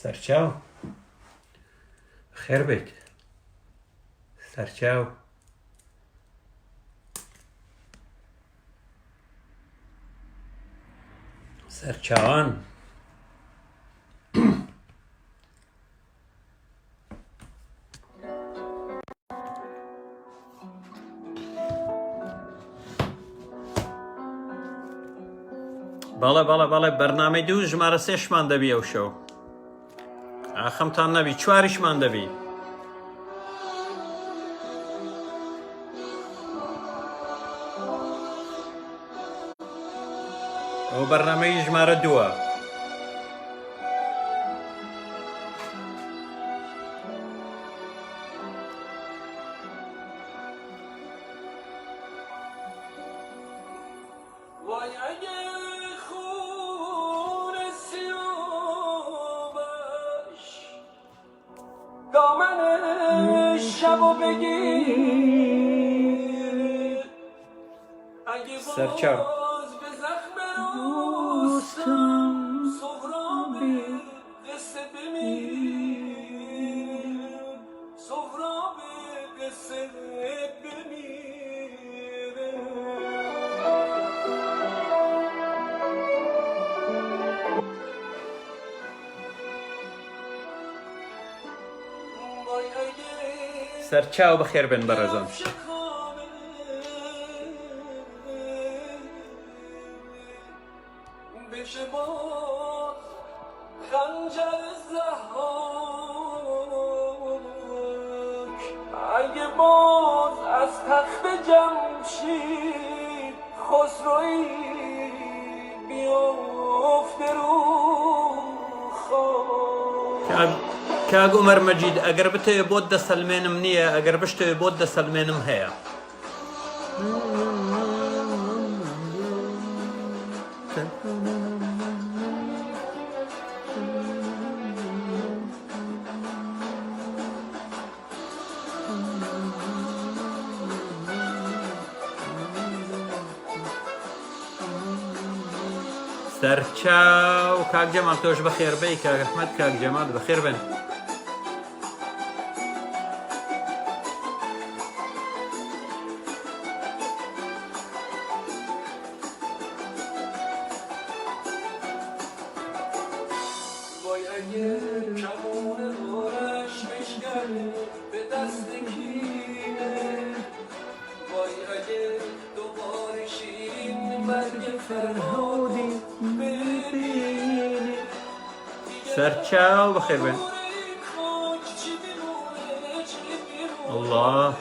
سەرچاو خێر بێت سەرچاو سەرچاوان بەڵێ بەرنامەی دوو ژمارە سێشمان دەبی ئەو شەو ئاخەمتان نەبی چواریشمان دەبی ئەو بەرنامەی ژمارە دووە سەرچاو سەرچاو بەخێر بن بەڕێزان اگه باز از تخت جمشید خسروی بیافته رو خواب کاگ عومەر مەجید ئەگەر بتەوێ بۆت دەسەلمێنم نییە ئەگەر بشتەوێ بۆت دەسەلمێنم هەیە سەرچاو کاک جەمال تۆش بەخێر بەی کاک ئەحمەد کاک جەمال بەخێر بن سەرچاو بەخێر بن الله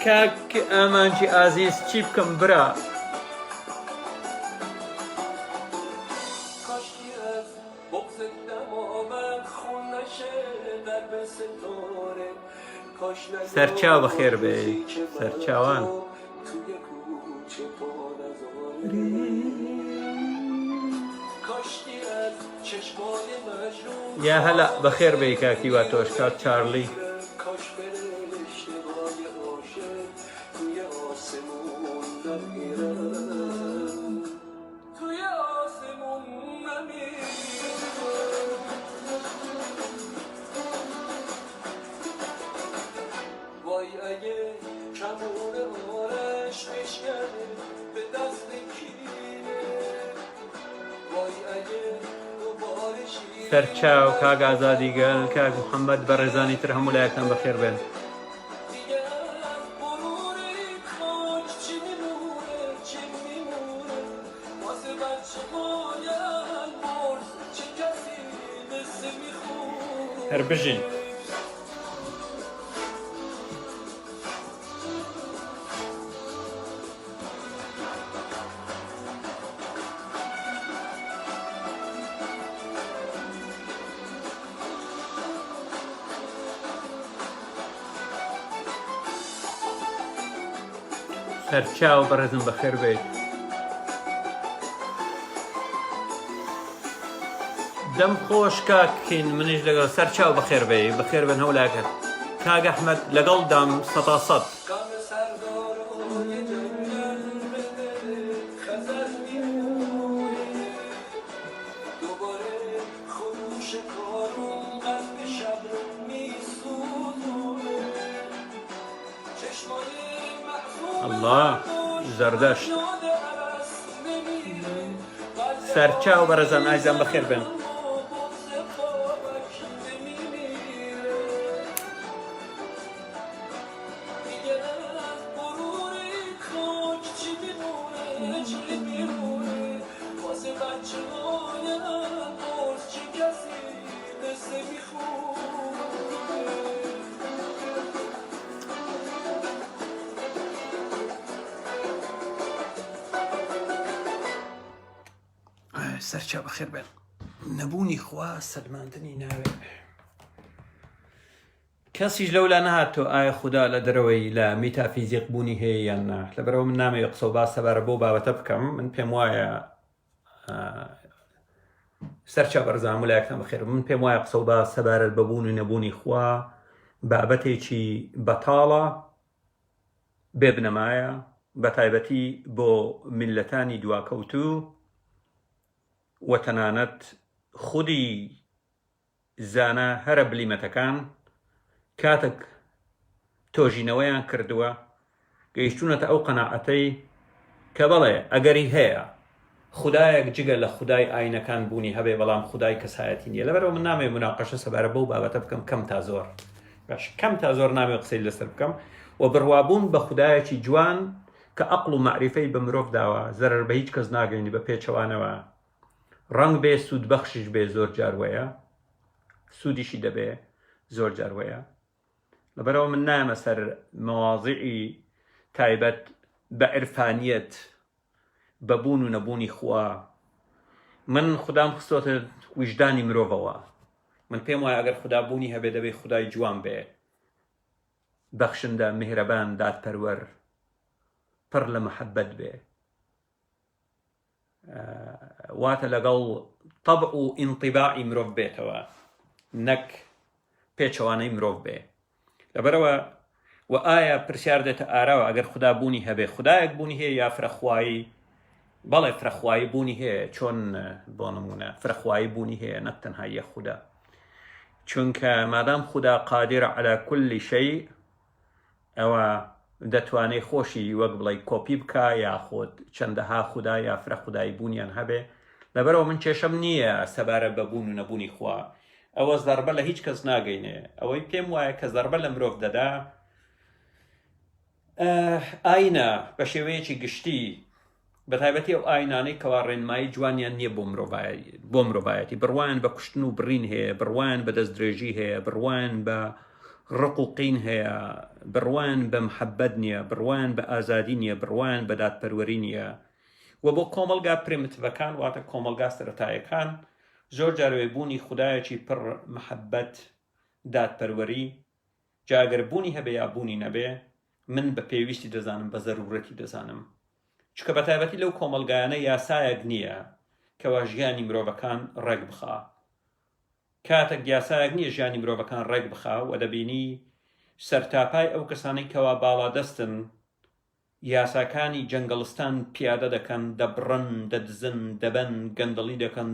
کاک ئامانجی ئازیز چی بکەم برا سەرچاو بەخێر بێ سەرچاوان یا هەلا بەخێر بێ کاکی وا تۆش کاک چارلی سەرچاو کاک ئازادی گەل کاک محەممەد بەڕێزانی تر هەموو لایەکتان بەخێر بێن هەر بژین سەرچاو بەڕێزم بەخێر بێت دەم خۆش کاکین منیش لەگەڵ سەرچاو بەخێر بێ بەخێر بن هەولاکە کاک ئەحمەد لەگەڵ دام 100%. غم سردارای جنگل بده خزر میمونه دوباره خروش کارون قلب شب رو میسوزونه چشمای معصوم الله زەردەشت سەرچاو بەرەزان ئایزان بەخێر بن. سەرچاو بەخێر بن نەبوونی خوا سەلماندنی ناوێ کەسیش لەولا نەهاتۆ ئایا خوددا لە دەرەوەی لە میتافیزیق بوونی هەیە یان نا لەبەرەوە من نامەوێت قسە و باسە بارە بۆ بابەتە بکەم من پێم وایە سەرچاو بەرزان وەلایەکتان بەخێر من پێم وایە قسە و باسە بارە بەبوون و نەبوونی خوا بابەتێکی بەتاڵە بێبنەمایە بە تایبەتی بۆ میلەتانی دواکەوتوو و تەنانەت خودی زانە هەرە بلیمەتەکان کاتێک تۆژینەوەیان کردووە گەیشتوونەتە ئەو قەناعەتەی کە بەڵێ ئەگەری هەیە خودایەک جگە لە خودای ئاینەکان بوونی هەبێ بەڵام خودای کەسایەتی نییە لەبەرەوە من نامەوێت مناقەشە سەبارە بەو بابەتە بکەم کەم تا زۆر باش کەم تا زۆر نامەوێت قسەی لەسەر بکەم و بڕوابوون بە خودایەکی جوان کە عەقڵ و مەعریفەی بە مرۆڤ داوە زەرەر بە هیچ کەس ناگەینی بە پێچەوانەوە ڕەنگ بێ سوود بەخشیش بێ زۆر جاروەیە سوودیشی دەبێ زۆر جاروەیە لەبەرەوە من نامە سەر مەواضیعی تایبەت بە عرفانیەت بەبوون و نەبوونی خوا من خودام خستۆتە وجدانی مرۆڤەوە من پێم وایە ئەگەر خوددا بوونی هەبێ دەبێ خودای جوان بێ بەخشندە میهرەبان دادپەروەر پڕ لە مەحەبەت بێ واتە لەگەڵ طەبع و ئینطیباعی مرۆڤ بێتەوە نەک پێچەوانەی مرۆڤ بێ لەبەرەوە و ئایا پرسیار دێتە ئاراوە ئەگەر خوددا بوونی هەبێ خودایەک بوونی هەیە یا فرەخوایی بەڵێ فرەخوایی بوونی هەیە چۆن بۆ نمونە فرەخوایی بوونی هەیە نەک تەنها یەک خوددا چونکە مادام خوددا قادر على كل شيء ئەوە دەتوانێت خۆشی وەک بڵێ کۆپی بکە یاخۆت چەندەها خوددا یا فرە خودایی بوونیان هەبێ لەبەرەوە من کێشەم نییە سەبارە بەبوون و نەبوونی خوا ئەوە زەربە لە هیچ کەس ناگەینێ ئەوەی پێم وایە کە زەربە لە مرۆڤ دەدا ئاینە بە شێوەیەکی گشتی بە تایبەتی ئەو ئاینانەی کەوا ڕێنمایی جوانیان نییە بۆ مرۆڤایەتی بڕوایان بە کوشتن و بڕین هەیە بڕوایان بە دەستدرێژی هەیە بڕوایان بە ڕق و قین هەیە بڕوایان بە محەبەت نییە بڕوایان بە ئازادی نییە بڕوایان بە دادپەروەری نییە و بۆ کۆمەلگا پرێمتڤەکان واتە کۆمەلگا سەرەتایەکان زۆر جارەوەی بوونی خودایەکی پڕ محەبەت دادپەروەری جاگەر بوونی هەبێ یا بوونی نەبێ من بە پێویستی دەزانم بە زەروڕەتی دەزانم چکە بە تایبەتی لەو کۆمەلگایانە یاسایەک نییە کەوا ژیانی مرۆڤەکان ڕێک بخا کاتێک یاسایەک نییە ژیانی مرۆڤەکان ڕێک بخا و دەبینی سەرتاپای ئەو کەسانەی کەوا باڵا دەستن یاساکانی جەنگەڵستان پیادە دەکەن دەبڕن دەدزن دەبەن گەندەڵی دەکەن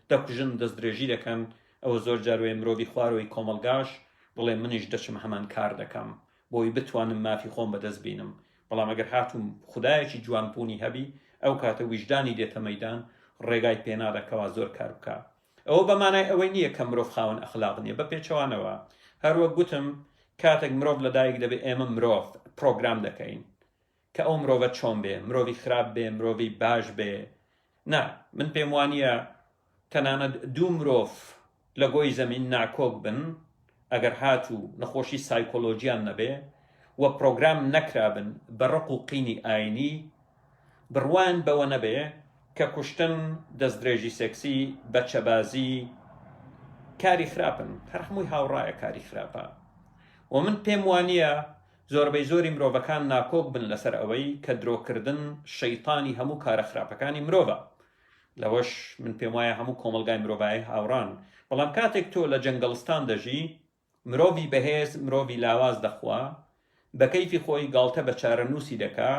دەکوژن دەستدرێژی دەکەن ئەوە زۆر جاروێ مرۆڤی خوارەوەی کۆمەلگاش بڵێ منیش دەچم هەمان کار دەکەم بۆی بتوانم مافی خۆم بەدەست بینم بەڵام ئەگەر هاتووم خودایەکی جوانبوونی هەبی ئەو کاتە ویژدانی دێتە مەیدان ڕێگای پێنادەکەوە زۆر کار بکە ئەوە بەمانای ئەوەی نییە کە مرۆڤ خاوەن ئەخلاق نییە بە پێچەوانەوە هەروەک گوتم کاتێک مرۆڤ لەدایک دەبێ ئێمە مرۆڤ پرۆگرام دەکەین کە ئەو مرۆڤە چۆن بێ مرۆڤی خراپ بێ مرۆڤی باش بێ نا من پێم وانییە تەنانەت دوو مرۆڤ لە گۆی زەمین ناکۆک بن ئەگەر هاتوو نەخۆشی سایکۆلۆژیان نەبێ و پرۆگرام نەکرابن بە ڕق و قینی ئاینی بڕوان بەوە نەبێ کە کوشتن دەستدرێژی سێکسی بەچەبازی کاری خراپن هەر هەمووی هاوڕایە کاری خراپە و من پێم وانییە زۆربەی زۆری مرۆڤەکان ناکۆک بن لەسەر ئەوەی کە درۆکردن شەیطانی هەموو کارە خراپەکانی مرۆڤە لەوەش من پێم وایە هەموو کۆمەلگای مرۆڤایی هاوڕان بەڵام کاتێک تۆ لە جەنگەڵستان دەژی مرۆڤی بەهێز مرۆڤی لاواز دەخوا بە کەیفی خۆی گاڵتە بە چارەنووسی دەکا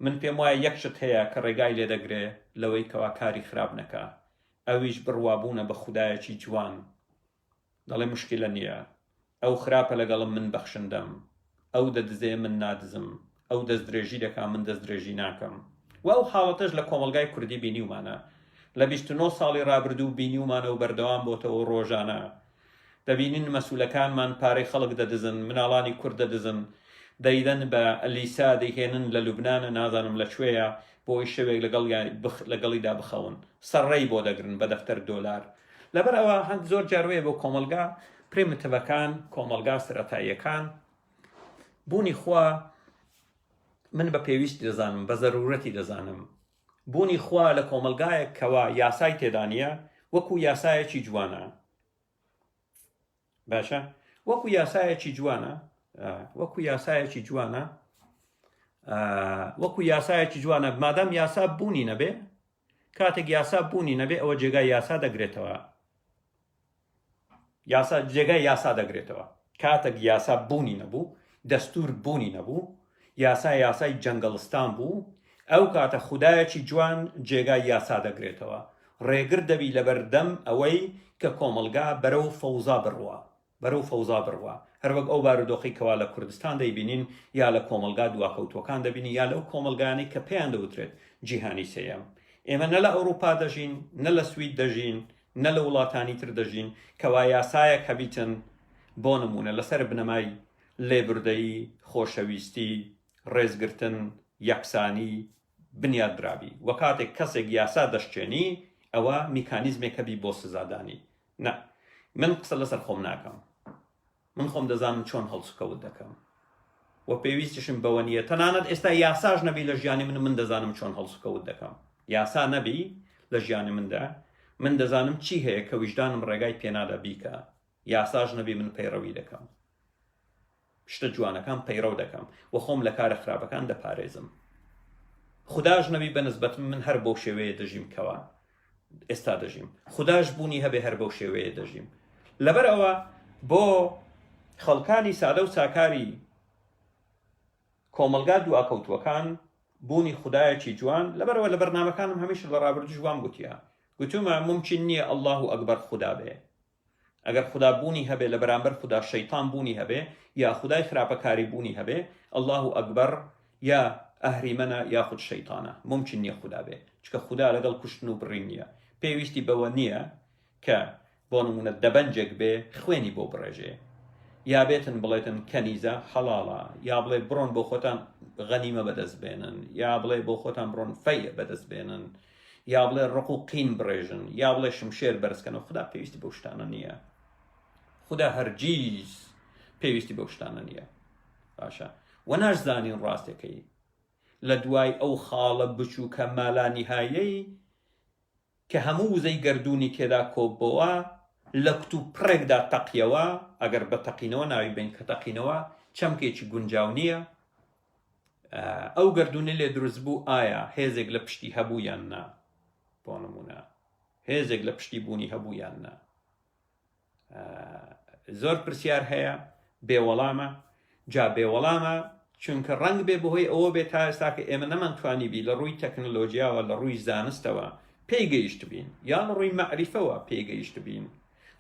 من پێم وایە یەکشت هەیە کە ڕێگای لێ دەگرێ لەوەی کەوا کاری خراپ نەکا ئەویش بڕوابوونە بە خودایەکی جوان دەڵێ مشکلە نییە ئەو خراپە لەگەڵم من بەخشندەم ئەو دەدزێ من نادزم ئەو دەست درێژی دەکا من دەست درێژی ناکەم و ئەو حاڵەتەش لە کۆمەلگای کوردی بینیومانە لە 29 ساڵی ڕابردوو بینیومانە و بەردەوام بۆتەوە ڕۆژانە دەبینین مەسوولەکانمان پارەی خەڵک دەدزن مناڵانی کورد دەدزن دەیدەن بە ئەلیسا دەیهێنن لە لوبنانە نازانم لەکوێیە بۆی شەوێک لەگەڵیدا بخەون سەرڕێی بۆ دەگرن بە دەفتەر دۆلار لەبەر ئەوە هەند زۆر جاروەیە بۆ کۆمەلگا پرێمتەوەکان کۆمەلگا سەرەتاییەکان بوونی خوا من بە پێویستی دەزانم بە زەرورەتی دەزانم بوونی خوا لە کۆمەلگایەک کەوا یاسای تێدانە وەکو یاسایەکی جوانە باشە وەکو یاسایەکی جوانە وەکو یاسایەکی جوانە وەکو یاسایەکی جوانە مادام یاسا بوونی نەبێ کاتێک یاسا بوونی نەبێ ئەوە جێگای یاسا دەگرێتەوە جێگای یاسا دەگرێتەوە کاتێک یاسا بوونی نەبوو دەستور بوونی نەبوو یاسای جەنگەڵستان بوو ئەو کاتە خودایەکی جوان جێگای یاسا دەگرێتەوە ڕێگر دەبی لەبەردەم ئەوەی کە کۆمەلگا بەرەو فەوزا بڕوە هەروەک ئەو بارودۆخی کەوا لە کوردستان دەیبینین یا لە کۆمەلگا دواکەوتوەکان دەبینی یا لەو کۆمەلگانی کە پێیان دەوترێت جیهانی سێیەم ئێمە نە لە ئەوروپا دەژین نە لە سوید دەژین نە لە وڵاتانی تر دەژین کەوا یاسایەک هەبیتن بۆ نمونە لەسەر بنەمای لێبوردەیی خۆشەویستی ڕێزگرتن یەکسانی بنیاد درابی وە کاتێک کەسێک یاسا دەشتێنی ئەوە میکانیزمێکە بی بۆ سزادانی نە من قسە لەسەر خۆم ناکەم من خۆم دەزانم چۆن هەڵسوکەوت دەکەم و پێویستیشم بەوە نییە تەنانەت ئێستا یاساش نەبی لە ژیانی من دەزانم چۆن هەڵسوکەوت دەکەم یاسا نەبی لە ژیانی مندا من دەزانم چی هەیە کە ویژدانم ڕێگای پێنادا بیکە یاساش نەبی من پەیڕەوی دەکەم شتە جوانەکان پەیڕەو دەکەم و خۆم لە کارە خراپەکان دەپارێزم خوداش نەبی بەنسبەت من هەر بەو شێوەیە دەژیم کەوا ئێستا دەژیم خوداش بوونی هەبێ هەر بەو شێوەیە دەژیم لەبەر ئەوە بۆ خەڵکانی سادە و ساکاری کۆمەلگا دواکەوتوەکان بوونی خودایەکی جوان لەبەرەوە لە بەرنامەکانم هەمیشە لە ڕابردوو جوان گوتومە ممکن نییە ئەڵڵاه ئەکبەر خوددا بێ ئەگەر خوددا بوونی هەبێ لە بەرامبەر خوددا شەیطان بوونی هەبێ یا خودای خراپەکاری بوونی هەبێ ئەڵڵاه ئەکبەر یا ئەهریمەنە یاخود شەیطانە ممکن نییە خوددا بێ چکە خوددا لەگەڵ کوشتن و بڕین نییە پێویستی بەوە نییە کە بۆ نمونە دەبەنجێک بێ خوێنی بۆ بڕێژێ یا بێتن بڵێتن کەنیزە حەڵاڵە یا بڵێ بڕۆن بۆ خۆتان غەنیمە بەدەست بێنن یا بڵێ بۆ خۆتان بڕۆن فەیە بەدەست بێنن یا بڵێ ڕق و قین بڕێژن یا بڵێ شمشێر بەرزکەنەوە خوددا پێویستی بەو شتانە نییە خوددا هەرگیز پێویستی بەو شتانە نییە باشە و ناشزانین ڕاستەکەی لە دوای ئەو خاڵە بچووکە مالانیهایەی کە هەموو وزەی گەردوونی تێدا کۆبەوە لە کتوپڕێکدا تەقیەوە ئەگەر بە تەقینەوە ناوی بین کە تەقینەوە چەمکێکی گونجاو نییە ئەو گەردونی لێ دروست بوو ئایا هێزێک لە پشتی هەبوو یان نا بۆ نمونە هێزێک لە پشتی بوونی هەبوو یان نا زۆر پرسیار هەیە بێوەڵامە جا بێوەڵامە چونکە ڕەنگ بێ بەهۆی ئەوە بێت تا ئێستا کە ئێمە نەمانتوانی بی لە ڕووی تەکنۆلۆژیاوە لە ڕووی زانستەوە پێیگەیشت بین یان ڕووی مەعریفەوە پێیگەیشت بین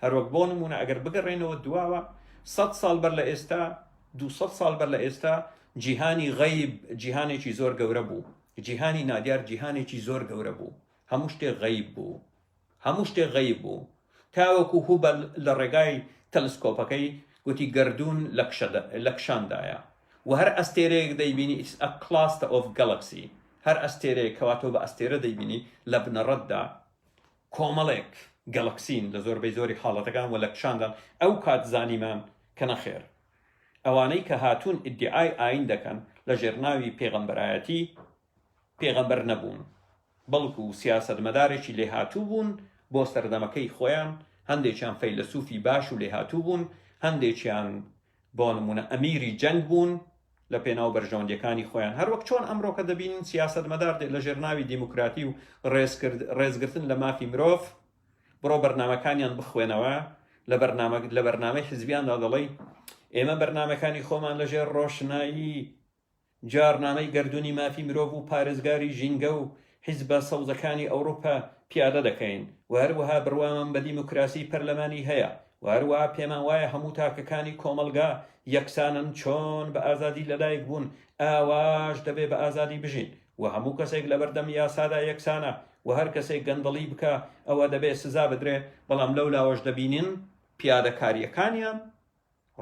هەروەک بۆ نمونە ئەگەر بگەڕێنەوە دواوە 100 ساڵ بەر لە ئێستا 200 ساڵ بەر لە ئێستا جیهانی غەیب جیهانێکی زۆر گەورە بوو جیهانی نادیار جیهانێکی زۆر گەورە بوو هەموو شتێک غەیب بوو هەموو شتێک غەیب بوو تاوەکو هوبەل لە ڕێگای تەلسکۆپەکەی گوتی گەردوون لە کشاندایە و هەر ئەستێرەیەک دەیبینی it's a cluster of galaxy هەر ئەستێرەیەک کەواتەوە بە ئەستێرە دەیبینی لە بنەڕەتدا کۆمەڵێک گەلەکسین لە زۆربەی زۆری حاڵەتەکان و لە کشاندان ئەو کات زانیمان کە نەخێر ئەوانەی کە هاتوون ئیدعای ئاین دەکەن لە ژێرناوی پێغەمبەرایەتی پێغەمبەر نەبوون بەڵکو سیاسەتمەدارێکی لێهاتوو بوون بۆ سەردەمەکەی خۆیان هەندێکیان فەیلسوفی باش و لێهاتوو بوون هەندێکیان بۆ نمونە ئەمیری جەنگ بوون لە پێناو بەرژەوەندیەکانی خۆیان هەروەک چۆن ئەمڕۆکە دەبینین سیاسەتمەدار لە ژێرناوی دیموکراتی و ڕێزگرتن لە مافی مرۆڤ بڕۆ بەرنامەکانیان بخوێنەوە لە بەرنامەی حزبیاندا دەڵێ ئێمە بەرنامەکانی خۆمان لەژێر ڕۆشنایی جارنامەی گەردوونی مافی مرۆڤ و پارێزگاری ژینگە و حیزبە سەوزەکانی ئەوروپا پیادە دەکەین و هەروەها بڕوامان بە دیموکراسی پەرلەمانی هەیە و هەروەها پێمان وایە هەموو تاکەکانی کۆمەلگا یەکسانن چۆن بە ئازادی لەدایک بوون ئاواش دەبێ بە ئازادی بژین و هەموو کەسێک لە بەردەم یاسادا یەکسانە و هەر کەسێک گەندەڵی بکە ئەوە دەبێت سزا بدرێ بەڵام لەو لاوەش دەبینین پیادەکاریەکانیان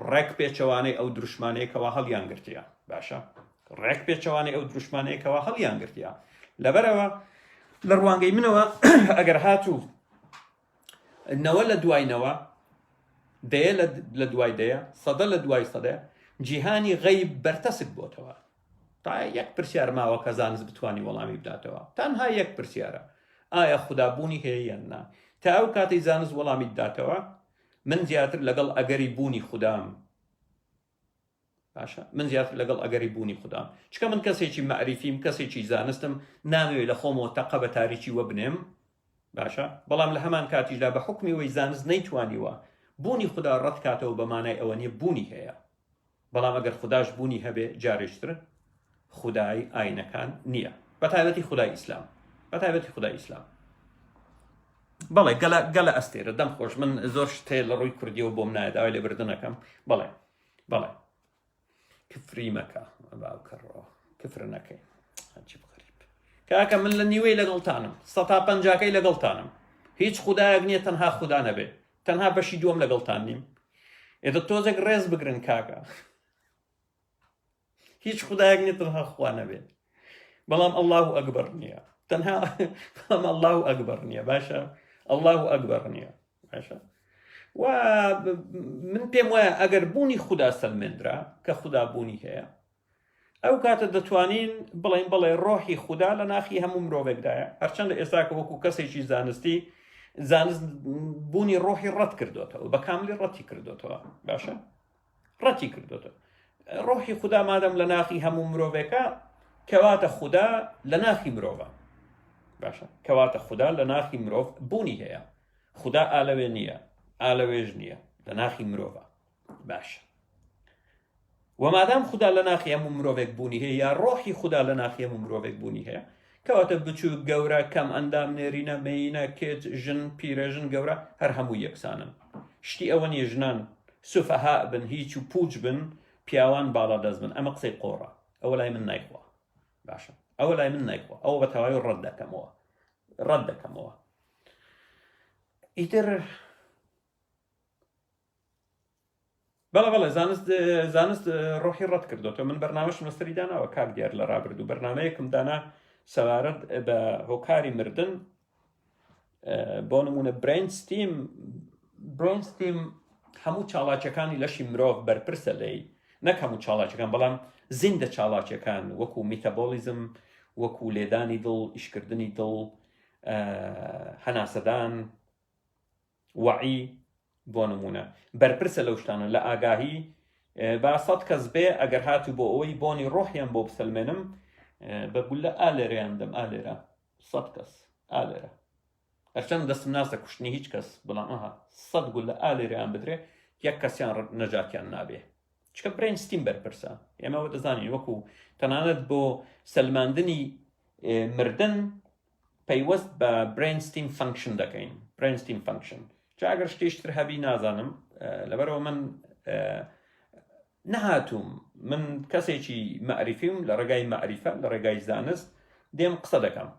ڕێک پێچەوانەی ئەو دروشمانەیەکەوە هەڵیان گرتیە باشە ڕێک پێچەوانەی ئەو دروشمانەیەکەوە هەڵیان گرتیە لەبەرەوە لە ڕوانگەی منەوە ئەگەر هاتوو نەوە لە دوایەوە دەیە لە دوای دەیە سەدە لە دوای سەدە جیهانی غەیب بەرتەسک بۆتەوە تا یەک پرسیار ماوە کە زانست بتوانی وەڵامی بداتەوە تەنها یەک پرسیارە ئایا خودابوونی هەیە یان نا تا ئەو کاتی زانست وەڵامی بداتەوە من زیاتر لەگەڵ ئەگەری بوونی خودام باشە من زیاتر لەگەڵ ئەگەری بوونی خودام چکە من کەسێکی مەعریفیم کەسێکی زانستم نامەوێت لە خۆمەوە تەقە بە تاریکی وە بنێم باشە بەڵام لە هەمان کاتیشدا بە حکمی وەی زانست نەیتوانیوە بوونی خوددا ڕەت کاتەوە بەمانای ئەوە نیە بوونی هەیە بەڵام ئەگەر خودداش بوونی هەبێ جارێشتر خودای ئاینەکان نییە بەتایبەتی خودای ئیسلام بەتایبەتی خودای ئیسلام بەڵێ گەلە ئەستێرە دەم خۆش من زۆر شتێ لە ڕووی کوردیەوە بۆم نایە داوای لێبردنەکەم بەڵێ کفری مەکە باوکەڕەوە کفر نەکەی عجیب غەریب کاکە من لە نیوەی لەگەڵتانم 150 لەگەڵتانم هیچ خودایەک نییە تەنها خوددا نەبێ تەنها بەشی دووەم لەگەڵتان نیم ئێدە تۆزێک ڕێز بگرن کاکە هیچ خودایەک نییە تەنها خوا نەبێ بەڵام ئەڵڵاهو ئەکبەر نییە تەنها بەڵام ئەڵڵاهو ئەکبەر نییە باشە ئەڵڵاهو ئەکبەر نییە باشە و من پێم وایە ئەگەر بوونی خوددا سەلمێنرا کە خوددا بوونی هەیە ئەو کاتە دەتوانین بڵێن بڵێ ڕۆحی خوددا لە ناخی هەموو مرۆڤێکدایە هەرچەند لە ئێستاکە وەکو کەسێکی زانستی زانست بوونی ڕۆحی ڕەت کردوتەوە بە کاملی ڕەتی کردوتەوە باشە ڕەتی کردوتەوە ڕۆحی خوددا مادەم لە ناخی هەموو مرۆڤێکە کەواتە خوددا لە ناخی مرۆڤە باشە کەواتە خوددا لە ناخی مرۆڤ بوونی هەیە خوددا ئالەوێ نییە ئالەوێژ نییە لە ناخی مرۆڤە باشە و مادام خوددا لە ناخی هەموو مرۆڤێک بوونی هەیە یا ڕۆحی خوددا لە ناخی هەموو مرۆڤێک بوونی هەیە کەواتە بچوو گەورە کەم ئەندام نێرینە مەینە کێت ژن پیرەژن گەورە هەر هەموو یەکسانن شتی ئەوە نیە ژنان سوفەها بن هیچ و پوچ بن پیاوان باڵا دەست بن ئەمە قسەی قۆڕە ئەوە لای من نایخوا باشە ئەوە لای من نایخوا ئەوە بە تەواوی ڕەت دەکەمەوە ئیتر بەڵێ زانست ڕۆحی ڕەت کردوتەوە من بەرنامەشم لەسەری داناوە کاک دیار لە ڕابردوو بەرنامەیەکم دانا سەوارەت بە هۆکاری مردن بۆ نمونە برینستیم هەموو چاڵاکیەکانی لەشی مرۆڤ بەرپرسە لێی نەک هەموو چاڵاکیەکان بەڵام زیندە چاڵاکیەکان وەکو میتەبۆلیزم وەکو لێدانی دڵ ئیشکردنی دڵ هەناسەدان وەعی بۆ نمونە بەرپرسە لەو شتانە لە ئاگاهی با 100 کەس بێ ئەگەر هاتوو بۆ ئەوەی بۆنی ڕۆحیان بۆ بسەلمێنم بە گولە ئالێرەیان دەم ئالێرە 100 کەس ئالێرە هەرچەند دەستم ناسە کوشتنی هیچ کەس بەڵام ئەها 100 گولە ئالێرەیان بدرێ یەک کەسیان نەجاتیان نابێ چکە برینستیم بەرپرسە ئێمەوە دەزانین وەکو تەنانەت بۆ سەلماندنی مردن پەیوەست بە برینستیم فانکشن دەکەین برینستیم فانکشن ئەگەر شتێشتر هەبی نازانم لەبەرەوە من نەهاتووم من کەسێکی مەعریفیم لە ڕێگای مەعریفە لە ڕێگای زانست دێم قسە دەکەم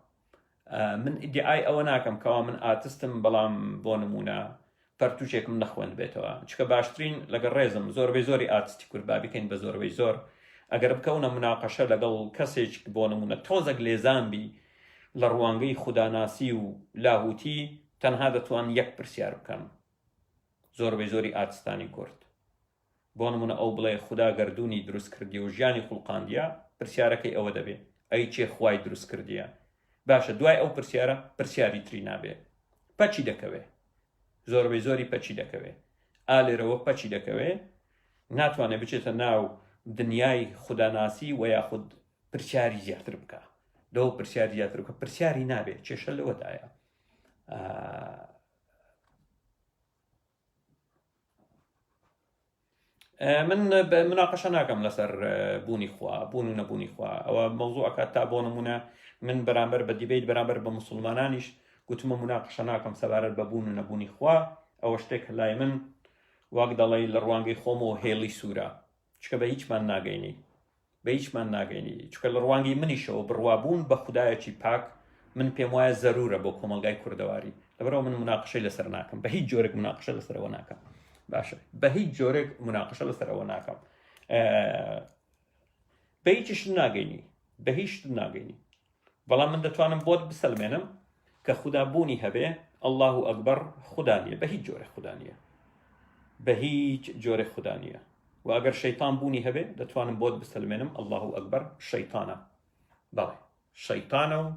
من ئیدعای ئەوە ناکەم کەوا من ئاتستم بەڵام بۆ نمونە پەرتوچێکم نەخوێند بێتەوە چکە باشترین لەگەڵ ڕێزم زۆربەی زۆری ئاتستی کورد با بکەین بە زۆربەی زۆر ئەگەر بکەونە مناقەشە لەگەڵ کەسێک بۆ نمونە تۆزێک لێزانبی لە ڕوانگەی خوداناسی و لاهوتی تەنها دەتوان یەک پرسیار بکەن زۆربەی زۆری ئاتستانی کورد بۆ نمونە ئەو بڵێ خوددا گەردوونی دروست کردی و ژیانی خوڵقاندیە پرسیارەکەی ئەوە دەبێ ئەی چێ خوای دروست کردیە باشە دوای ئەو پرسیارە پرسیاری تری نابێ پەچی دەکەوێ زۆربەی زۆری پەچی دەکەوێ ئالێرەوە پەچی دەکەوێ ناتوانێت بچێتە ناو دنیای خوداناسی و یاخود پرسیاری زیاتر بکە لەوە پرسیاری زیاتر بکە پرسیاری نابێت کێشە لەوەدایە من مناقەشە ناکەم لەسەر بوونی خوا بوون و نەبوونی خوا ئەوە مەوزوعەکە تا بۆ نمونە من بەرامبەر بە دیبیت بەرامبەر بە موسڵمانانیش گوتمە مناقەشە ناکەم سەبارەت بە بوون و نەبوونی خوا ئەوە شتێک لای من واک دەڵێ لە ڕوانگەی خۆمەوە هێڵی سوورە چکە بە هیچمان ناگەینی بە هیچمان ناگەینی چکە لە ڕوانگەی منیشەوە بڕوابوون بە خودایەکی پاک من پێم وایە زەرورە بۆ کۆمەلگای کوردەواری لەبەرەوە من مناقەشەی لەسەر ناکەم بە هیچ جۆرێک مناقەشە لەسەرەوە ناکەم باشە بە هیچ جۆرێک مناقەشە لەسەرەوە ناکەم بە هیچ ناگەینی بە هیچ ناگەینی بەڵام من دەتوانم بۆت بسەلمێنم کە خودابوونی هەبێ الله ئەکبەر خوددا نیە بە هیچ جۆرە خوددا نیە بە هیچ جۆرە خوددا نیە و ئەگەر شەیطان بوونی هەبێ دەتوانم بۆت بسەلمێنم الله ئەکبەر شەیطانە بەڵێ شەیطانە و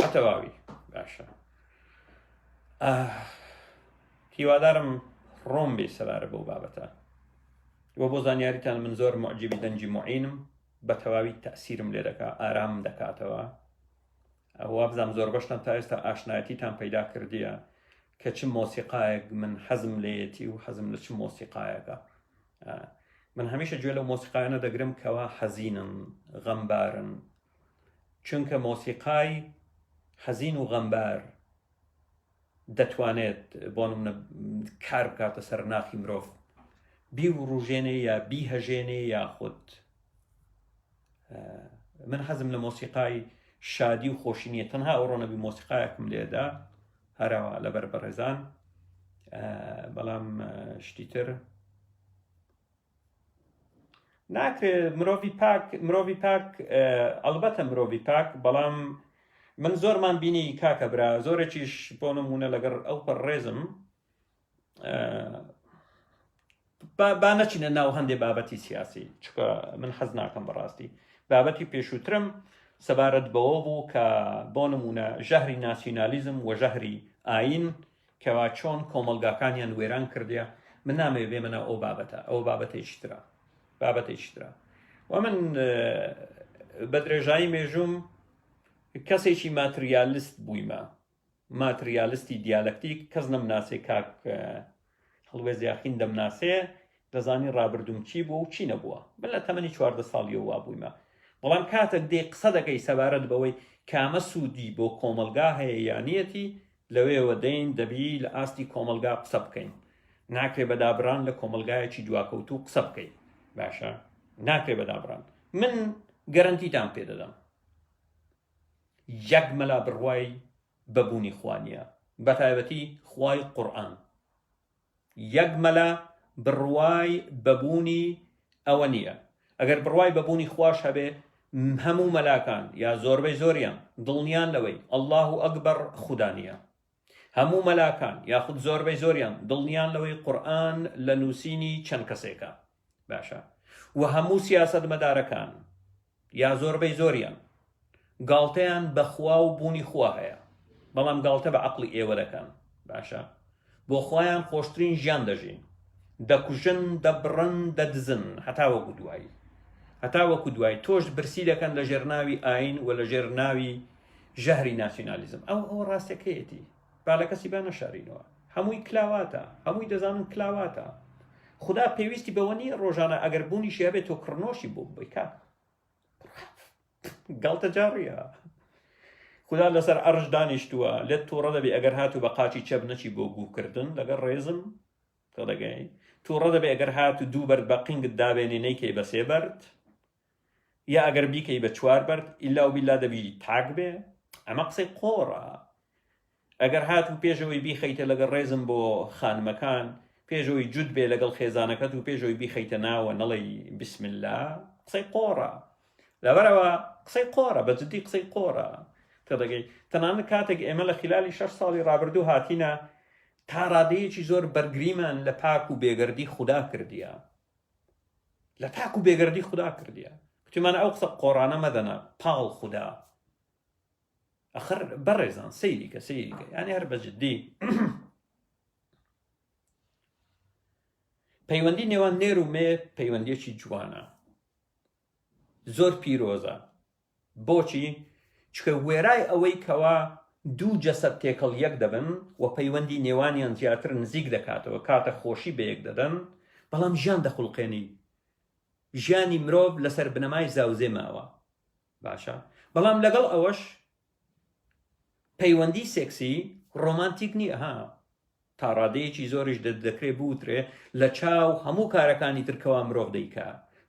ئەتەواوی باشە هیوادارم ڕۆم بێ سەبارە بەو بابەتە وە بۆ زانیاریتان من زۆر معجبی دەنجی معینم بە تەواوی تەسیرم لێ دەکا ئارام دەکاتەوە ئەوە بزانم زۆر بەشتان تا ئێستا ئاشنایەتیتان پەیدا کردیە کە چ مۆسیقایەک من حەزم لێیەتی و حەزم لە چ مۆسیقایەکە من هەمیشە گوێ لەو مۆسیقایانە دەگرم کەوا حەزینن غەمبارن چونکە مۆسیقای حەزین و غەمبار دەتوانێت بۆ نمونە کار بکاتە سەر ناخی مرۆڤ بی و ڕوژێنێ یا بی هەژێنێ یاخود من حەزم لە مۆسیقای شادی و خۆشی نییە تەنها ئەو ڕۆنەبی مۆسیقایەکم لێدا هەراوە لەبەر بەڕێزان بەڵام شتی تر ناکرێت مرۆڤی پاک ئەڵبەتە مرۆڤی پاک بەڵام من زۆرمان بینی کاکە برا زۆرێکیش بۆ نمونە لەگەر ئەو پەرڕێزم با نەچینە ناو هەندێک بابەتی سیاسی چکە من حەز ناکەم بەڕاستی بابەتی پێشووترم سەبارەت بەوە بوو کە بۆ نمونە ژەهری ناسیۆنالیزم و ژەهری ئاین کەوا چۆن کۆمەلگاکانیان وێران کردیە من نامەوێت بێ منە ئەو بابەتە ئەو بابەتێکی ترە و من بە درێژایی مێژوم کەسێکی ماتریالیست بوویمە ماتریالیستی دیالەکتیک کەس نەمناسێ کاک هەڵوێز یاخین دەمناسێ دەزانی ڕابردوم چی بووە و چی نەبووە من لە تەمەنی 14 ساڵیەوە وا بوویمە بەڵام کاتێک دێ قسە دەکەی سەبارەت بەوەی کامە سوودی بۆ کۆمەلگا هەیە یانیەتی لەوێوە دەین دەبی لە ئاستی کۆمەلگا قسە بکەین ناکرێ بەدابران لە کۆمەلگایەکی دواکەوتوو قسە بکەین باشە ناکرێ بەدابران من گەرەنتیتان پێدەدەم یەک مەلا بڕوای بەبوونی خوا نییە بەتایبەتی خوای قورئان یەک مەلا بڕوای بەبوونی ئەوە نییە ئەگەر بڕوای بەبوونی خوش هەبێ هەموو مەلاکان یا زۆربەی زۆریان دڵنیان لەوەی الله ئەکبەر خوددا نییە هەموو مەلاکان یاخود زۆربەی زۆریان دڵنیان لەوەی قورئان لە نووسینی چەند کەسێکە باشە و هەموو سیاسەتمەدارەکان یا زۆربەی زۆریان گاڵتەیان بە خوا و بوونی خوا هەیە بەڵام گاڵتە بە عەقڵی ئێوە دەکەن باشە بۆ خوایان خۆشترین ژیان دەژین دەکوژن دەبڕن دەدزن هەتا وەکو دوای تۆش برسی دەکەن لە ژێرناوی ئاین و لە ژێرناوی ژەهری ناسیۆنالیزم ئەو ڕاستەکەیەتی با لە کەسی با نەشارینەوە هەمووی کلاواتە هەمووی دەزانن کلاواتە خدا پێویستی بەوە نیە ڕۆژانە ئەگەر بوونیشی هەبێت تۆ کڕنۆشی بۆ بکە گاڵتە جاڕیە خدا لەسەر ئەرش دانیشتووە لێت تووڕە دەبێ ئەگەر هاتوو بە قاچی چەب نەچی بۆ گووکردن لەگەر ڕێزم تۆ دەگەی تووڕە دەبێ ئەگەر هاتوو دوو بەرد بە قینگت دابێنێ نەیکەی بە سێ بەرد یا ئەگەر بیکەی بە چوار بەرد ئیلا و بیلا دەبی تاک بێ ئەمە قسەی قۆڕە ئەگەر هاتوو پێشەوەی بیخەیتە لەگەر ڕێزم بۆ خانمەکان پێشەوەی جوود بێ لەگەڵ خێزانەکەت و پێشەوەی بیخەیتە ناوە نەڵێی بسم الله قسەی قۆڕە لەبەرەوە قسەی قۆڕە بە جددی قسەی قۆڕە تە دەگەی تەنانەت کاتێک ئێمە لە خلالی 6 ساڵی ڕابردوو هاتینە تا ڕادەیەکی زۆر بەرگریمان لە پاک و بێگەردی خوددا کردیە لە پاک و بێگەردی خوددا کردیە کتێمانە ئەو قسە قۆڕانە مەدەنە پاڵ خوددا ئەخر بەڕێزان سەیریکە یانی هەر بە جددی پەیوەندی نێوان نێر و مێ پەیوەندیەکی جوانە، زۆر پیرۆزە. بۆچی؟ چکە وێرای ئەوەی کەوا دوو جەسەد تێکەڵ یەک دەبن و پەیوەندی نێوانیان زیاتر نزیک دەکاتەوە، کاتە خۆشی بە یەک دەدەن، بەڵام ژیان دەخوڵقێنی. ژیانی مرۆڤ لەسەر بنەمای زاوزێ ماوە، باشە. بەڵام لەگەڵ ئەوەش پەیوەندی سێکسی ڕۆمانتیک نییە، ها تا ڕادەیەکی زۆریش دەکرێت بوترێ لە چاو هەموو کارەکانی ترکەوە مرۆڤ دەیکا،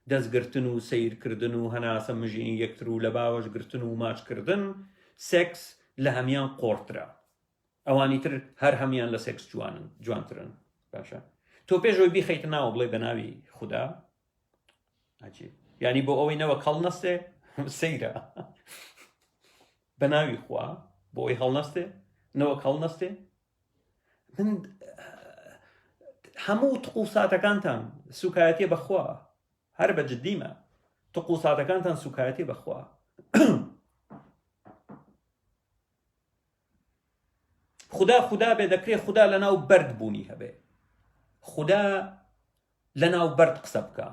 دەستگرتن و سیرکردن و هەناسە مژینی یەکتر و لە باوەشگرتن و ماچکردن، سێکس لە هەمیان قۆڕترە. ئەوانی تر هەر هەمیان لە سێکس جوانترن، باشە. تۆ پێشەوەی بیخەیتە ناوە بڵێ بە ناوی خودا، یعنی بۆ ئەوەی نەوە هەڵ نەستێ سەیرە بە ناوی خوا، بۆ ئەوەی هەڵ نەستێ نەوە هەڵ نەستێ. من هەموو تقوساتەکانتان سوکایەتێ بەخوا، هەر بە جددیمە تقوساتەکانتان سوکایەتێ بەخوا. خدا بێ دەکرێت خدا لە ناو بەرد بوونی هەبێ، خدا لە ناو بەرد قسە بکە،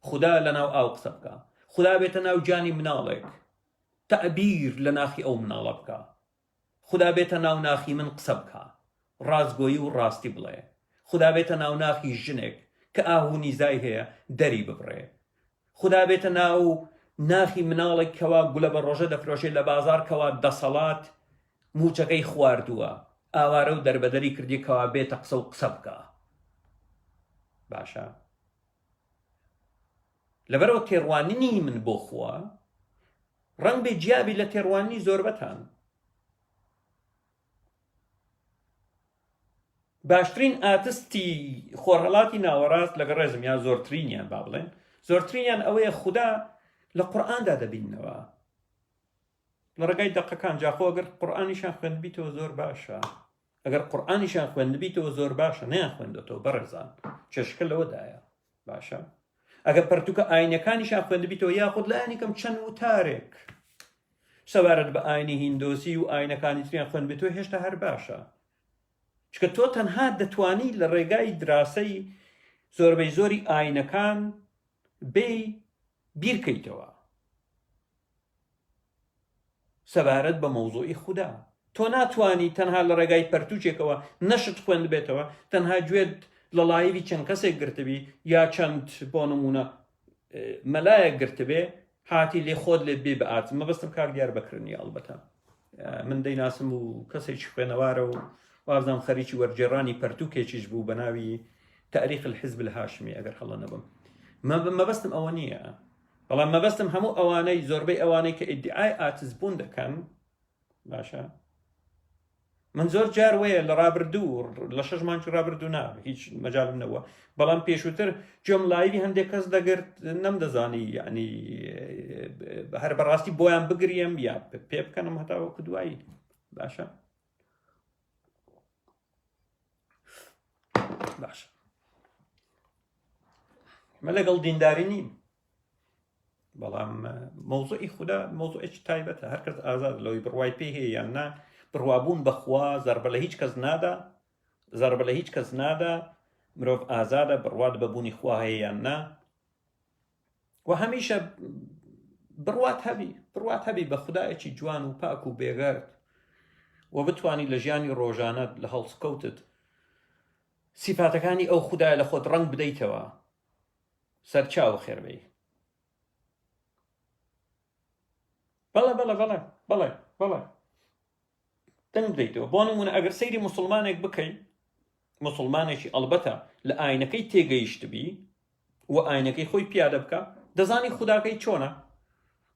خدا لە ناو ئاو قسە بکە، خدا بێتە ناو جانی مناڵێک تەعبیر لە ناخی ئەو مناڵە بکە، خدا بێتە ناو ناخی من قسە بکە، ڕازگۆیی و ڕاستی بڵێ، خدا بێتە ناو ناخی ژنێک کە ئاهو نیزای هەیە دەری ببڕێ، خدا بێتە ناو ناخی مناڵێک کەوا گولە بە ڕۆژە دەفرۆشێت لە بازار کەوا دەسەڵات موچەکەی خواردووە، ئاوارە و دەربەدەری کردی کەوا بێتە قسە و قسە بکە، باشە. لەبەرەوە تێڕوانینی من بۆ خوا ڕەنگ بێ جیابی لە تێڕوانی زۆربەتان. باشترین ئاتستی خۆرهەڵاتی ناوەڕاست لەگە ڕێزم یا زۆرترینیان با بڵێن، زۆرترینیان ئەوەیە خوددا لە قورئاندا دەبینەوە لە ڕێگای دەقەکان. جاخۆ ئەگەر قورئانیشان خوێندبیتەوە زۆر باشە، ئەگەر قورئانیشان خوێندبیتەوە زۆر باشە، نەیان خوێندێتەوە بەڕێزان، چێشکە لەوەدایە، باشە. ئەگەر پەرتوکە ئاینەکانیشان خوێندبیتەوە یاخود لایەنی کەم چەند وتارێک سەبارەت بە ئاینی هیندۆسی و ئاینەکانی تریان خوێندبیتەوە هێشتا هەر باشە، چکە تۆ تەنها دەتوانی لە ڕێگای دراسەی زۆربەی زۆری ئاینەکان بیرکەیتەوە سەبارەت بە مەوزوعی خوددا. تۆ ناتوانی تەنها لە ڕێگای پەرتوچێکەوە نەشت خوێند بێتەوە، تەنها گوێت لە لایەوی چەند کەسێک گرتبی یا چەند بۆ نمونە مەلایەک گرتبێ هاتی لێ خۆت لێت بێ بە ئاتم. مەبەستم کار دیار بەکردنی ئەڵبەتە من دەیناسم و کەسێکی خوێنەوارە و وازام خەریکی وەرجێڕانی پەرتووکێکیش بوو بە ناوی تاریخ الحزب الهاشمی ئەگەر هەڵە نەبم. مەبەستم ئەوە نییە، بەڵام مەبەستم هەموو ئەوانەی زۆربەی ئەوانەی کە ئیدعای ئاتزبوون دەکەن، باشە. من زۆر جار وەیە لە ڕابردوو لە 6 مانگی ڕابردوو نا هیچ مەجالم نەوە، بەڵام پێشووتر جۆم لایوی هەندێک کەس دەگرت نەمدەزانی، یعنی هەر بەڕاستی بۆیان بگریم یا پێ بکەنم هەتاوەکو دوایی، باشە. باشە مە لەگەڵ دینداری نیم، بەڵام مەوزوعی خوددا مەوزوعێکی تایبەتە، هەر کەس ئازاد لەوەی بڕوای پێ هەیە یان نا. بڕوابوون بەخوا زەربە لە هیچ کەس نادا، زەربە لە هیچ کەس نادا، مرۆڤ ئازادە بڕوات بەبوونی خوا هەیە یان نا. و هەمیشە بڕوات هەبی بە خودایەکی جوان و پاک و بێگەرد و بتوانی لە ژیانی ڕۆژانەت لە هەڵسکەوتت سیفاتەکانی ئەو خودایە لە خۆت ڕەنگ بدەیتەوە سەرچاو خێربەی. بەڵێ دەنگ بدەیتەوە. بۆ نمونە ئەگەر سەیری موسڵمانێک بکەیت، موسڵمانێکی ئەڵبەتە لە ئاینەکەی تێگەیشتبی و ئاینەکەی خۆی پیادە بکە، دەزانی خوداکەی چۆنە.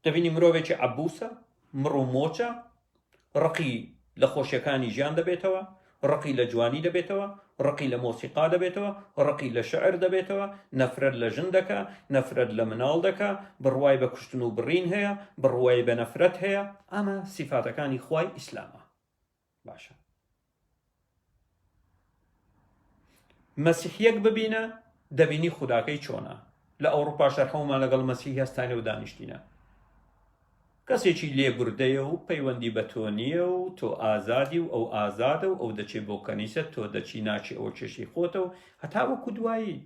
دەبینی مرۆڤێکی عەبوسە، مڕ و مۆچە، ڕقی لە خۆشیەکانی ژیان دەبێتەوە، ڕقی لە جوانی دەبێتەوە، ڕقی لە مۆسیقا دەبێتەوە، ڕقی لە شعر دەبێتەوە، نەفرەت لە ژن دەکا، نەفرەت لە مناڵ دەکا، بڕوای بە کوشتن و بڕین هەیە، بڕوای بە نەفرەت هەیە. ئەمە سیفاتەکانی خوای ئیسلامە، باشە. مەسیحیەک ببینە دەبینی خوداکەی چۆنە. لە ئەوروپا شەرقەوەمان لەگەڵ مەسیحی هەستانێ و دانیشتینە، کەسێکی لێبوردەیە و پەیوەندی بە تۆ نییە و تۆ ئازادی و ئەو ئازادە و ئەو دەچێت بۆ کەنیسە تۆ دەچی ناچی ئەو چێشی خۆتە و هەتا وەکو دوایی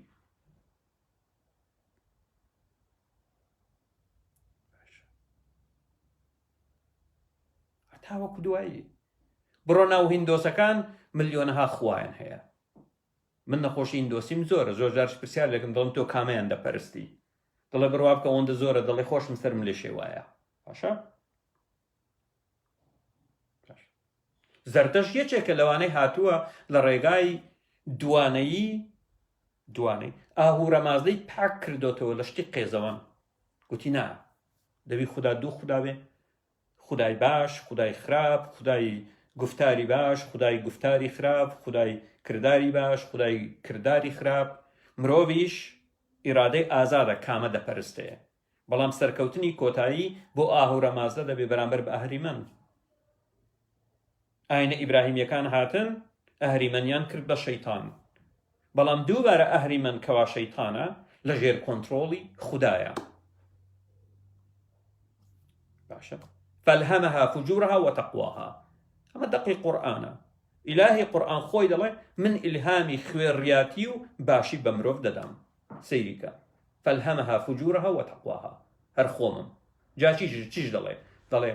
هەتا وەکو دوایی بڕۆ ناو هیندۆسەکان ملیۆنەها خوایان هەیە من نەخۆشی هیندۆسیم زۆرە زۆر جارش پرسیار لەکەم دەڵم تۆ کامیان دەپەرستی دەڵێ بڕوا بکە ئەوەندە زۆرە دەڵێ خۆشم سەرم لێ شێوایە باشە زەردەش یەکێکە لەوانەی هاتووە لە ڕێگای دوانەی ئاهورە مازدەی پاک کردوتەوە لە شتی قێزەوان گوتی نا دەبی خوددا دوو خوددا بێ خودای باش خودای خراپ خودای گفتاری باش خودای گفتاری خراپ خودای کرداری باش خودای کرداری خراپ مرۆڤیش ئیرادەی ئازادە کامە دەپەرستەیە بەڵام سەرکەوتنی کۆتایی بۆ ئاهورە مازدە دەبێ بەرامبەر بە ئەهریمەن ئاینە ئیبراهیمیەکان هاتن ئەهریمەنیان کرد بە شەیتان بەڵام دووبارە ئەهریمەن کەوا شەیتانە لە ژێر کۆنتڕۆڵی خودایە باشە فەلهەمەها فوجورها وتەقواها ئەمە دەقی قورئانە ئیلاهی قورئان خۆی دەڵێ من ئیلهامی خوێڕیاتی و باشی بە مرۆڤ دەدەم سەیریکە فەلهەمەها فوجورها وتەقواها هەر خۆمم جا چیش دەڵێ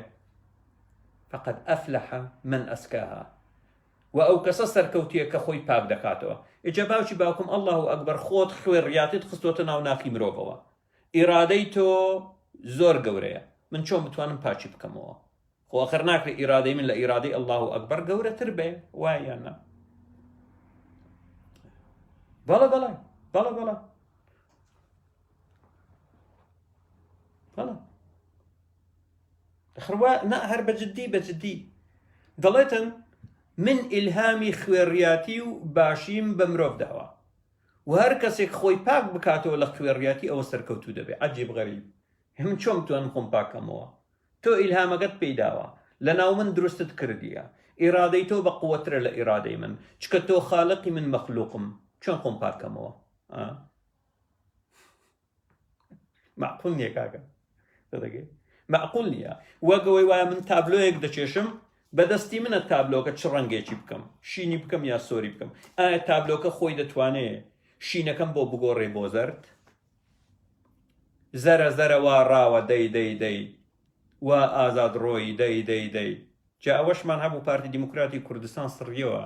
فقد ئەفلەح من ئەسکاها و ئەو کەسە سەرکەوتیە کە خۆی پاک دەکاتەوە ئیجا باوکی باوکم ئەڵڵاه ئەکبەر خۆت خوێڕیاتت خستۆتە ناو ناخی مرۆڤەوە ئیرادەی تۆ زۆر گەورەیە من چۆن بتوانم پاچی بکەمەوە خۆ ئەخر ناکرێت ئیرادەی من لە ئیرادەی ئەڵڵاه ئەکبەر گەورەتر بێ وایە نا بەڵێ خڕوا نا هەر بەجددی دەڵێتن من ئیلهامی خوێڕیاتی و باشیم بە مرۆڤ داوە و هەر کەسێک خۆی پاک بکاتەوە لە خوێڕیاتی ئەوە سەرکەوتوو دەبێت عەجیب غەریب من چۆن بتوانم خۆم پاکەمەوە تۆ ئیلهامەکەت پێیداوە لە ناو من دروستت کردیە ئیرادەی تۆ بە قووەترە لە ئیرادەی من چکە تۆ خالقی من مەخلوقم چۆن خۆم پاکەمەوە معقول نییە کاکە دەدەگەی معقول نییە وەگەوەی وایە من تابلۆیەک دەچێشم بەدەستی منە تابلۆکە چ ڕەنگێکی بکەم شینی بکەم یا سۆری بکەم ئایا تابلۆکە خۆی دەتوانێت شینەکەم بۆ بگۆڕێ بۆ زەرد زەرە وا ڕاوە دەی وا ئازاد ڕۆی دەی جا ئەوەشمان هەبوو پارتی دیموکراتی کوردستان سڕیەوە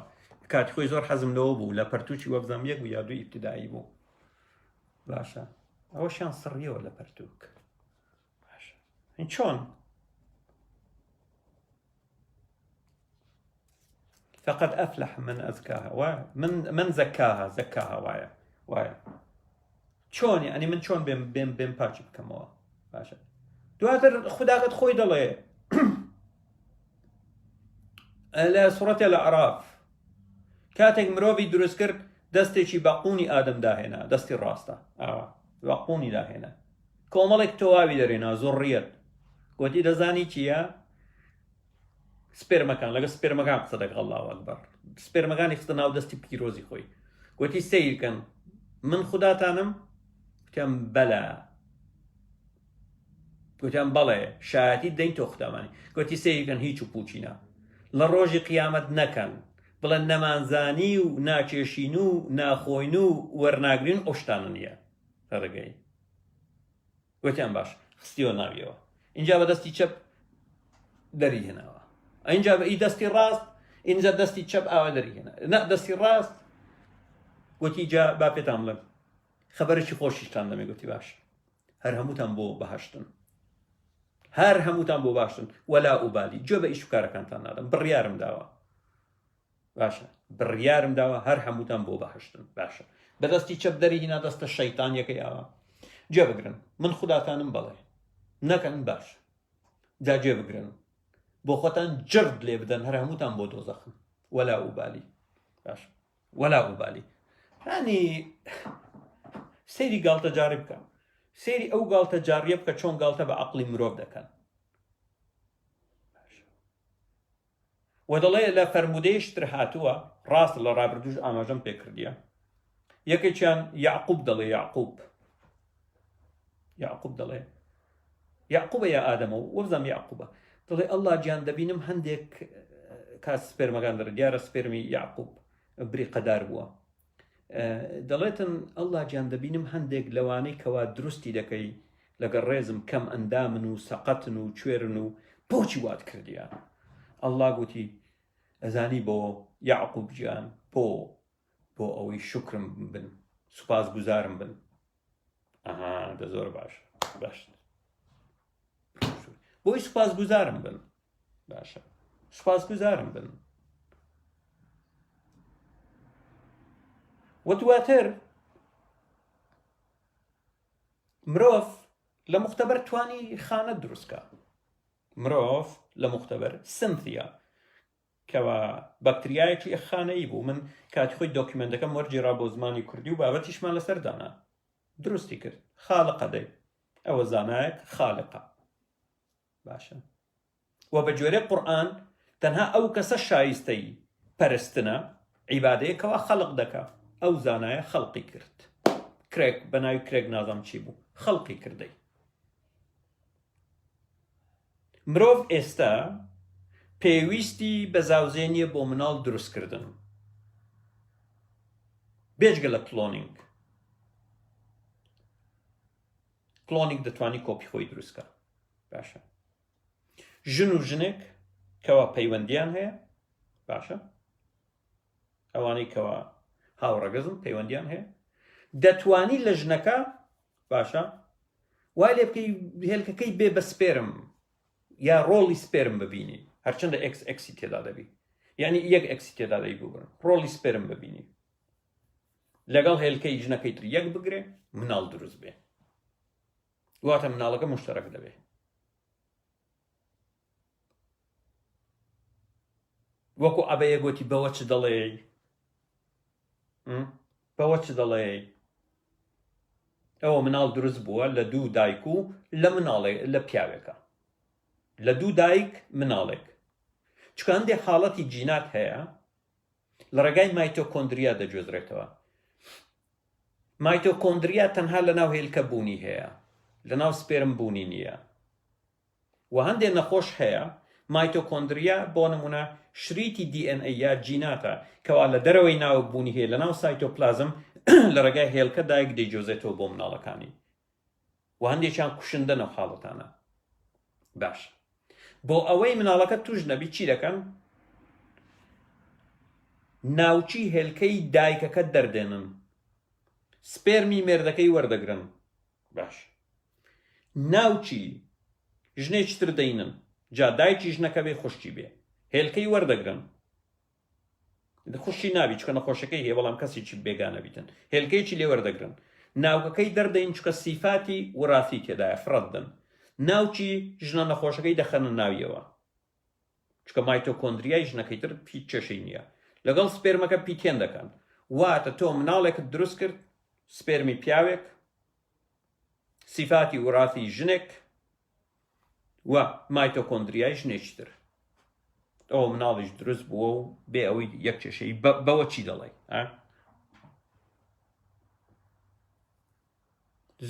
کاتی خۆی زۆر حەزم لەوە بوو لە پەرتووکی وەبزام یەک بوو یا دوو ئیبتیدایی بوو باشە ئەوەشیان سڕیەوە لە پەرتووک باشە این چۆن فقد أفلح من أزكاها من زكاها وایە چۆن یعنی من چۆن بێم پاچی بکەمەوە باشە دواتر خوداکەت خۆی دەڵێ لە سوڕەتێ لە عەراف کاتێک مرۆڤی دروست کرد دەستێکی بەقوونی ئادەم داهێنا دەستی ڕاستە بەقوونی داهێنا کۆمەڵێک تەواوی دەرێنا زۆڕیەت گوتی دەزانی چییە سپێرمەکان لەگە سپێرمەکان قسە دەکە ئەڵڵاهو ئەکبەر سپێرمەکانی خستە ناو دەستی پیرۆزی خۆی گوتی سەیرکەن من خوداتانم گوتیان بەلە گوتیان بەڵێ شایەتی دەین تۆ خودامانی گوتی سەیرکەن هیچ و پوچینە لە ڕۆژی قیامەت نەکەن بڵێن نەمانزانی و ناکێشین و ناخۆین و وەرناگرین ئەو شتانە نییە ڕێگەی گوتیان باش خستیەوە ناویەوە اینجا بە دەستی چەپ دەری هێناوە اینجا بە دەستی ڕاست اینجا دەستی چەپ ئاوا دەری هێنا نا دەستی ڕاست گوتی جا با پێتان بڵێم خەبەرێکی خۆشیشتان دەمێ گوتی باش هەر هەمووتان بۆ بەهەشتن هەر هەمووتان بۆ باشن وەلا ئوبالی گوێ بە ئیش و کارەکانتان نادەم بڕیارم داوە باشە بڕیارم داوە هەر هەمووتان بۆ بەهەشتن باشە بەدەستی چەپ دەری هێنا دەستە شەیتان یەکەی ئاوا گوێ بگرن من خوداتانم بەڵێ نەکەن باش جا گوێ بگرن بۆ خۆتان جرد لێ بدەن هەر هەمووتان بۆ دۆزەخن وەلا ئوبالی باش وەلا ئوبالی ینی سەیری گاڵتە جاری بکە سەیری ئەو گاڵتە جاریە بکە چۆن گاڵتە بە عەقڵی مرۆڤ دەکەن و دەڵێ لە فەرمودەیەشتر هاتووە ڕاست لە ڕابردووش ئاماژەم پێ کردیە یەکێکیان یعقوب دەڵێ یعقوب دەڵێ یعقوبە یا ئادەمە وەبزانام یعقوبە دەڵێ ئەڵڵا گیان دەبینم هەندێک کات سپێرمەکان دەڕ دیارە سپێرمی یعقوب بری قەدار بووە دەڵێتن ئەڵڵا گیان دەبینم هەندێک لەوانەی کەوا دروستی دەکەی لەگەڵ ڕێزم کەم ئەندامن و سەقەتن و کوێرن و بۆچی وات کردیە ئەڵڵا گوتی ئەزانی بۆ یعقوب گیان بۆ ئەوەی شکرم بن سوپاس گوزارم بن دە زۆر باش بۆی سوپاس گوزارم بن باشە سوپاس گوزارم بن و دواتر مرۆڤ لە مختبەر توانی خانە دروستکە مرۆڤ لە مختبەر سنتیا کەوا بەکتریایەکی خانەیی بوو من کاتی خۆی دۆکیمنتەکەم وەرجێرا بۆ زمانی کوردی و بابەتیشمان لەسەر دانا دروستی کرد خاڵقە دەی ئەوە زانایەک خالقە باشە و بە جۆرە قورئان تەنها ئەو کەسە شایستەی پەرستنە عیبادەیەکەوە خەڵق دەکا ئەو زانایە خەڵقی کرد کرێک بە ناوی کرێک نازام چی بوو خەڵقی کردەی مرۆڤ ئێستا پێویستی بە زاوزێنیە بۆ مناڵ دروستکردن بێجگە لە کلۆنینگ دەتوانی کۆپی خۆی دروستکە باشە ژن و ژنێک کەوا پەیوەندیان هەیە باشە ئەوانەی کەوا هاوڕەگەزم پەیوەندیان هەیە دەتوانی لە ژنەکە باشە وای لێ بکەی هێلکەکەی بێ بە سپێرم یا ڕۆڵی سپێرم ببینی هەرچەندە ئەکسی تێدا دەبی یعنی یەک ئەکسی تێدا دەی ببرن ڕۆڵی سپێرم ببینی لەگەڵ هێلکەی ژنەکەی تر یەک بگرێ مناڵ دروست بێ واتە مناڵەکە مشتەرەک دەبێ وەکو ئەبەیە گوتی بەوە چ دەڵێ بەوە چ دەڵێ ئەوە مناڵ دروست بووە لە دوو دایک و لە پیاوێکە لە دوو دایک مناڵێک چکە هەندێک حاڵەتی جینات هەیە لە ڕێگای مایتۆکۆندریا دەجێزرێتەوە مایتۆکۆندریا تەنها لە ناو هێلکە بوونی هەیە لە ناو سپێرم بوونی نییە و هەندێک نەخۆش هەیە مایتۆکۆندریا بۆ نمونە شریتی DNA یا جیناتە کەوا لە دەرەوەی ناوک بوونی هەیە لە ناو سایتۆپلازم لە ڕێگای هێلکە دایک دەیجۆزێتەوە بۆ مناڵەکانی و هەندێکیان کوشندە نەو حاڵەتانە باش بۆ ئەوەی مناڵەکە توش نەبی چی دەکەن ناوچی هێلکەی دایکەکە دەردێنن سپێرمی مێردەکەی وەردەگرن باش ناوچی ژنێکی تر دەینن جا دایکی ژنەکە بێ خوشتی بێ هێلکەی وەردەگرن خوشی نابی چکە نەخۆشەکەی هەیە بەڵام کەسێکی بێگانە بیتن هێلکەیەکی لێ وەردەگرن ناوکەکەی دەردەین چکە سیفاتی وراثی تێدایە فڕەدن ناوچی ژنە نەخۆشەکەی دەخەنە ناویەوە چکە مایتۆکۆندریای ژنەکەی تر هیچ چێشەی نییە لەگەڵ سپێرمەکە پیتێن دەکەن واتە تۆ مناڵێکت دروست کرد سپێرمی پیاوێک سیفاتی وراثی ژنێک و مایتۆکۆندریای ژنێکی تر ئەوە مناڵیش دروست بووە و بێ ئەوەی یەک چێشەی بەوە چی دەڵێ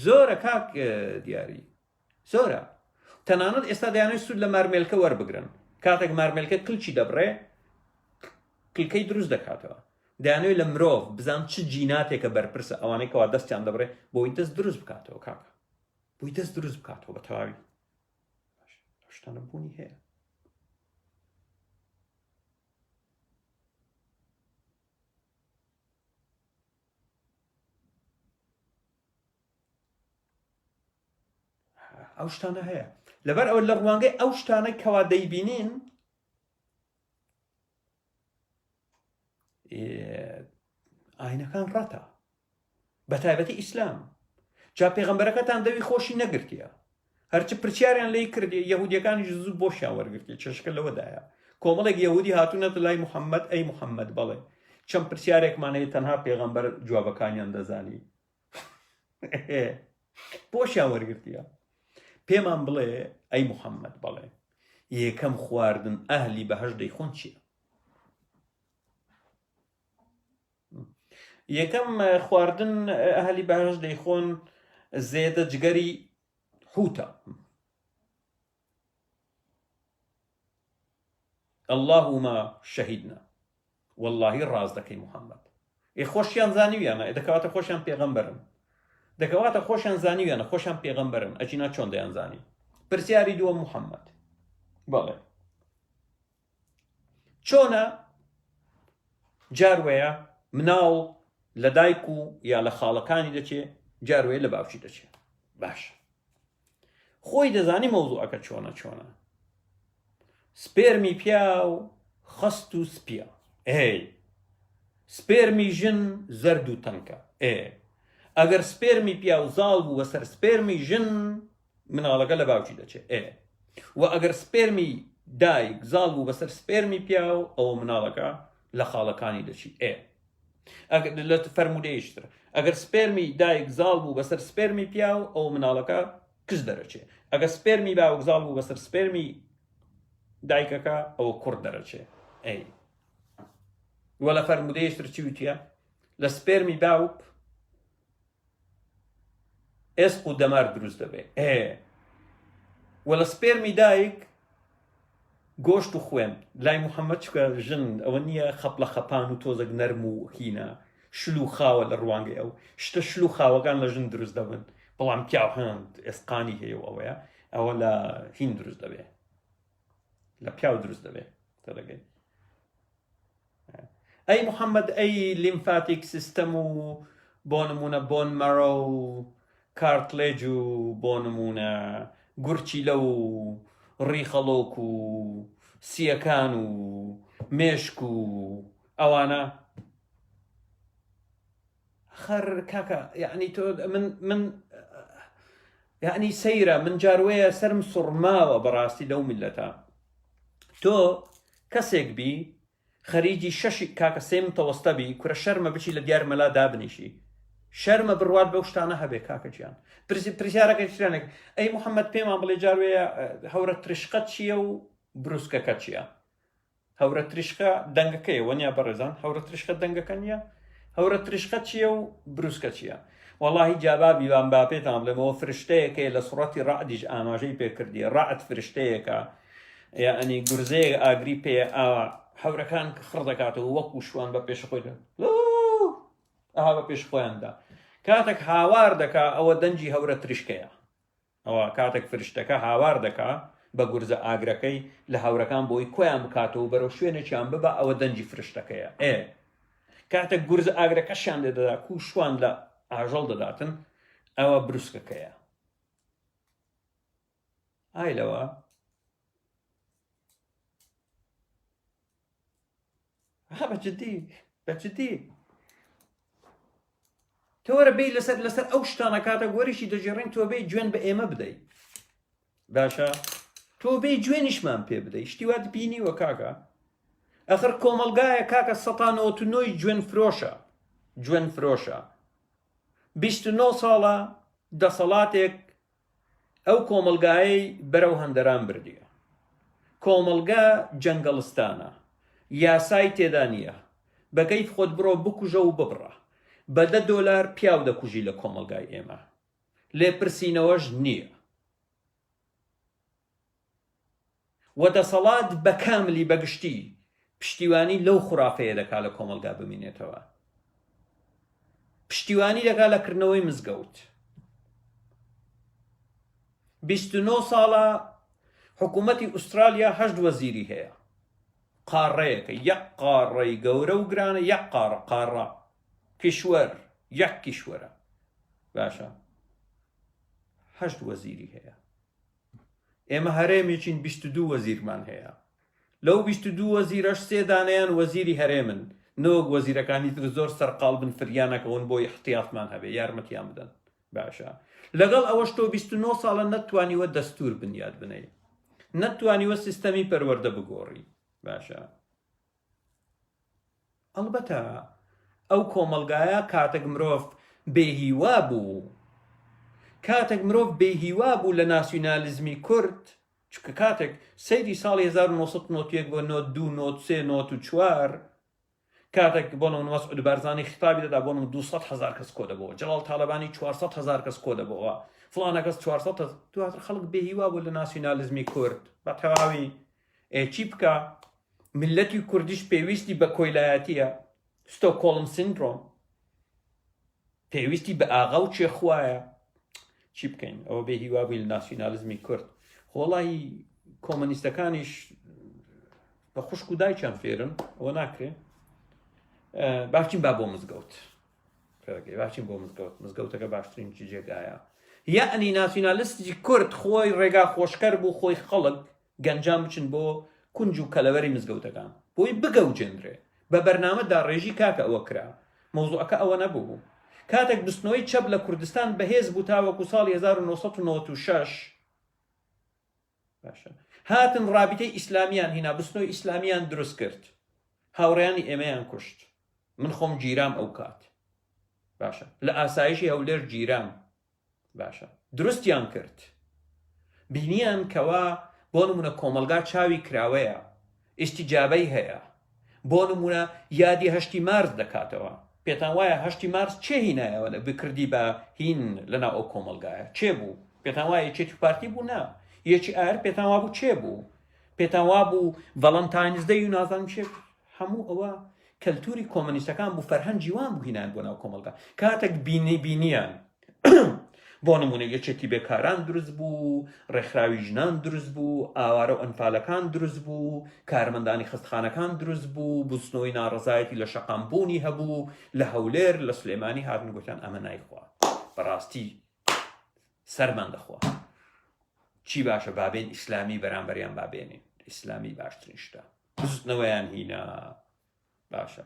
زۆرە کاک دیاری زۆرە تەنانەت ئێستا دەیانێت سوود لە مارمێلکە وەربگرن کاتێک مارمێلکە کلچی دەبڕێ کلکەی دروست دەکاتەوە دەیانەوێت لە مرۆڤ بزان چ جیناتێکە بەرپرسە ئەوانەی کەوا دەستیان دەبڕێ بۆی دەست دروست بکاتەوە کاکە بۆی دەست دروست بکاتەوە بە تەواوی شتانە بوونی هەیە ئەو شتانە هەیە لەبەر ئەوە لە ڕوانگەی ئەو شتانە کەوا دەیبینین ئاینەکان ڕەتە بە تایبەتی ئیسلام جا پێغەمبەرەکەتان دەوی خۆشی نەگرتیە هەرچی پرسیاریان لێی کردی یەهودیەکانیش زوو بۆشیان وەرگرتی چێشکە لەوەدایە کۆمەڵێک یەهودی هاتوونەتە لای محەممەد ئەی محەممەد بەڵێ چەند پرسیارێکمان هەیە تەنها پێغەمبەر جوابەکانیان دەزانی بۆشیان وەرگرتیە پێمان بڵێ ئەی محەممەد بەڵێ یەکەم خواردن ئەهلی بەهەشت دەیخۆن چییە یەکەم خواردن ئەهلی بەهەشت دەیخۆن زێدە جگەری حوتە اللهما شەهیدنا واللهی ڕاز دەکەی محەممەد خۆشیان زانیویانە دەکەواتە خۆشیان پێغەمبەرن دەکەواتە خۆشیان زانیویانە خۆشیان پێغەمبەرن ئەجینا چۆن دەیانزانی پرسیاری دووە محەممەد بەڵێ چۆنە جاروەیە مناڵ لە دایک و یا لە خاڵەکانی دەچێ جاروەیە لە باوکی دەچێت باش خۆی دەزانی مەوزوعەکە چۆنە سپێرمی پیا و خەست و سپیە سپێرمی ژن زەرد و تەنکە ئەگەر سپێرمی پیا و زاڵ بوو بەسەر سپێرمی ژن مناڵەکە لە باوکی دەچێت و ئەگەر سپێرمی دایک زاڵ بوو بەسەر سپێرمی پیا و ئەوە مناڵەکە لە خاڵەکانی دەچی لە فەرمودەیەشتر ئەگەر سپێرمی دایک زاڵ بوو بەسەر سپێرمی پیا و ئەو مناڵەکە کچ دەرەچێ ئەگەر سپێرمی باوک زاڵ بوو بەسەر سپێرمی دایکەکە ئەوە کوڕ دەرەچێ وە لە فەرمودەیەشتر چی وتیە لە سپێرمی باوک ئێسق و دەمار دروست دەبێ وە لە سپێرمی دایک گۆشت و خوێن لای محەممەد چکە ژن ئەوە نییە خەپ لە خەپان و تۆزێک نەرم و هینە شل و خاوە لە ڕوانگەی ئەو شتە شل و خاوەکان لە ژن دروست دەبن بەڵام پیاو هەند ئێسقانی هەیە و ئەوەیە ئەوە لە هین دروست دەبێ لە پیاو دروست دەبێ تەدەگەی ئەی محەممەد ئەی لیمفاتیک سیستەم و بۆ نمونە بۆن مەرە و کارتلێج و بۆ نمونە گورچی لە و ڕیخەڵۆک و سیەکان و مێشک و ئەوانە خەر کاکە یعنی تۆ من یعنی سەیرە من جاروەیە سەرم سوڕماوە بەڕاستی لەو میلەتە تۆ کەسێک بی خەریجی شەشی کاکە سێم تەوەستە بی کورە شەرمە بچی لە دیار مەلا دابنیشی شەرمە بڕوات بەو شتانە هەبێ کاکە گیان پرسیارەکە شتێنێک ئەی محەممەد پێمان بڵێ جاروەیە هەورە تریشقە چییە و بروسکەکە چییە هەورە تریشقە دەنگەکەیە وەنیا بەڕێزان هەورە تریشقە دەنگەکە نییە هەورە تریشقە چییە و بروسکە چییە وەڵاهی جابابی وان با پێتان بڵێمەوە فرشتەیەکەی لە سوڕەتی ڕعدیش ئاماژەی پێکردی ڕعد فرشتەیەکە یعنی گورزەیە ئاگری پێ ئاوا هەورەکان خڕ دەکاتەوە وەکو شوان بە پێش خۆی ئەها بە پێش خۆیاندا کاتێک هاوار دەکا ئەوە دەنجی هەورە تریشکەیە ئەوە کاتێک فرشتەکە هاوار دەکا بە گورزە ئاگرەکەی لە هەورەکان بۆی کۆیان بکاتەوە بەرەو شوێنێکیان ببە ئەوە دەنجی فرشتەکەیە کاتێک گورزە ئاگرەکەشیان لێدەدا کو شوان لە ئاژەڵ دەداتن ئەوە بروسکەکەیە ئایلەوە بەجددی تۆ وەرە بێی لەسەر ئەو شتانە کاتە گۆریشی دەژێڕین تۆ بێی گوێن بە ئێمە بدەیت باشە تۆ بێی گوێنیشمان پێ بدەیت شتی وات بینیوە کاکە ئەخر کۆمەلگایە کاکە ١٩ گوێن فرۆشە 29 ساڵە دەسەڵاتێک ئەو کۆمەلگایەی بەرەو هەندەران بردیە کۆمەلگا جەنگەڵستانە یاسای تێدا نییە بەکەیف خۆت بڕۆ بکوژە و ببڕە بە $10 پیاو دەکوژی لە کۆمەلگای ئێمە لێپرسینەوەش نییە و دەسەڵات بە کاملی بەگشتی پشتیوانی لەو خوڕافەیە دەکا لە کۆمەلگا بمینێتەوە پشتیوانی دەکا لە کردنەوەی مزگەوت 29 ساڵە حکوومەتی ئوسترالیا 8 وەزیری هەیە قارڕەیەکە یەک قارڕەی گەورە و گرانە یەک قارڕە کیشوەر یەک کیشوەرە باشە 8 وەزیری هەیە ئێمە هەرێمێکین 22 وەزیرمان هەیە لەو 22 وەزیرەش 3 دانەیان وەزیری هەرێمن نۆک وەزیرەکانی تر زۆر سەرقاڵ بن فریانەکەون بۆی احتیاطمان هەبێ یارمەتیان بدەن باشە لەگەڵ ئەوەش تۆ 29 ساڵە نەتوانیوە دەستور بنیاد بنەی نەتوانیوە سیستەمی پەروەردە بگۆڕی باشە ئەڵبەتە ئەو کۆمەلگایە کاتێک مرۆڤ بێهیوا بوو لە ناسیۆنالیزمی کورد چکە کاتێک سەیری ساڵی 1991 بۆ 92 93 94 کاتێک بۆ مەسعود بارزانی خطابی دەدا بۆ 200,000 کەس کۆ دەبەوە جەڵال تاالبانی 400,000 کەس کۆ دەبەوە فڵانە کەس 400 دواتر خەڵک بێهیوا بوو لە ناسیۆنالیزمی کورد بە تەواوی چی بکە ملەتی کوردیش پێویستی بە کۆیلایەتیە، ستۆکۆڵم سیندرۆم، پێویستی بە ئاغا و چێخوایە. چی بکەین؟ ئەوە بێ هیوابووی لە ناسیۆنالیزمی کورد. خۆڵی کۆمۆنیستەکانیش بە خوشک و دایکیان فێرن، ئەوە ناکرێ. باچین با بۆ مزگەوت، باچین بۆ مزگەوت، مزگەوتەکە باشترین جێگایە. یعنی ناسیۆنالیستی کورد خۆی ڕێگا خۆشکەر بوو، خۆی خەڵک گەنجان بچن بۆ کونج و کەلەوەری مزگەوتەکان، بۆی بگەوجێنرێ. بە بەرنامەدا ڕێژی کاکە ئەوە کرا. مۆزوعەکە ئەوە نەبوو. کاتێک بستنەوەی چەپ لە کوردستان بەهێز بوو تاوەکو ساڵی 1996 باشە هاتن ڕابطەی ئیسلامیان هینا، بستنەوەی ئیسلامیان دروست کرد، هاوڕێیانی ئێمەیان کوشت. من خۆم گیرام ئەو کات، باشە لە ئاسایشی هەولێر گیرام، باشە دروستیان کرد. بینیان کەوا بۆ نمونە کۆمەلگا چاوی کراوەیە، ئیستیجابەی هەیە. بۆ نمونە یادی 8 مارس دەکاتەوە. پێتان وایە 8 مارس چێ هینایەوە بکردی بە هین لەناو ئەو کۆمەلگایە؟ چێ بوو؟ پێتان وایە یەکێتی پارتی بوو؟ نا. یەکی ئایر پێتان وا بوو چێ بوو؟ پێتان وا بوو ڤەڵەنتاینزدەی و نازانم چێ؟ هەموو ئەوە کەلتوری کۆمۆنیستەکان بوو، فەرهەنگی وان بوو هینان بۆ ناو کۆمەلگا. کاتێک بینیان بۆ نمونە یەکێتی بێکاران دروست بوو، ڕێکخراوی ژنان دروست بوو، ئاوارە و ئەنفالەکان دروست بوو، کارمەندانی خستخانەکان دروست بوو، بوسنەوەی ناڕەزایەتی لە شەقامبوونی هەبوو، لە هەولێر لە سلێمانی هاتن گوتیان ئەمە نایخوا، بەڕاستی سەرمان دەخوا. چی باشە بابێن ئیسلامی بەرامبەریان بابێنین، ئیسلامی باشترین شتە. بستنەوەیان هینا، باشە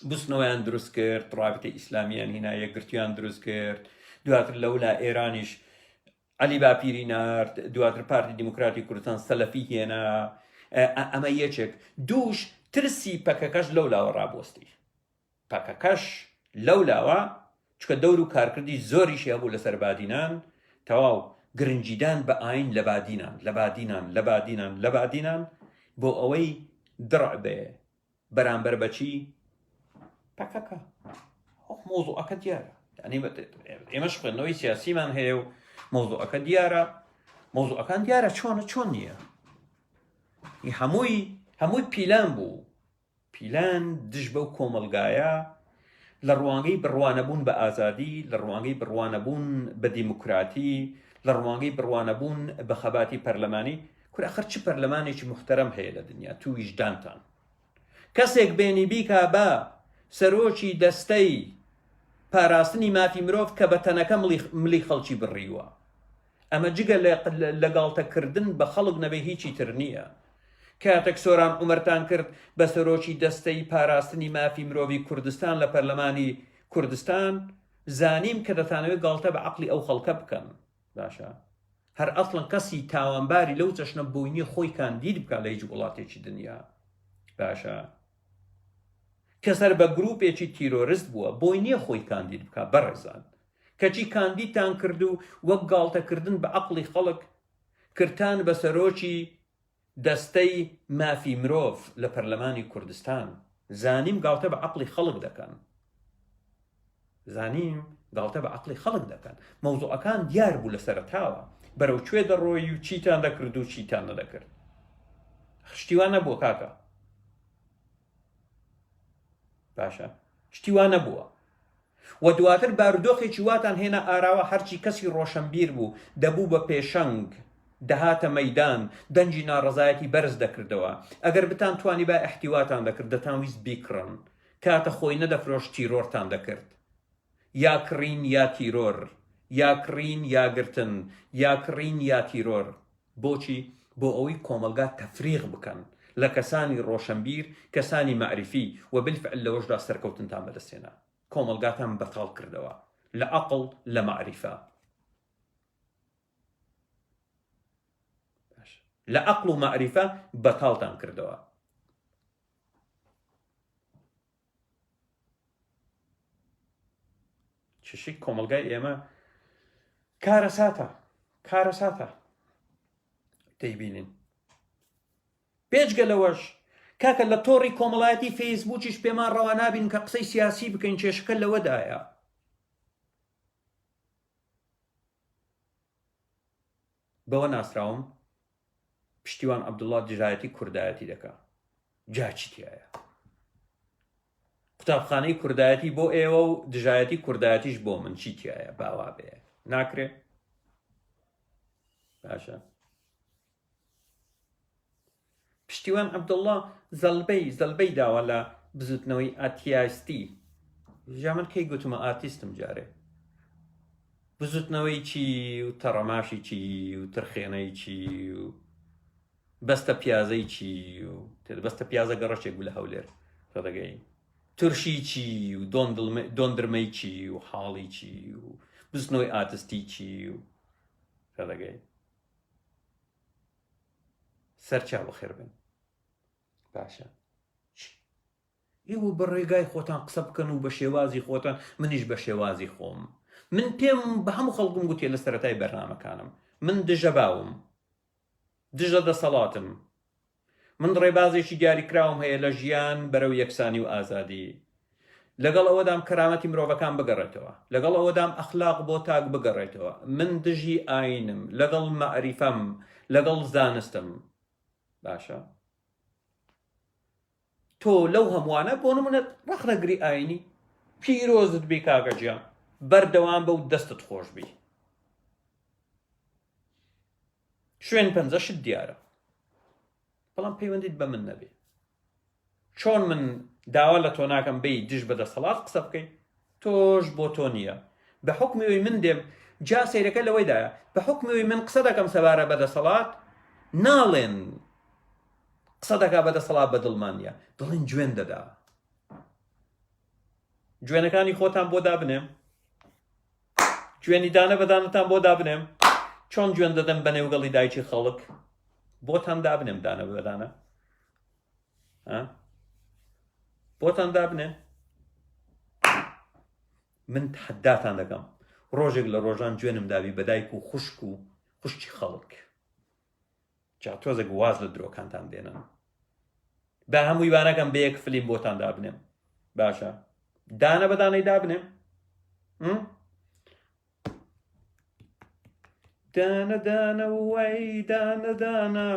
بستنەوەیان دروست کرد، ڕابطەی ئیسلامیان هینا، یەکگرتویان دروست کرد. دواتر لەولا ئێرانیش عەلی باپیری نارد، دواتر پارتی دیموکراتی کوردستان سەلەفی هێنا. ئەمە یەکێک. دووش ترسی پەکەکەش لەولاوە ڕابۆستی. پەکەکەش لەولاوە چکە دەور و کارکردی زۆریشی هەبوو لەسەر بادینان، تەواو گرنجیدان بە ئاین لە بادینان بۆ ئەوەی درع بێ بەرامبەر بەچی پەکەکە. مۆزوعەکە دیارە. ئێمەش خوێندنەوەی سیاسیمان هەیە و مۆزوعەکە دیارە. مۆزوعەکان دیارە، چۆن نییە. هەمووی پیلان بوو. پیلان دژ بەو کۆمەلگایە لە ڕوانگەی بڕوانەبوون بە ئازادی، لە ڕوانگەی بڕوانەبوون بە دیموکراتی، لە ڕوانگەی بڕوانەبوون بە خەباتی پەرلەمانی. ئاخر چ پەرلەمانێکی محتەرەم هەیە لە دنیا؟ تو ویژدانتان. کەسێک بێنی بیکا بە سەرۆکی دەستەی پاراستنی مافی مرۆڤ کە بە تەنەکە ملی خەڵکی بڕیوە. ئەمە جگە لە گاڵتەکردن بە خەڵک نەبێ هیچی تر نییە. کاتێک سۆران عومەرتان کرد بە سەرۆکی دەستەی پاراستنی مافی مرۆڤی کوردستان لە پەرلەمانی کوردستان، زانیم کە دەتانەوێت گاڵتە بە عەقڵی ئەو خەڵکە بکەن. باشە هەر ئەسڵەن کەسی تاوانباری لەو چەشنە بوونی خۆی کاندید بکات لە هیچ وڵاتێکی دنیا. باشە کەسەر بە گروپێکی تیرۆریست بووە بۆی نییە خۆی کاندید بکات. بەڕێزان کەچی کاندیدتان کرد و وەک گاڵتەکردن بە عەقڵی خەڵک کردتان بە سەرۆکی دەستەی مافی مرۆڤ لە پەرلەمانی کوردستان، زانیم گاڵتە بە عەقڵی خەڵک دەکەن. مەوزوعەکان دیار بوو لە سەرەتاوە، بەرەو کوێ دەڕۆی و چیتان دەکرد و چیتان نەدەکرد. شتیوان نەبووە کاکە. باشە شتیوان نەبووە. و دواتر بارودۆخێکی واتان هێنا ئاراوە هەرچی کەسی ڕۆشنبیر بوو دەبوو بە پێشەنگ، دەهاتە مەیدان، دەنجی ناڕەزایەتی بەرز دەکردەوە. ئەگەر بتان توانی با ئەحتیواتان دەکرد، دەتان ویست بیکڕن. کاتە خۆی نەدەفرۆش تیرۆرتان دەکرد. یا کڕین یا تیرۆر، یا کڕین یا گرتن، یا کڕین یا تیرۆر. بۆچی؟ بۆ ئەوەی کۆمەلگا تەفریغ بکەن لە کەسانی ڕۆشنبیر، کەسانی معرفی، و بالفعل لەوەشدا سەرکەوتنتان بەدەستێنا. کۆمەلگاتان بەتاڵ کردەوە لە عەقڵ لە معرفە. لە عەقڵ و معرفە بەتاڵتان کردەوە. چشی کۆمەلگای ئێمە کارە ساتە دەیبینین. پێشگە لەوەش کاکە لە تۆڕی کۆمەڵایەتی فەیسبووکیش پێمان ڕەوا نابین کە قسەی سیاسی بکەین، کێشەکە لەوەدایە. بەوە ناسراوم پشتیوان عەبدوڵڵا دژایەتی کوردایەتی دەکا جا چی تایە قوتابخانەی کوردایەتی بۆ ئێوە و دژایەتی کوردایەتیش بۆ من چی تایە باوا بێ ناکرێ باشە پشتیوان عەبدوڵڵا زەلبەی داوە لە بزوتنەوەی ئاتیاستی ژا من کەی گوتمە ئاتیستم جارێ بزوتنەوەی چی و تەڕەماشی چی و ترخێنەی چی و بەستە پیازەی چی و بەستە پیازە گەڕەشێک بوو لە هەولێر ڕدەگەی تورشی چی و دۆندرمەی چی و حاڵی چی و بزوتنەوەی ئاتستی چی و ڕدەگەی سەرچاو بەخێر بن باشە ئێوە بە ڕێگای خۆتان قسە بکەن و بە شێوازی خۆتان منیش بە شێوازی خۆم من پێم بە هەموو خەڵکم گوتێ لە سەرەتای بەرنامەکانم من دژە باوم دژە دەسەڵاتم من ڕێبازێکی دیاریکراوم هەیە لە ژیان بەرەو یەکسانی و ئازادی لەگەڵ ئەوەدام کەرامەتی مرۆڤەکان بگەڕێتەوە لەگەڵ ئەوەدام ئەخلاق بۆ تاک بگەڕێتەوە من دژی ئاینم لەگەڵ مەعریفەم لەگەڵ زانستم باشە تۆ لەو هەمووانە بۆ نمونە ڕەخنەگری ئاینی پیرۆزت بی کاکە گیان بەردەوام بە و دەستت خۆش بی شوێن پەنجەشت دیارە بەڵام پەیوەندیت بە من نەبێ چۆن من داوا لە تۆ ناکەم بێی دژ بە دەسەڵات قسە بکەیت تۆش بۆ تۆ نییە بە حوکمیەوەی من دێم جا سەیرەکە لەوەیدایە بە حوکمیەوەی من قسە دەکەم سەبارە بە دەسەڵات ناڵێن قسە دەکا بە دەسەڵات بە دڵمانە دڵێن گوێن دەدا گوێنەکانی خۆتان بۆ دابنێم گوێنی دانە بەدانتان بۆ دابنێم چۆن گوێن دەدەم بە نێوگەڵی دایکی خەڵک بۆتان دابنێم دانە بەدانە بۆتان دابنێ من تحداتان دەکەم ڕۆژێک لە ڕۆژان گوێنم داوی بە دایک و خوشک و خوشکی خەڵک جا تۆزێک واز لە درۆکانتان دێنن بە هەمووی وانەکەم بە یەک فلیم بۆتان دابنێم باشە دانە بەدانەی دابنێم دانە دانە وای دانە دانە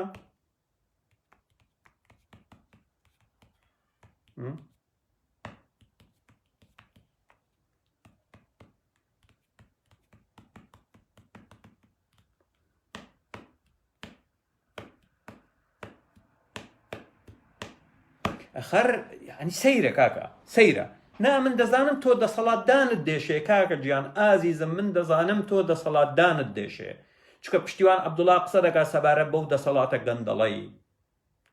ئەخەر یعنی سەیرە کاکە سەیرە نا من دەزانم تۆ دەسەڵاتدانت دێشێ کاکە گیان ئازیزم من دەزانم تۆ دەسەڵاتدانت دێشێ چکە پشتیوان عەبدوڵڵا قسە دەکا سەبارە بەو دەسەڵاتە گەندەڵەی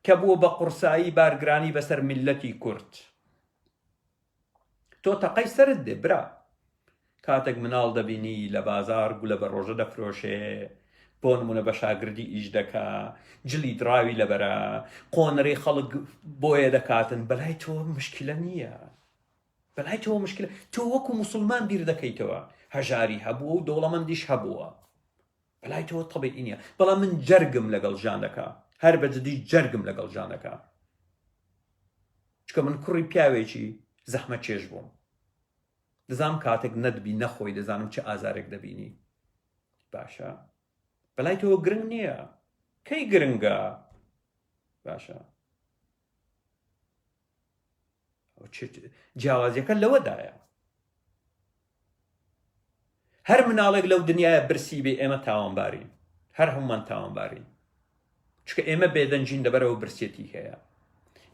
کە بووە بە قورسایی بارگرانی بەسەر میلەتی کورد تۆ تەقەی سەرت دێ برا کاتێک مناڵ دەبینی لە بازار گولە بە ڕۆژە دەفرۆشێ بۆ نمونە بە شاگردی ئیش دەکا جلی دراوی لەبەرە قۆنەرەی خەڵک بۆیە دەکاتن بەلای تۆ مشکلە نییە بەلای تۆ مشکلە تۆ وەکو موسڵمان بیر دەکەیتەوە هەژاری هەبووە و دەوڵەمەندیش هەبووە بەلای تۆ تەبیعی نییە بەڵام من جەرگم لەگەڵ ژان دەکا هەر بەجددی جەرگم لەگەڵ ژان دەکا چکە من کوڕی پیاوێکی زەحمە چێژ بووم دەزانم کاتێک نەدبی نەخۆی دەزانم چه ئازارێک دەبینی باشە بەلای تۆ گرنگ نییە کەی گرنگە باشە جیاوازیەکە لەوەدایە هەر مناڵێک لەو دنیاە برسی بێ ئێمە تاوانبارین هەر هەمومان تاوانبارین چکە ئێمە بێدەنجین لەبەر ئەوە برسێتی هەیە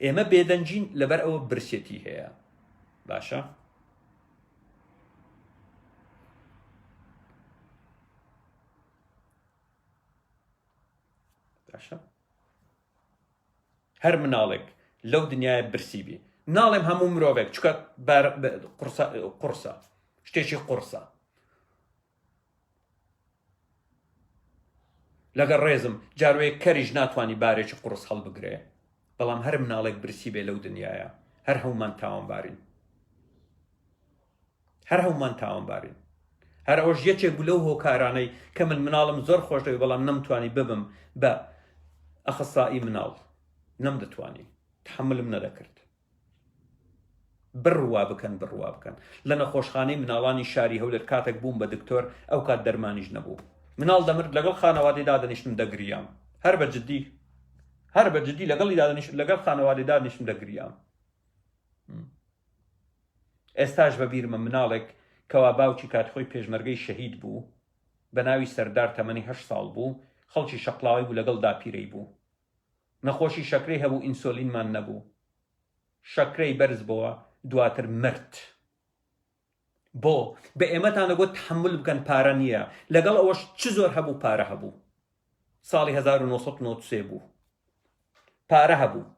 ئێمە بێدەنجین لەبەر ئەوە برسێتی هەیە باشە باشە هەر مناڵێک لەو دنیاە برسی بێ ناڵێم هەموو مرۆڤێک چکە قورسە شتێکی قورسە لەگەڵ ڕێزم جاروەیە کەریش ناتوانانی بارێکی قورس هەڵبگرێ بەڵام هەر مناڵێک برسی بێ لەو دنیاە هەر هەمومان تاوانبارین هەر هەمومان تاوانبارین هەر ئەوەش یەکێک بوو لەو هۆکارانەی کە من مناڵم زۆر خۆش دەوێت بەڵام نەمتوانی ببم بە ئەخسایی مناڵ نەمدەتوانی تحملم نەدەکرد بڕوا بکەن لە نەخۆشخانەی مناڵانی شاری هەولێر کاتێک بووم بە دکتۆر ئەو کات دەرمانیش نەبوو مناڵ دەمرد لەگەڵ خانەوادەی دادەنیشتم دەگریام هەر بە جددی هەر بەجددی لەگەڵی دادنیش لەگەڵ خانەوادی دانیشم دەگریام. ئێستاش بەبیرمە مناڵێک کەوا باوکی کاتخۆی پێشمەرگەی شەهید بوو بە ناوی سەردار تەمەنی 8 ساڵ بوو، خەڵکی شەقڵاوی بوو لەگەڵ داپیرەی بوو، نەخۆشی شەکرەی هەبوو ئینسۆلینمان نەبوو، شەکرەی بەرز بووە دواتر مرد. بۆ بە ئێمەتانە گوت تحمل بکەن پارە نییە، لەگەڵ ئەوەش چ زۆر هەبوو پارە هەبوو. ساڵی 1993 بوو پارە هەبوو،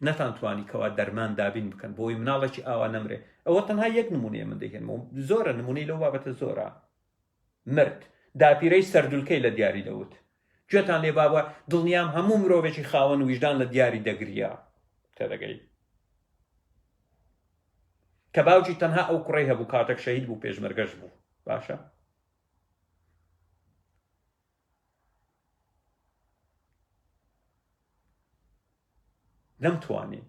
نەتانتوانی کەوا دەرمان دابین بکەن بۆی مناڵێکی ئاوا نەمرێ. ئەوە تەنها یەک نمونەیە من دەهێنمەوە، زۆرە نمونەی لەو بابەتە زۆرە. مرد داپیرەی سەردولکەی لە دیاری دەوت. گوێتان لێ بابە دڵنیام هەموو مرۆڤێکی خاوەن ویژدان لە دیاری دەگریا تێدەگەی کە باوکی تەنها ئەو کوڕەی هەبوو کاتێک شەهید بوو پێشمەرگەش بوو. باشە نەمتوانی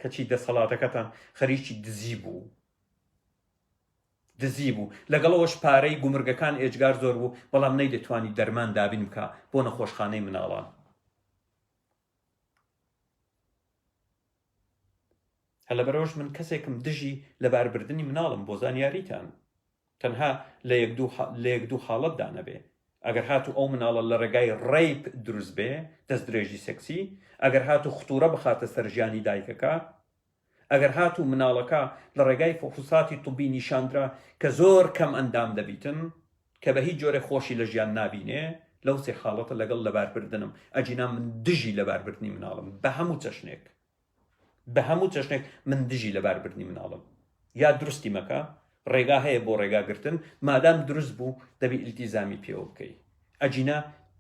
کەچی دەسەڵاتەکەتان خەریکی دزی بوو لەگەڵەوەش پارەی گومرگەکان ئێجگار زۆر بوو، بەڵام نەیدەتوانی دەرمان دابین بکە بۆ نەخۆشخانەی مناڵان. هە لەبەرەوەش من کەسێکم دژی لەباربردنی مناڵم بۆ زانیاریتان تەنها لە یەک دوو حاڵەتدا نەبێ. ئەگەر هاتوو ئەو مناڵە لە ڕێگای ڕێیپ دروست بێ دەست درێژی سێکسی، ئەگەر هاتوو خوتورە بخاتە سەر ژیانی دایکەکە، ئەگەر هاتوو مناڵەکە لە ڕێگای فحوساتی طبی نیشاندرا کە زۆر کەم ئەندام دەبیتن کە بە هیچ جۆرە خۆشی لە ژیان نابینێ، لەو سێ حاڵەتە لەگەڵ لەباربردنم ئەجینا من دژی لەباربردنی مناڵم بە هەموو چەشنێک من دژی لەباربردنی مناڵم. یا دروستی مەکە، ڕێگا هەیە بۆ ڕێگاگرتن، مادام دروست بوو دەبی ئیلتیزامی پێوە بکەی. ئەجینا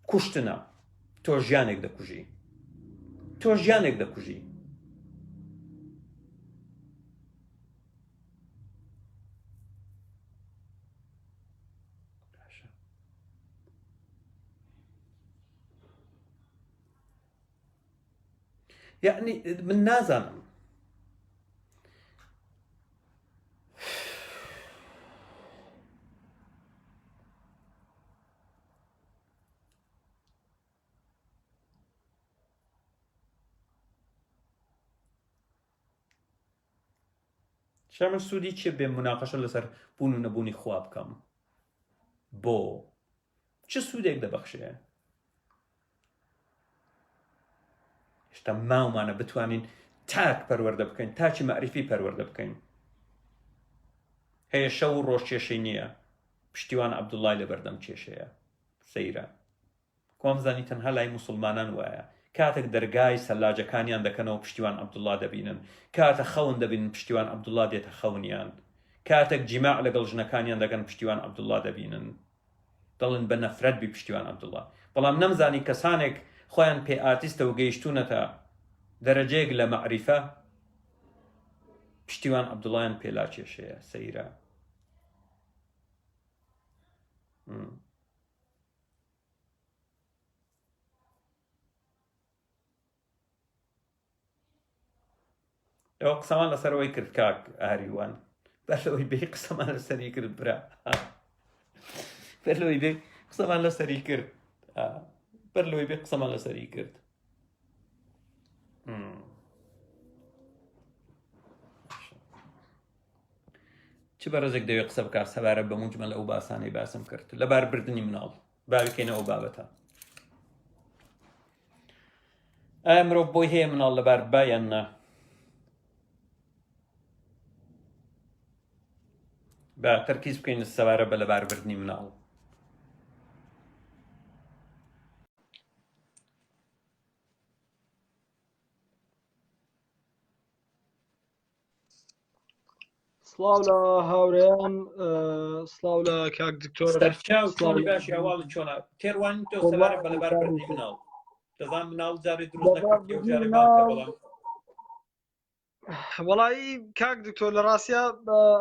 کوشتنە، تۆ ژیانێک دەکوژی. یعنی من نازانم شامل سوودی چیە بێ مناقەشە لەسەر بوون و نەبوونی خوا بکەم؟ بۆ چه سوودێک دەبەخشێ؟ هێشتا ماومانە بتوانین تاک پەروەردە بکەین، تاکی مەعریفی پەروەردە بکەین. هەیە شەو و ڕۆژ کێشەی نییە، پشتیوان عەبدوڵڵای لە بەردەم کێشەیە سەیرە. کۆمزانی تەنها لای موسڵمانان وایە کاتێک دەرگای سەلاجەکانیان دەکەنەوە پشتیوان عەبدوڵڵا دەبینن، کاتە خەون دەبینن پشتیوان عەبدوڵڵا دێتە خەونیان، کاتێک جیماع لەگەڵ ژنەکانیان دەکەن پشتیوان عەبدوڵڵا دەبینن، دەڵێن بە نەفرەت بی پشتیوان عەبدوڵڵا. بەڵام نەمزانی کەسانێک خۆیان پێ ئاتیستە و گەیشتوونەتە دەرەجەیەک لە مەعریفە، پشتیوان عەبدوڵڵایان پێلا کێشەیە سەیرە. ئەوە قسەمان لەسەرەوەی کرد کاک ئاریوان، بەرلەوەی بێ قسەمان لەسەری کرد برا، بەرلەوەی بێ قسەمان لەسەری کرد، بەرلەوەی بێ قسەمان لەسەری کرد. چ بەڕێزێک دەوێت قسە بکات سەبارەت بە موجمەل ئەو باسانەی باسم کرد لەباربردنی مناڵ. باوکەینە ئەو بابەتە. ئایا مرۆڤ بۆی هەیە مناڵ لەبار بایان نا؟ با تەرکیز بکەین سەبارەت بە لەباربردنی مناڵ. سڵاو لە هاوڕێیان، سڵاو لە کاک دکتۆر سەرچاو چۆنی باشی هەواڵی چۆنە تێڕوانی تۆ سەبارەت بە لەباربردنی مناڵ؟ دەزانم مناڵ جارێ دروست نەکردی و جارێ باوکە، بەڵام وەڵایی کاک دکتۆر لە ڕاستیە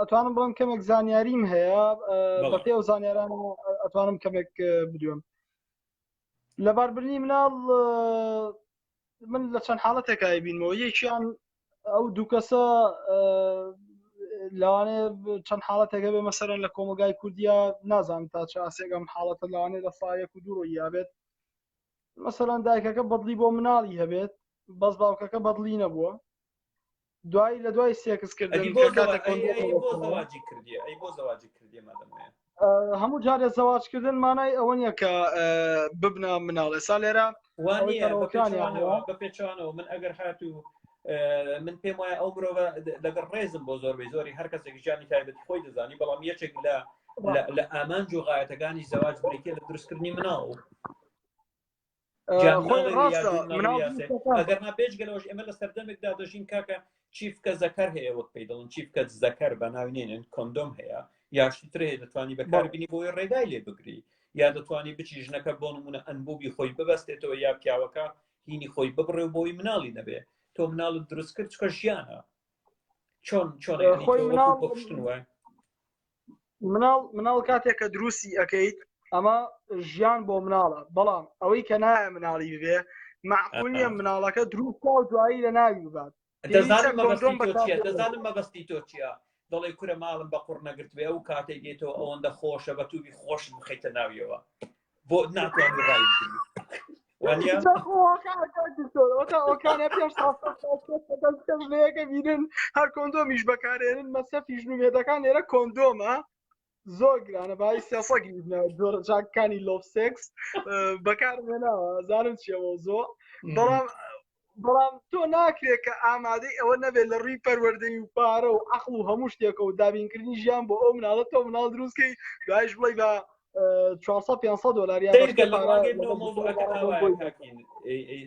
ئەتوانم بڵم کەمێک زانیاریم هەیە، بەپێ و زانیاران ئەتوانم کەمێک بدوێم. لەباربردنی مناڵ من لە چەند حاڵەتێکا بینمەوە. یەکیان ئەو دوو کەسە لەوانەیە چەند حاڵەتێکە بێ مەسەرەن لە کۆمەلگای کوردیا نازانم تا چ ئاسێگەم حاڵەتە لەوانەیە لە سایەک و دووڕۆیی یابێت مەسەرەن دایکەکە بەدڵی بۆ مناڵی هەبێت بەس باوکەکە بەدڵی نەبووە دوای لە دوای سێکسکردن زەواجی کردی ئەی بۆ زەواجی کردی مادەمەیە هەموو جارێ زەواجکردن مانای ئەوە نییە کە ببنە مناڵێ سا لێرە وانە بە پێچوانەوە من ئەگەر هاتوو من پێم وایە ئەو مرۆڤە لەگەڵ ڕێزم بۆ زۆربەی زۆری هەر کەسێک ژیانی تایبەتی خۆی دەزانی بەڵام یەکێک لە ئامانج و غایەتەکانی زەواج بریکێ لە دروستکردنی مناڵ ئەگەر ناپێشگەلەوەش ئێمە لە سەردەمێکدا دەژین کاکە چیفکە زەکەر هەیە وەک پێی دەڵن چیفکە زەکەر بە ناوینێنن کۆندۆم هەیە یاشتر هەیە دەتوانی بەکاربینی بۆی ڕێدای لێ بگری یا دەتوانی بچی ژنەکە بۆ نمونە ئەنبوبی خۆی ببەستێتەوە یا پیاوەکە هینی خۆی ببڕێ بۆی مناڵی نەبێ تۆ مناڵت دروست کرد چکە ژیانە چۆن مناڵ کاتێککە دروستی ئەەکەیت ئەمە ژیان بۆ مناڵە بەڵام ئەوەی کە نایە مناڵی ببێ معقول نیە مناڵەکە دروست و دوایی لە ناوی ببات دەزانم مەبەستی تۆ چییە دەڵێ کورە ماڵم بە قوڕ نەگرت بێ ئەو کاتێک دێتەوە ئەوەندە خۆشە بە تووبی خۆش بخەیتە ناویەوە بۆ ناتوانێت ڕای پێشەکە بینن هەر کۆندۆمیش بەکارێنن مەسەفی ژنوێدەکان لێرە کۆندۆمە زۆر گرانە بای سیاسەگی جاکانی لۆفسێکس بەکارمێناوە زانم چیەوە زۆر بەڵام تۆ ناکرێت کە ئامادەی ئەوە نەبێت لە ڕووی پەروەردەی و پارە و عەقڵ و هەموو شتێکە و دابینکردنی ژیان بۆ ئەو مناڵە تۆ مناڵ دروستکەی دوایش بڵێ بە 400-500 دلار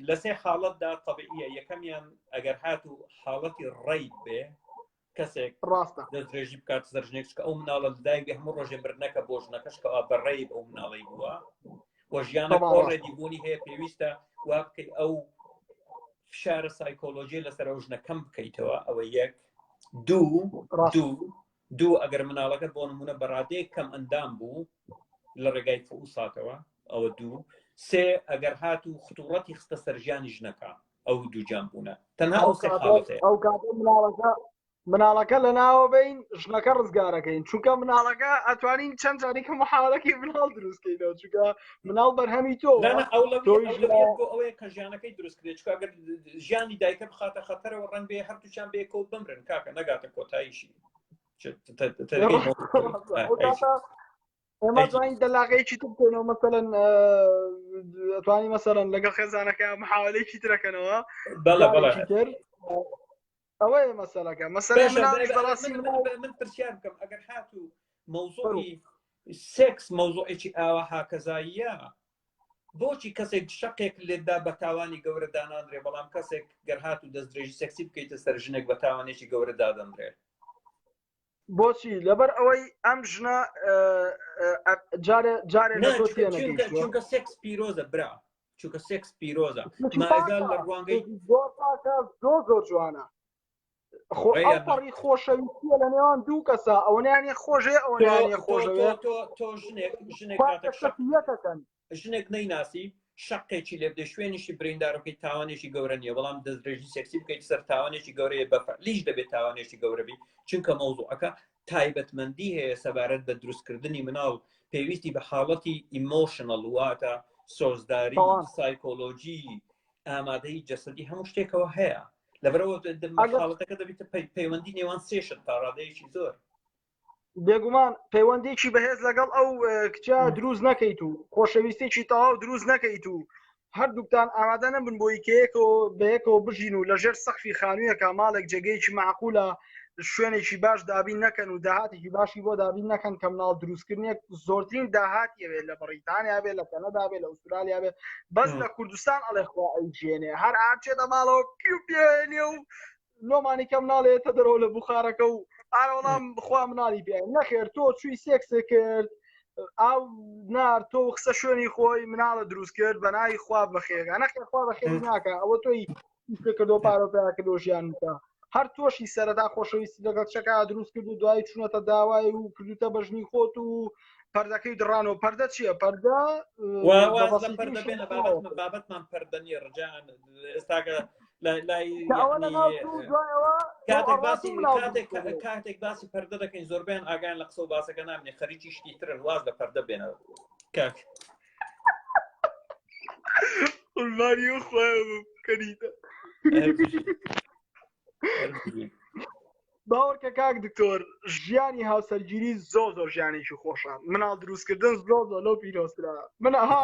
لە سێ حاڵەتدا طبیعیە یەکەمیان ئەگەر هاتوو حاڵەتی ڕێی بێ کەسێک ڕاستە دەستدرێژی بکات سەرژنێک کە ئەو مناڵە دایک هەموو ڕۆژێ برنەکە بۆ ژنەکەش کە بەڕێی ئەو مناڵی بووە وە ژیانە ڕێدی بوونی هەیە پێویستە وا بکەی ئەو فشارە سایکۆلۆژی لەسەر ئەو ژنە کەم بکەیتەوە ئەوە یەک دوو ئەگەر مناڵەکە بۆ نمونە بەڕادەیە کەم ئەندام بوو لە ڕێگای فوساتەوە ئەوە دوو سێ ئەگەر هاتوو خطوڕەتی خستە سەرژیانی ژنەکە ئەو دوو جان بوونە تەنها ئەو سێ حاڵەتەیە ئەو کاتە مناڵەکە لە ناوە بین ژنەکە ڕزگارەکەین چونکە مناڵەکە ئەتوانین چەند جارێکە محاڵەکی مناڵ دروستکەینەوە چونکە مناڵ بەرهەمی تۆ ئەوەیە کە ژیانەکەی دروستکرێت چکە ئەگەر ژیانی دایکە بخاتە خەتەرەوە ڕەنگ بێ هەردووچیان بێکەوت بمرن کاکە نەگاتە کۆتاییشی ئێمە دوای دەلاغەیەکی تر بکەینەوە مەسەلەن ئەتوانی مەسەلەن لەگەڵ خێزانەکە محاولەیەکی ترەکەنەوە ئەوەیە مەسەلەکە من پرسیار بکەم ئەگەر هاتوو مەوزوعی سێکس مەوزوعێکی ئاوا هاکەزاییە بۆچی کەسێک شەقێک لێدا بە تاوانی گەورە دانادرێ بەڵام کەسێک گەر هاتوو دەستدرێژی سەکسی بکەیتە سەر ژنێک بە تاوانێکی گەورە دادەمرێت بۆچی لەبەر ئەوەی ئەم ژنە جارێ چونکە سێکس پیرۆزە برا چونکە سێکس پیرۆزە لە ڕوانگەی زۆر جوانە ئەوپەڕی خۆشەویستیە لە نێوان دوو کەسە ئەوەیانە خۆشێ ئەوەیانە خۆشەوێ تۆ ژنێک نەیناسی شەقێکی لێ بدە شوێنیشی بریندارەکەی تاوانێکی گەورە نیە بەڵام دەستدرێژی سێکسی بکەیت سەر تاوانێکی گەورەیە بەفعلیش دەبێت تاوانێکی گەورەبی چونکە مەوزوعەکە تایبەتمەندی هەیە سەبارەت بە دروستکردنی مناڵ پێویستی بە حاڵەتی ئیمۆشنەڵ واتە سۆزداری سایکۆلۆژی ئامادەی جەسەدی هەموو شتێکەوە هەیە لەبەرەوە حاڵەتەکە دەبێت پەیوەندی نێوان سێشت تا ڕادەیەکی زۆر بێگومان پەیوەندێکی بەهێز لەگەڵ ئەو کچە دروست نەکەیت و خۆشەویستێکی تەواو دروست نەکەیت و هەردووکتان ئامادە نەبن بۆ یەکەیەکەوە بەیەکەوە بژین و لەژێر سەقفی خانوویەکە ماڵێک جێگەیەکی معقولە شوێنێکی باش دابین نەکەن و داهاتێکی باشی بۆ دابین نەکەن کە مناڵ دروستکردنێک زۆرترین داهاتی بێت لە بەریتانیا بێت لە کەنەدا بێت لە ئوسترالیا بێت بەس لە کوردستان ئەڵێ خوا ئەیجێنێ هەر ئاچێتە ماڵەوە پیو پێێنێ و نۆمانی کەم ناڵێتە دەرەوە لە بوخارەکە و ئاوەڵام بخوا مناڵی پێ نەخێر تۆ چووی سێکسە کرد ئاو نار تۆ قسە شوێنی خۆی مناڵە دروست کرد بە ناوی خوا بەخێرگە نەخێر خوا بەخێر ناکە ئەوە تۆی کردۆ پارۆپیا کردۆ ژیان بکە هەر تۆشی سەرەتا خۆشەویستی لەگەڵ چەکە دروست کرد و دوای چوونەتە داوای و کردوتە بەژنی خۆت و پەردەکەی دڕانەوە پەردە چییە پەردە بابەتمان پەردەنیە ڕجان ئێستاکە لای کە ئەوە لە ناو یعنی چوو دوایەوە کاتێک باسی پەردە دەکەین زۆربیان ئاگیان لە قسە و باسەکە نامێ خەریکی شتی ترن واز لە پەردە بێنەوە کاک قوربانی خۆیان کەریتە باوەڕکە کاک دکتۆر ژیانی هاوسەرگیری زۆر ژیانێکی خۆشە مناڵ دروستکردن زۆر لەو پیرۆسترا من ئەها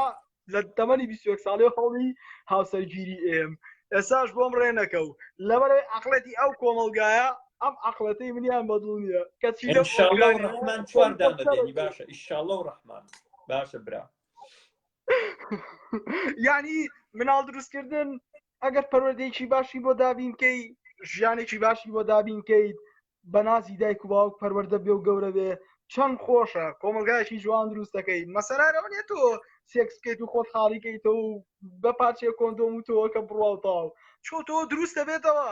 لە تەمەنی 21 ساڵێ هەوڵی هاوسەرگیری ئێم ئێساش بۆم ڕێ نەکەو لەبەرەوەی عەقڵەتی ئەو کۆمەڵگایە ئەم عەقڵەتەی منیان بەدڵ نییە کەچی ئینشاءالله و ڕەحمان چواردان دەدێنی باشە ئینشاءالله و ڕەحمان باشە برا یعنی مناڵ دروستکردن ئەگەر پەروەردەیەکی باشی بۆ دابین کەی ژیانێکی باشی بۆ دابین کەیت بە نازی دایک و باوک پەروەردە بێ و گەورە بێ چەند خۆشە کۆمەلگایەکی جوان دروست دەکەیت مەسەرارەوە نێت تۆ سێکس بکەیت و خۆت خاڵیکەیتەوە و بە پارچێ کۆندۆم و تۆوە کە بڕوا و تاو چۆ تۆ دروست دەبێتەوە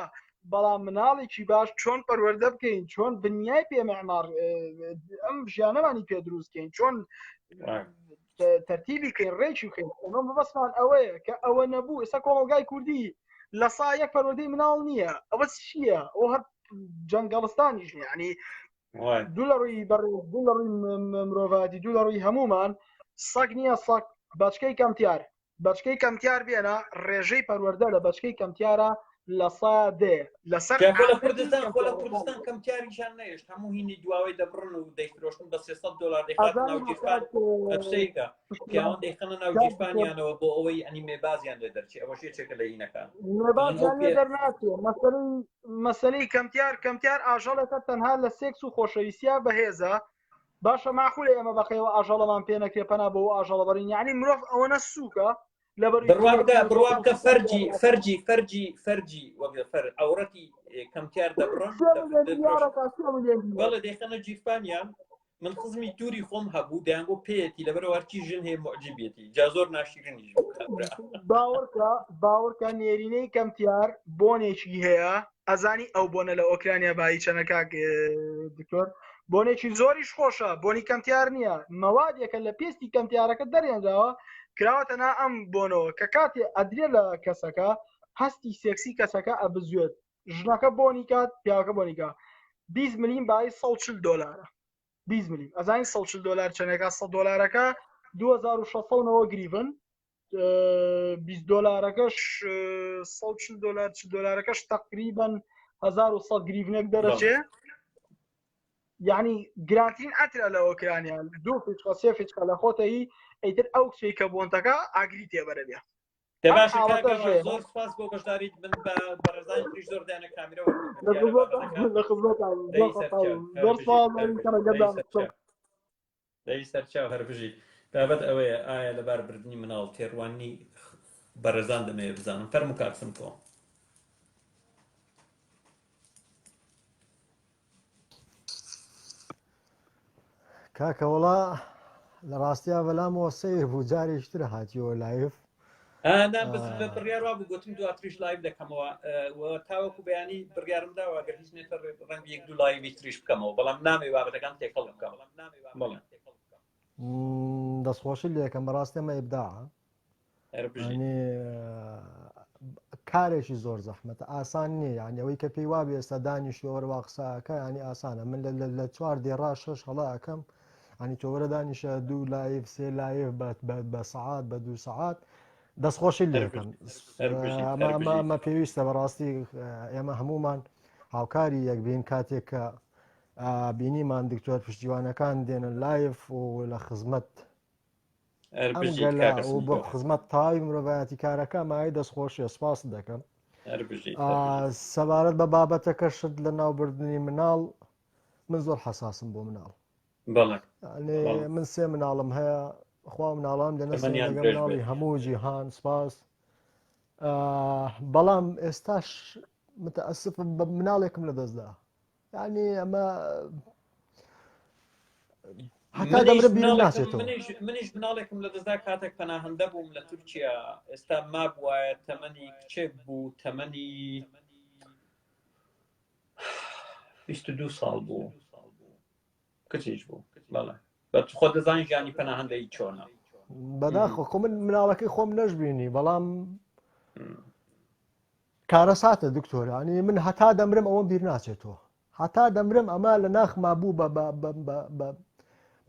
بەڵام مناڵێکی باش چۆن پەروەردە بکەین چۆن دنیای پێمەعمار ئەم ژیانەمانی پێ دروستکەین چۆن تەرتیبی کەین ڕێکی بکەین ئەمە بەبەستمان ئەوەیە کە ئەوە نەبوو ئێستا کۆمەلگای کوردی لە سا یەک پەروەردەی مناڵ نییە ئەوە چییە ئەو هەر جەنگەڵستانیش ینی دوو لە ڕووی بەڕێز دوو لە ڕووی مرۆڤاتی دوو لە ڕووی هەمومان سەگ نییە سەگ بەچکەی کەمتیار بەچکەی کەمتیار بێنە ڕێژەی پەروەردە لە بەچکەی کەمتیارە لە سا دێ لەسەر لە کوردستان کەمتیاریشان نەهێشت هەموو هینی دواوەی دەبڕن و دەیفرۆشتن بە 300 دلار دەخات ناو جیرفان ئەفسەیکە پیاوان دەیخەنە ناو جیرفانیانەوە بۆ ئەوەی ئەنیمێ بازیان لێ دەرچێ ئەوە شێچێکە لە هینەکان مەسەلەی کەمتیار ئاژەڵەکە تەنها لە سێکس و خۆشەویستیا بەهێزە باشە ماخولێ ئێمە بەخێەوە ئاژەڵەمان پێ نەکرێ پەنا بۆ ئاژەڵە بەرین یعنی مرۆڤ ئەوەنە سووکە بڕوابکە فەرجی وەگەفەر ئەوڕەتی کەمتیار دەبڕن بەڵێ دەیخەنە جیرفانیان من خزمی دووری خۆم هەبوو دەیانگۆ پێیەتی لەبەرەوە هەرکی ژن هەیە مۆعجبێتی جا زۆر ناشیرنیش باوەڕکە نێرینەی کەمتیار بۆنێکی هەیە ئەزانی ئەو بۆنە لە ئۆکرانیا بایی چەنەکە دکتۆر بۆنێکی زۆریش خۆشە بۆنی کەمتیار نییە مەوادێکە لە پێستی کەمتیارەکە دەرێنراوە کراوەتەنا ئەم بۆنەوە کە کاتێ ئەدرێ لە کەسەکە هەستی سێکسی کەسەکە ئەبزوێت ژنەکە بۆنی کات پیاوەکە بۆنیکە 20 ملیم بای 140 دلارە 20 ملیم ئەزانی 140 دلار چەنێکە 100 دلارەکە 2600 گریڤن 20 دلارەکەش 140 دلار دلارەکەش تقریبا 1100 گریڤنێک دەرەچێ یعنی گرانترین ئەترە لە ئۆکرانیا دوو فیچکە سێ فیچکە لە خۆتەی ئەیتر ئەو کچەی کە بۆنتەکە ئاگری تێبەرە بێ زۆر سپاس بۆ گەشتاریت من بە بەڕێزانی تریش زۆر دایانە کامیرەوە دەی سەرچاو هەربژی بابەت ئەوەیە ئایا لەبار بردننی مناڵ تێڕوانی بەڕێزان دەمەوێت بزانم فەرموو کاکسم تۆ کاکەوەڵا لە ڕاستیا بەلامەوە سیر بوو جارێکتر هاتیەوە لایف بە بڕیار وا بوو گوتم دواتریش لایف دەکەمەوە تاوەکو بەیانی بڕیارمداوە گەر هیچ نێتە ڕەنگ یەک دوو لایوی تریش بکەمەوە بەڵام نامێ بابەتەکان تێکەڵ بکەم دەستخۆشی لێکەم بەڕاستێمە ئیبداعە کارێکی زۆر زەحمەتە ئاسان نییە یعنی ئەوەی کە پێی وابێ ئێستا دانیشتوەوەرەوە قساکە ینی ئاسانە من لە چوار دێڕا شەش هەڵاکەم ینی تۆوەرە دانیشە دوو لایف سێ لایف بە سەعات بە 2 سەعات دەستخۆشی لێکەم ئەمە پێویستە بەڕاستی ئێمە هەمومان هاوکاری یەکبین کاتێک کە بینیمان دکتۆر پشتیوانەکان دێنن لایف و لە خزمەت بۆ خزمەت تاوی مرۆڤایەتی کارەکە مای دەستخۆشی سپاس دەکەم سەبارەت بە بابەتەکەشت لە ناوبردننی مناڵ من زۆر حساسم بۆ مناڵ من سێ مناڵم هەیە خوا مناڵام لەنەسەڵی هەموو جیهان سپاس بەڵام ئێستاش متەئەسف بە مناڵێکم لە دەستدا یعنی ئەمە منیش مناڵێکم لە دەستدا کاتێک پەناهەندە بووم لە تورکیا ئێستا مابووایە تەمەنی کچێک بوو تەمەنی 22 ساڵ بوو کچێک بوو بەڵێ خۆ دەزانی ژیانی پەناهەندەی چۆنە بەداخۆ خۆ من مناڵەکەی خۆم نەشبینی بەڵام کارە ساتە دکتۆرانی من هەتا دەمرم ئەوە بیر ناچێتەوە هەتا دەمرم ئەمە لە ناخما بوو بە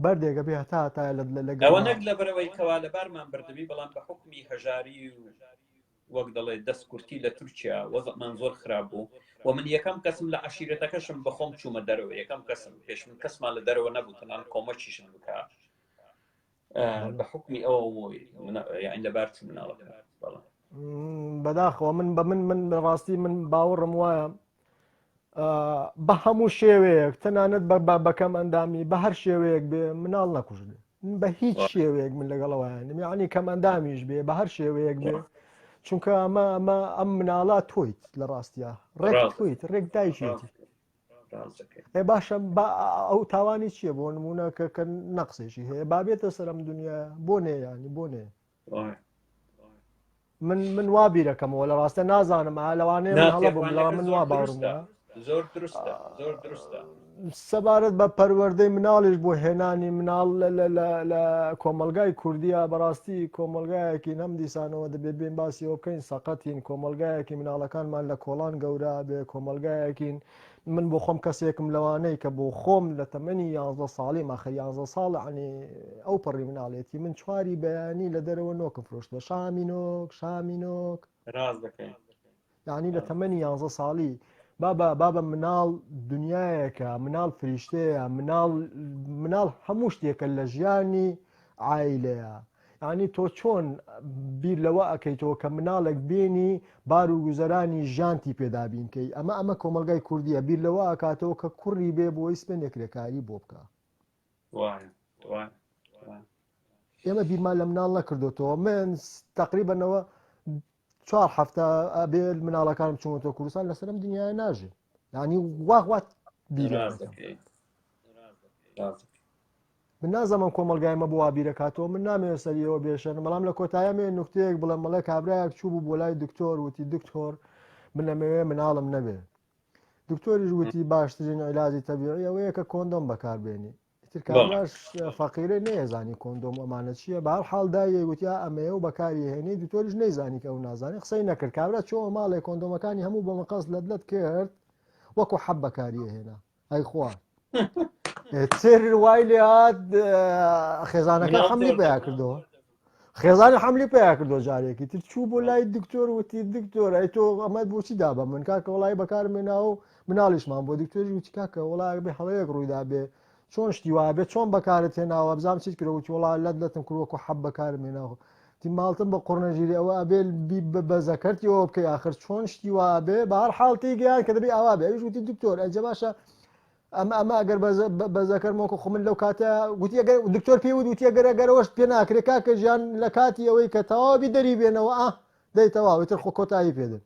بەردێکە بێ هەتا ئەوە نەک لە بەرەوەی کەوا لەبارمان بردبی بەڵام بە حکمی هەژاری و وەک دەڵێ دەست کورتی لە تورکیا وەزەمان زۆر خراپ بوو و من یەکەم کەسم لە عشیرەتەکەشم بەخۆم چوومە دەرەوە یەکەم کەسم پێش من کەسمان لە دەرەوە نەبوو تەنان کۆمەچیشم بکە بە حکمی ئەوە یان لەبار چ مناڵەکە بەڵام بەداخەوە من ڕاستی من باوەڕم وایە بە هەموو شێوەیەک تەنانەت بەکەم ئەندامی بە هەر شێوەیەک بێ مناڵ نەکوژێ بە هیچ شێوەیەک من لەگەڵەوەیان یعنی کەم ئەندامیش بێ بە هەر شێوەیەک بێ چونکە ئەم مناڵە تۆیت لە ڕاستیە ڕێک تۆیت ڕێک دایشێتی باشە ئەو تاوانی چییە بۆ نمونە کە نەقسێکی هەیە بابێتە سەرم دنیا بۆ نێ ینی بۆ نێ من وا بیرەکەمەوە لە ڕاستە نازانم لەوانەیە هەڵە بم لەوە من وا باوڕم زۆر درستە زۆر درستە سەبارەت بە پەروەردەی مناڵیش بۆ هێنانی مناڵ لە کۆمەلگای کوردیە بەڕاستی کۆمەلگایەکی نەم دیسانەوە دەبێت بێن باسیەوە بکەین سەقەتین کۆمەلگایەکی مناڵەکانمان لە کۆڵان گەورە بێ کۆمەلگایەکین من بۆ خۆم کەسێکم لەوانەی کە بۆ خۆم لە تەمەنی 11 ساڵی ماخە 11 ساڵ عنی ئەو پەڕی مناڵێتی من چواری بەیانی لە دەرەوە نۆکم فرۆشتە شامینۆک ڕاز دەکەین یعنی لە تەمەنی 11 ساڵی بابە مناڵ دنیایەکە مناڵ فریشتەیە مناڵ هەموو شتێکە لە ژیانی عایلەیە ینی تۆ چۆن بیر لەوە ئەەکەیتەوە کە مناڵێک بێنی بار و گوزەرانی ژانتی پێدابینکەی ئەمە کۆمەلگای کوردیە بیر لەوە ئەکاتەوە کە کوڕی بێ بۆی سپێنێک کرێکاری بۆ بکە ئێمە بیرمان لە مناڵ نەکردوەوە من تقریبەنەوە 4 هەفتە ئەبێ مناڵەکانم چوونەوە کوردستان لەسەرم دنیای ناژێ ینی واغوات بیر من نازەمەم کۆمەلگایمە بۆ وابیرەکاتەوە من نامێ سەریەوە بێشن بەڵام لە کۆتاییمێ نوکتەیەک بڵێم مەڵێ کابراایەک چوو بوو بۆ لای دکتۆر وتی دکتۆر من لەمەوێ مناڵم نەبێ دکتۆریش وتی باشترین عیلاجی تەبیعی ئەوەیە کە کۆندۆم بەکاربێنی تر کابراش فەقیرە نەیەزانی کۆندۆم ئەمانە چییە بە هەر حاڵدایە وتی ئەمەیە و بەکاری هێنی دکتۆریش نەیزانی کە ئەو نازانی قسەی نەکرد کابرا چۆ ماڵێ کۆندۆمەکانی هەموو بە مەقەس لەدلت کرد وەکو حەب بەکاری هێنا ئەی خوا تر وای لێ هات خێزانەکە حەملی پیا کردەوە خێزانی حەملی پیا کردەوە جارێکی تر چوو بۆ لای دکتۆر وتی دکتۆر ئەی تۆ ئەمەد بۆچی دابە من کاکە وڵای بەکارمێنا و مناڵیشمان بۆ دکتۆری وتی کاکە وڵای بێ هەڵەیەک ڕوویدا بێ چۆن شتی وابێت چۆن بەکارت هێناوە بزانام چیت کردەوە وڵای لەتم کردوەکو حەب بەکارمێناوە تی ماڵتم بە قڕنەژیری ئەوە ئەبێ بەزەکەرتیەوە بکەی آخر چۆن شتی وابێ بە هەر حاڵتی گیان کە دەبێ ئاوا بێ ئەویش وتی دکتۆر ئەجە باشە ئەمە ئەگەر بەزەکەرمەوەکە خۆ من لەو کاتە گوتی دکتۆر پێی وتی ئەگەرەوەش پێ ناکرێت کاکە ژیان لە کاتی ئەوەی کە تەواوی دەری بێنەوە دەی تەواوی تر خۆ کۆتایی پێدن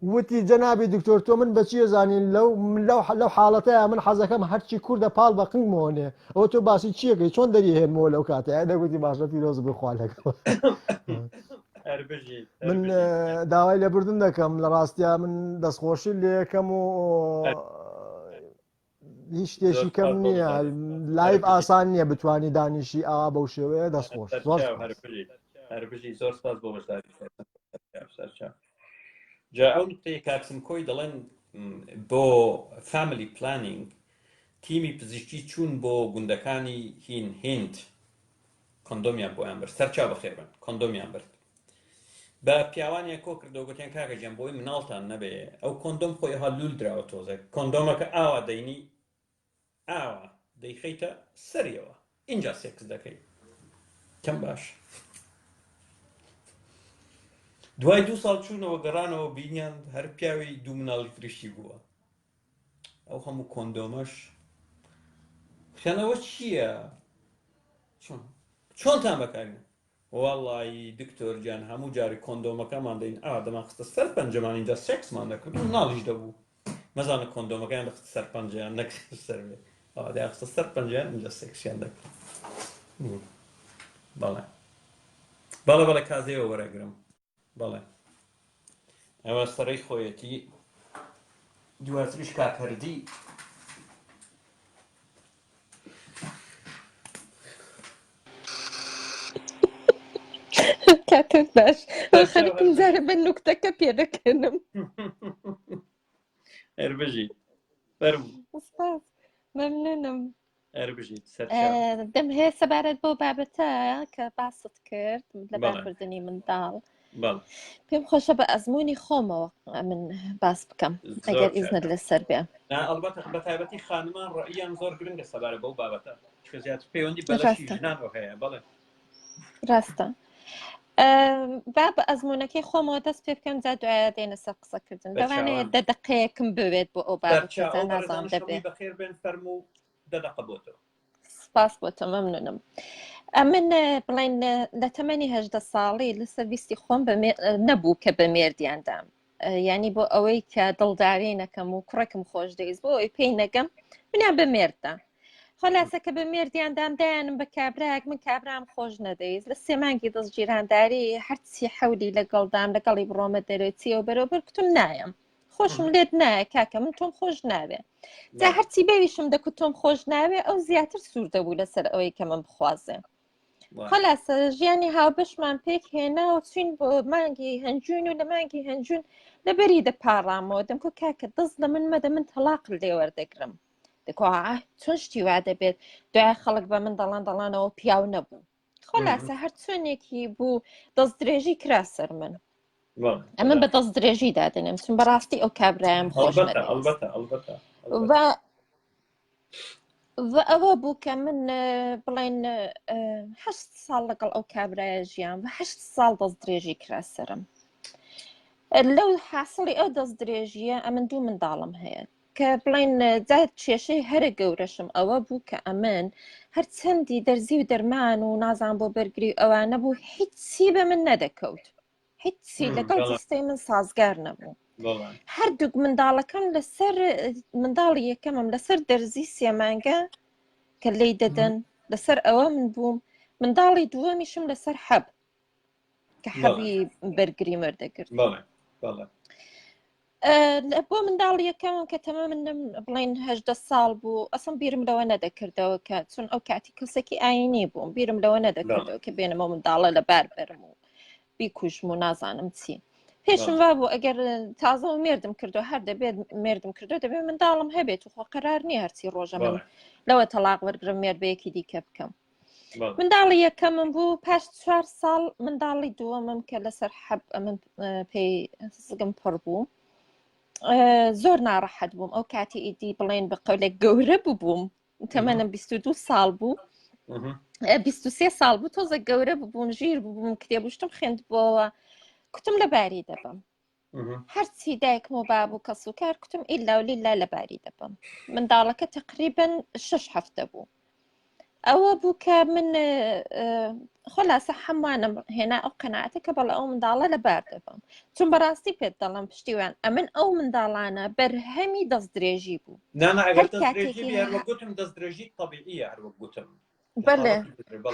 وتی جەنابی دکتۆر تۆ من بەچیە زانین لەو حاڵەتەیە من حەزەکەم هەرچی کووردە پاڵ بە قنگمەوەنێ ئەوە تۆ باسی چیەکەی چۆن دەری هێنمەوە لەو کاتەیە دەگوتی باشە پیرۆز بخوا لەگەڵ من داوای لێبوردن دەکەم لە ڕاستیا من دەستخۆشی لێ یەکەم و هیچ شتێکی کەم نییە لایف ئاسان نییە بتوانی دانیشی ئاوا بەو شێوەیە دەستخۆش هەربژی زۆر سپاس بۆ بەشداری جا ئەو نقطەیە کاکسم کۆی دەڵێن بۆ فامیلی پلانینگ تیمی پزیشکی چوون بۆ گوندەکانی هیند کۆندۆمیان بۆیان برد سەرچاو بەخێر بن کۆندۆمیان برد بە پیاوانیان کۆ کردەوە گوتیان کاکە گیان بۆی مناڵتان نەبێ ئەو کۆندۆم خۆی هەلول درراوە تۆزێک کۆندۆمەکە ئاوا دەینی ئاوا دەیخەیتە سەریەوە اینجا سێکس دەکەی کەم باش دوای 2 ساڵ چوونەوە گەڕانەوە بینیان هەر پیاوی 2 مناڵی فریشتی بووە ئەو هەموو کۆندۆمەش خیانەوە چییە چۆنتان بەکارین وەڵی دکتۆر گیان هەموو جاری کۆندۆمەکەمان دەین دەمان خستە سەر پەنجەمان اینجا سێکسمان دەکرد مناڵیش دەبوو مەزانە کۆندۆمەکەیان دەخستە سەر پەنجەیان نەکرد سەروێ دەخستە سەر پەنجەیان اینجا سێکسیان دەکرد بەڵێ کازەیەوە وەرەگرم بەڵێ ئەوە سەرەی خۆیەتی دواتریش کاکەردی کاتت باش سەرچاو خەریکم هەربژی جارە بە نوکتەکە پێ دەکەنم هەربژی فەرموو سپاس مەمنونم هەربژی سەرچاو دەم هەیە سەبارەت بۆ بابەتە کە باست کرد لە بەڵێ باربردنی منداڵ بەڵێ پێم خۆشە بە ئەزمموی خۆمەوە من باس بکەم ئەگەر زۆر ئیزنت چاک لەسەر بێ ئەلبەتە بە تایبەتی خانمان ڕەئیان زۆر گرنگە سەبارەت بەو بابەتە چکە زیاتر پەیوەندی بەلەشی ڕاستە ژنانەوە هەیە بەڵێ ڕاستە با بە ئەزممونەکەی خۆمەوە دەست پێ بکەم جا دوایە دێنە سەر قسەکردن لەوانەیە بەچاوان 10 دقەیەکم بوێت بۆ ئەو بابەتە سەرچاو جا ئەو نازانم بەڕێزانە دەبێ شەوی بەخێر بێن فەرموو 10 دقە بۆتەوە سپاس بۆ تۆ مەمنونم من بڵێن لە تەمەنی 18 ساڵی لەسەر ویستی خۆم نەبوو کە بە مێردیاندام ینی بۆ ئەوەی کە دڵداری نەکەم و کوڕێکم خۆش دەویست بۆ ئەوی پێی نەگەم منیان بە مێرددا خلاصە کە بە مێردیاندام دایانم بە کابراک من کابرام خۆش نەدەویست لە 3 مانگی دەستگیرانداری هەرچی حەولی لەگەڵدام لەگەڵی بڕۆمە دەرەوەچیەوە بەرەوبەر کتم نایم خۆشم لێت نایە کاکە من تۆم خۆش ناوێ جا هەرچی بێویشم دەکوت تۆم خۆش ناوێ ئەو زیاتر سوور دەبوو لەسەر ئەوەی کە من بخوازێ خلاصە ژیانی هاوبەشمان پێک هێنا و چین بۆ مانگی هەنجون و لە مانگی هەنجون لەبەری دەپاڕامەوە دەمکۆ کاکە دەست لە من مەدە من تەلاق لێ وەردەگرم دەکۆ چۆن شتی وا دەبێت دوای خەڵک بە من دەڵانەوە پیاو نەبوو خلاصە هەر چۆنێکی بوو دەست درێژی کرا سەر من ئەمن بە دەست درێژی دادنم چون بەڕاستی ئەو کابرایم خۆش ئەوە بوو کە من بڵێن 8 ساڵ لەگەڵ ئەو کابرایە ژیان و 8 ساڵ دەست درێژی کرا سەرم لەو حاصڵی ئەو دەست درێژیە ئەمن 2 منداڵم هەیە کە بڵێن جات کێشەی هەرە گەورەشم ئەوە بوو کە ئەمن هەر چەندی دەرزی و دەرمان و نازان بۆ بەرگری ئەوانە بوو هیچی بە من نەدەکەوت هیچی لەگەڵ جستەی من سازگار نەبوو هەردووک منداڵەکەم لەسەر منداڵی یەکەمم لەسەر دەرزی 3 مانگە کە لی دەدەن لەسەر ئەوە من بووم منداڵی دووەمیشم لەسەر حەب کە حەبی بەرگری مەردەگرت بۆ منداڵی یەکەمم کە تەمە منم بڵێن 18 ساڵ بوو ئەسم بیرم لەوە نەدەکردەوە کە چون ئەو کاتی کەسێکی ئاینی بووم بیرم لەوە نەدەکردەوە کە بێنەمە منداڵە لەبار بەرم و بیکوژم و نازانم چی پێشم وا بوو ئەگەر تازە و مێردم کردو هەر دەبێت مێردم کردو دەبێت منداڵم هەبێت و خۆ قەرار نییە هەرچی ڕۆژە من لەوە تەلاق وەرگرم مێردبەیەکی دیکە بکەم منداڵی یەکەمم بوو پاش 4 ساڵ منداڵی دووەمم کە لەسەر حەب من پێی سگم پڕ بوو زۆر ناڕەحەت بووم ئەو کاتی ئیدی بڵێن بە قەولێک گەورە ببووم تەمەنم 22 ساڵ بوو 23 ساڵ بوو تۆزە گەورە ببووم ژیر ببووم کتێبشتم خوێندبووەوە کوتم لەباری دەبم هەرچی دایکم و بابوو کەس و کار کوتم ئیلا و لیلا لەباری دەبم منداڵەکە تقریبا 6 هەفتە بوو ئەوە بوو کە من خلاصە هەمووانم هێنا ئەو قەناعەتە کە بەڵێ ئەو منداڵە لەبار دەبم چون بەڕاستی پێت دەڵم پشتیوان ئەمن ئەو منداڵانە بەرهەمی دەست درێژی بوو بەڵێ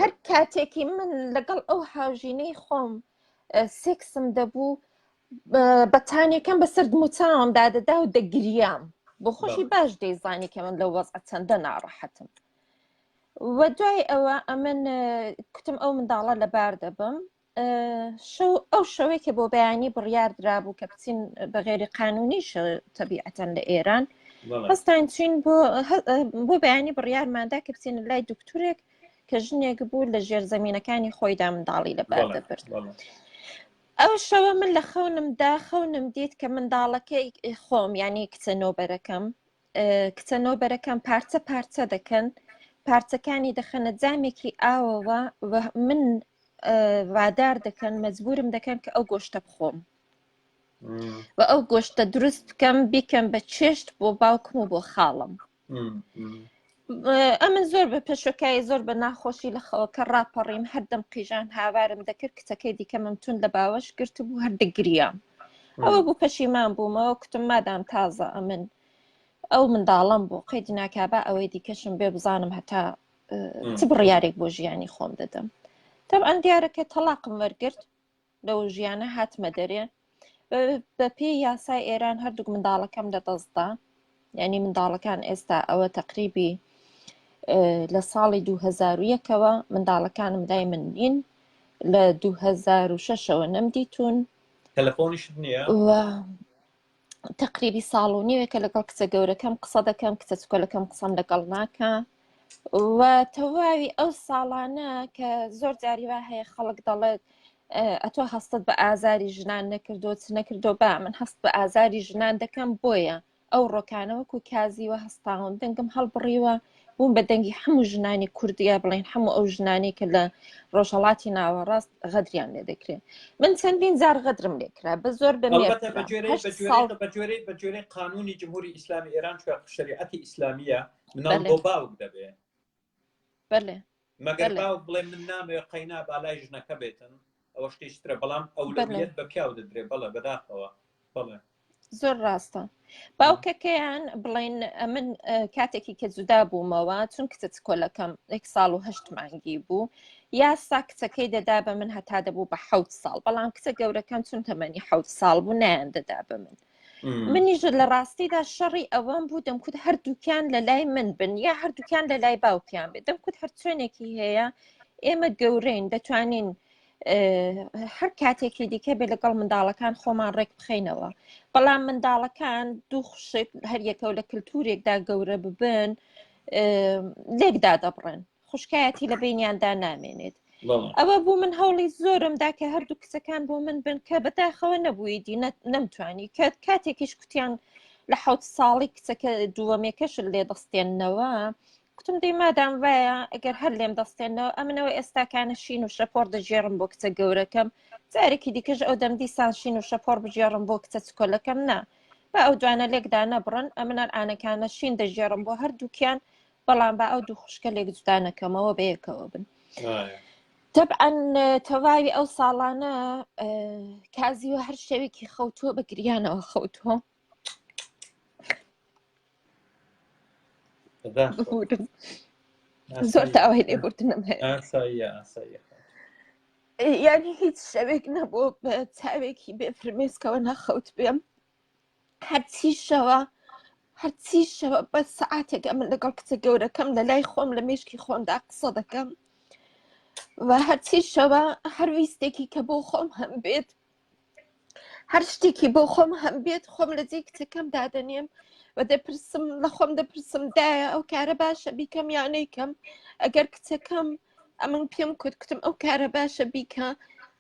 هەر کاتێکی من لەگەڵ ئەو هاوژینەی خۆم سێکسم دەبوو بەتانیەکەم بەسەر دموچاوم دادەدا و دەگریام بۆ خۆشی باش دەیزانی کە من لەو وەزعە چەندە ناڕەحەتم و دوای ئەوە ئەمن کوتم ئەو منداڵە لەبار دەبم ئەو شەوەی کە بۆ بەیانی بڕیار درابوو کە بچین بە غێری قانونیش تەبیعەتەن لە ئێران هەستان چین بۆ بەیانی بڕیارماندا کە بچین لای دکتورێک کە ژنێک بوو لە ژێرزەمینەکانی خۆیدا منداڵی لەبار دەبرد ئەو شەوە من لە خەونم دیت کە منداڵەکەی خۆم ینی کچە نۆبەرەکەم پارچە پارچە دەکەن پارچەکانی دەخەنە جامێکی ئاوەوە من وادار دەکەن مەجبورم دەکەن کە ئەو گۆشتە بخۆم و ئەو گۆشتە دروست بکەم بیکەم بە چێشت بۆ باوکم و بۆ خاڵم ئەمن زۆر بە پێشۆکایی زۆر بە ناخۆشی لەخەوە کە ڕاپەڕیم هەردەم قیژان هاوارم دەکرد کچەکەی دیکەمم تون لە باوەش گرت بوو هەردەگریام ئەوە بوو پەشیمان بوومەوە کتم مادام تازە ئەمن ئەو منداڵم بۆ قەیدی ناکابە ئەوەی دیکەشم بێ بزانم هەتا چ بڕیارێک بۆ ژیانی خۆم دەدەم تەبعەن دیارەکە تەلاقم وەرگرت لەو ژیانە هاتمە دەرێ بە پێی یاسای ئێران هەردووک منداڵەکەم لەدەستدا یعنی منداڵەکان ئێستا ئەوە تەقریبی لە ساڵی 2001ەوە منداڵەکانم لای من نین لە 2006ەوە نەمدیتون تەلەفۆنیشت نییە؟ و تقریبی ساڵ و نیوێکە لەگەڵ کچە گەورەکەم قسە دەکەم کچە چکۆلەکەم قسەم لەگەڵ ناکە و تەواوی ئەو ساڵانە کە زۆر جاری وا هەیە خەڵک دەڵێت ئەتۆ هەستت بە ئازاری ژنان نەکردو چ نەکردو با من هەست بە ئازاری ژنان دەکەم بۆیە ئەو ڕۆکانەوەکو کازیوە هەستاوم دەنگم هەڵبڕیوە بووم بە دەنگی هەموو ژنانی کوردیە بڵێن هەموو ئەو ژنانی کە لە ڕۆژهەڵاتی ناوەڕاست غەدریان لێ دەکرێت من چەندین جار غەدرم لێکرا بە زۆر البته بە جۆرەی قانونی جمهوری ئیسلامی ئێران چوە شریعەتی ئیسلامیە مناڵ بۆ باوک دەبێ مەگەر باوک بڵێ من نامەوێ قەینا بالای ژنەکە بێتن ئەوە شتێشترە بەڵام ئەولەویەت بە پیاو دەدرێ بەڵێ بەداخەوە بەڵێ زۆر ڕاستە باوکەکەیان بڵێن من کاتێکی کە جودا بوومەوە چون کچە چکۆلەکەم 1 ساڵ و 8 مانگی بوو یاسا کچەکەی دەدا بە من هەتا دەبوو بە 7 ساڵ بەڵام کچە گەورەکەم چون تەمەنی 7 ساڵ بوو نیان دەدا بە من منیش لە ڕاستیدا شەڕی ئەوەم بوو دەمکوت هەردووکیان لە لای من بن یا هەردووکیان لە لای باوکیان بێت دەمکوت هەر چۆنێکی هەیە ئێمە گەورەین دەتوانین هەر کاتێکی دیکە بێ لەگەڵ منداڵەکان خۆمان ڕێک بخەینەوە بەڵام منداڵەکان دوو خوشک هەر یەکە لە کللتورێکدا گەورە ببن لێکدا دەبڕن خوشکایەتی لە بینیاندا نامێنێت ئەوە بوو من هەوڵی زۆرمدا کە هەردوو کچەکان بۆ من بن کە بەداخەوە نەبوویدی نەمتوانی کە کاتێکیش کوتیان لە 7 ساڵی کچەکە دووەمێکەش لێ دەستێننەوە کوتم دەی مادام وایە ئەگەر هەر لێم دەستێنەوە ئەمنەوە ئێستاکانە شین و شەپۆر دەژێڕم بۆ کچە گەورەکەم جارێکی دیکەش ئەو دەم دیسان شین و شەپۆر بژێڕم بۆ کچە چکۆلەکەم نا با ئەو دوانە لێکدا نەبڕن ئەمنەر ئانەکانە شین دەژێڕم بۆ هەردووکیان بەڵام با ئەو دوو خوشکە لێک جودانەکەمەوە بەیەکەوە بن طبعا تەواوی ئەو ساڵانە کازیوە هەر شەوێکی خەوتووە بە گریانەوە خەوتووە زۆر تاوای لێبوردنم هەیە یعنی هیچ شەوێک نەبوو بە چاوێکی بێ فرمێسکەوە نەخەوت بێم هەرچی شەوە بە سەعاتێک ئەمن لەگەڵ کچە گەورەکەم لە لای خۆم لە مێشکی خۆمدا قسە دەکەم و هەرچی شەوە هەر ویستێکی کە بۆ خۆم هەم بێت هەر شتێکی بۆ خۆم هەم بێت خۆم لە جێ کچەکەم دادەنێم و دەپرسم لە خۆم دەپرسم دایە ئەو کارە باشە بیکەم یانەیکەم ئەگەر کچەکەم ئەمن پێم کورتکتم ئەو کارە باشە بیکە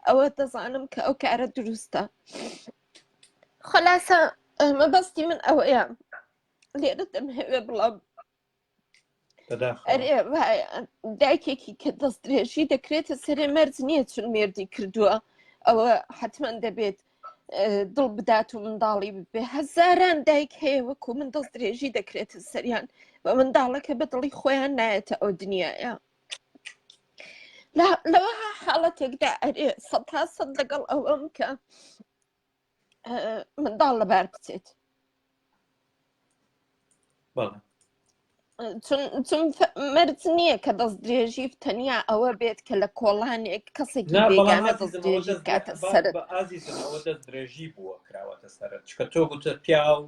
ئەوە دەزانم کە ئەو کارە دروستە خلاصە مەبەستی من ئەوەیە لێرە دەمهەوێ بڵام دایکێکی کە دەست درێژی دەکرێتە سەرێ مەرج نییە چون مێردی کردووە ئەوە حتمما دەبێت دڵ بدات و منداڵی ببێ هەزاران دایک هەیە وەکو من دەست درێژی دەکرێتە سەریان بە منداڵەکە بە دڵی خۆیان نایەتە ئەو دنیاە لەوە حاڵەتێکدا ئەرێ 100% لەگەڵ ئەوەم کە منداڵ لەبار بچێت چون مەرج نییە کە دەست درێژی تەنیا ئەوە بێت کە لە کۆڵانێک کەسێکی بێگانە دەست درێژی کاتە سەرت ئازیزەوە دەست درێژی بووە کراوەتە سەرت چکە تۆ گوتە پیاو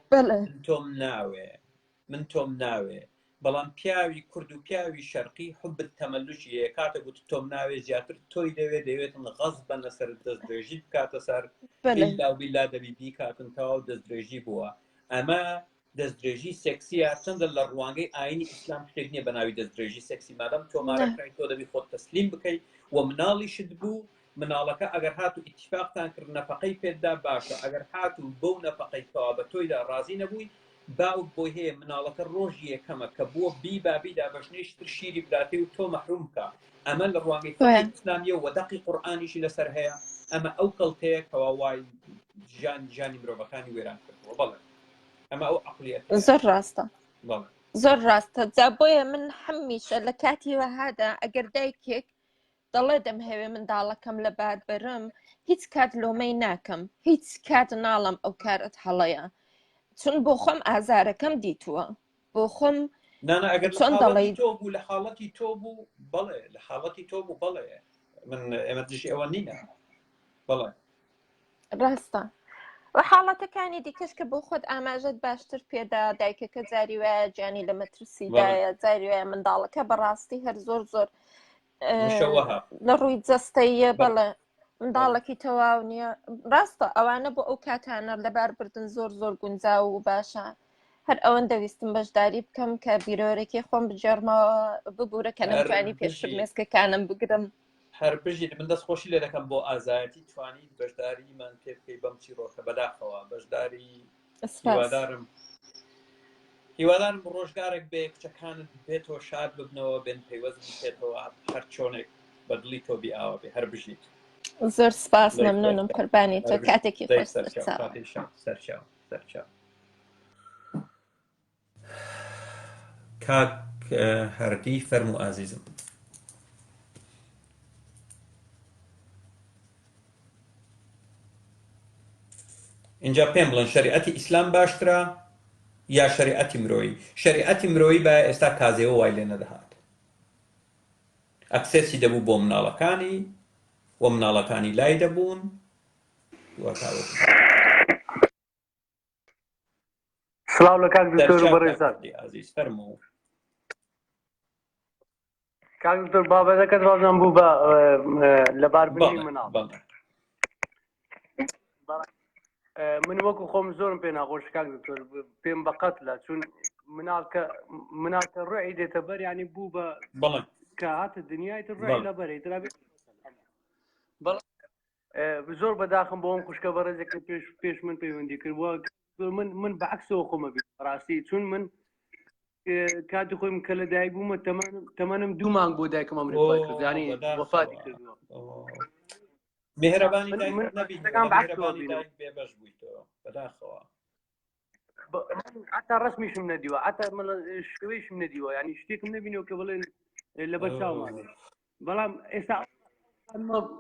من تۆم ناوێ بەڵام پیاوی کورد و پیاوی شەرقی حبت تەمەلوشیە کاتە گوت تۆم ناوێ زیاتر تۆی دەوێتن غەز بە لەسەر دەست درێژی بکاتە سەر بیلا دەبی بیکاتن تەواو دەست درێژی بووە ئەمە دەستدرێژی سێکسیە چەندە لە ڕوانگەی ئاینی ئیسلام شتێک نییە بە ناوی دەستدرێژی سێکسی مادەم تۆمارەکراین تۆ دەبی خۆت تەسلیم بکەیت و مناڵیشت بوو مناڵەکە ئەگەر هاتو ئیتیفاقتان کرد نەفەقەی پێدا باشە ئەگەر هاتو بەو نەفەقەی تەوا بە تۆیدا ڕازی نەبووی باوک بۆی هەیە مناڵەکە ڕۆژی یەکەمە کە بووە بابیدا بەژنێشتر شیری براتی و تۆ مەحروم بکە ئەمە لە ڕوانگەی ئیسلامیە و دەقی قورئانیشی لەسەر هەیە ئەمە ئەو کەڵتەیە کەوا وای ژانی مرۆڤەکانی وێران کردووە بەڵێ زۆر ڕاستە جا بۆیە من هەمیشە لە کاتی وەهادا ئەگەر دایکێک دەڵێ دەمهەوێ منداڵەکەم لە بار بەرم هیچ کات لۆمەی ناکەم هیچ کات ناڵم ئەو کارت هەڵەیە چون بۆ خۆم ئازارەکەم دیتووە بۆ خۆم چۆن دەڵێ تۆ بوو لە حاڵەتی تۆ بوو بەڵێ لە حاڵەتی تۆ بوو بەڵێ من ئێمە دژی ئەوە نینە بەڵێ ڕاستە و حاڵەتەکانی دیکەش کە بۆ خۆت ئاماژەت باشتر پێدا دایکەکە جاری وایە گیانی لە مەترسیدایە جاری وایە منداڵەکە بەڕاستی هەر زۆر مشەوەها لە ڕووی جەستەیە بەڵێ منداڵێکی تەواو نییە ڕاستە ئەوانە بۆ ئەو کاتانە لەبار بردن زۆر گونجاو و باشە هەر ئەوەن دەویستم بەشداری بکەم کە بیرۆرێکی خۆم بجێڕمەوە ببوورە کە نەمتوانی پێشمێسکەکانم بگرم هەر بژیت من دەستخۆشی لێ دەکەم بۆ ئازایەتی توانیت بەشداریمان پێ بکەی بەم چیرۆکە بەداخەوە بەشداری هیوادارم ڕۆژگارێک بێ کچەکانت بێتەوە شاد ببنەوە بێن پەیوەست بکێتەوە هەر چۆنێک بەدڵی تۆ بیئاوە بێ هەر بژیت زۆر سپاس مەمنونم قوربانی تۆ کاتێکی خۆش سەرچاو کاک هەردی فەرموو ئازیزم اینجا پێم بڵێن شەریعەتی ئیسلام باشترە یا شەریعەتی مرۆیی شەریعەتی مرۆیی بە ئێستا کازێەوە وای لێ نەدەهات ئەکسێسی دەبوو بۆ مناڵەکانی و مناڵەکانی لای دەبوون سلااو لە کاک دکتۆر بەڕێزان عزیز فەرموو کاک دکتۆر بابەتەکەت ڕازان بوو بە لەباربوونی مناڵ من وەکو خۆم زۆرم پێ ناخۆش کاک دکتۆر پێم بەقەت لە چون مناڵکە ڕێی دێتە بەر ینی بوو بە بەڵێ کە هاتە دنیای تر ڕێی لە بەرێ زۆر بەداخم بۆ ئەم خوشکە بەڕێزێکە پێش من پەیوەندی کردووە من بەعکسەوە خۆمە بێت ڕاستی چون من کاتی خۆیم کە لە دایک بوومە تەمەنم 2 مانگ بۆ دایکم ئەمریکای کرد ینی وەفاتی کردووە مهرەبانی دایک بێبەش بوویتەوە بەداخەوە حتا ڕسمیشم نەدیوە حتا شوێشم نەدیوە ینی شتێکم نبینەوە کە بڵێن لەبەر چاومانێ بەڵام ئێستا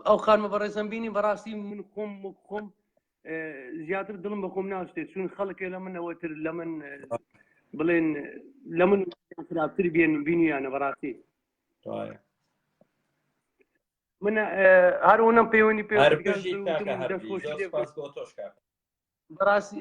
ئەو خانمە بەڕێزم بینی بەڕاستی من خۆم زیاتر دڵم بە خۆم ناوشتێت چون خەڵکێ لە منەوەتر لە من بڵێن لە من خراپتر بینیانە بەڕاستی من هەروەنم پەیوەندی بەڕاستی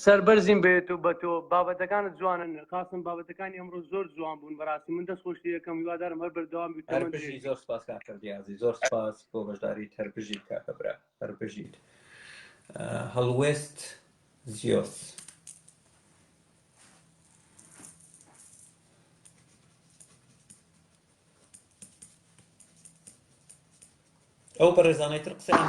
سەربەرزیم بێت و بە تۆ بابەتەکانت جوانن خاستم بابەتەکانی ئەمڕۆ زۆر جوان بوون بەڕاستی من دەستخۆشی یەکەم هیوادارم هەر بەردەوام هەربژی زۆر سپاس کاکەردی عزیز زۆر سپاس بۆ بەشداریت هەربژیت کاکە برا هەربژیت هەڵوێست زیۆس ئەو بەڕێزانەی تر قسەیان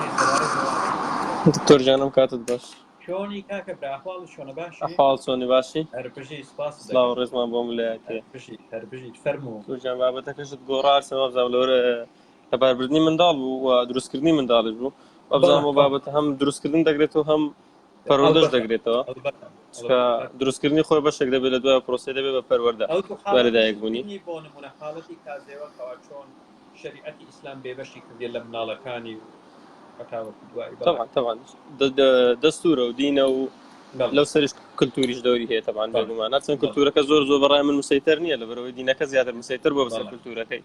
دکتۆر جانم کاتت باش چۆنی کاکە برا ئەحواڵ چۆنە باشی ئەحواڵ چۆنی باشی هەربژی سپاس سڵاو ڕێزمان بۆ ملایەتێ هەربژیت فەرموو تۆ جان بابەتەکەشت گۆڕارسەوە بزانم لەوەرە لەباربردنی منداڵ بوو و دروستکردنی منداڵش بوو بزانم بابەتە هەم دروستکردن دەگرێتەوە هەم پەروەردەش دەگرێتەوە چکە دروستکردنی خۆی بەشێک دەبێت لە دوای پرۆسێ دەبێت بە پەروەردە دوای لەدایک بوونی بۆ نمونە حاڵەتی کازێوە کەوا چۆن شەریعەتی ئیسلام بێبەشی کردێت لە مناڵەکانی طبعا دەستورە و دینە و لەو سەرش کللتوریش دەوری هەیە طبعا بێگومان ناچەند کللتورەکە زۆر بەڕای من مسەیتەر نییە لەبەرەوەی دینەکە زیاتر مسەیتەر بۆ بەسەر کللتورەکەی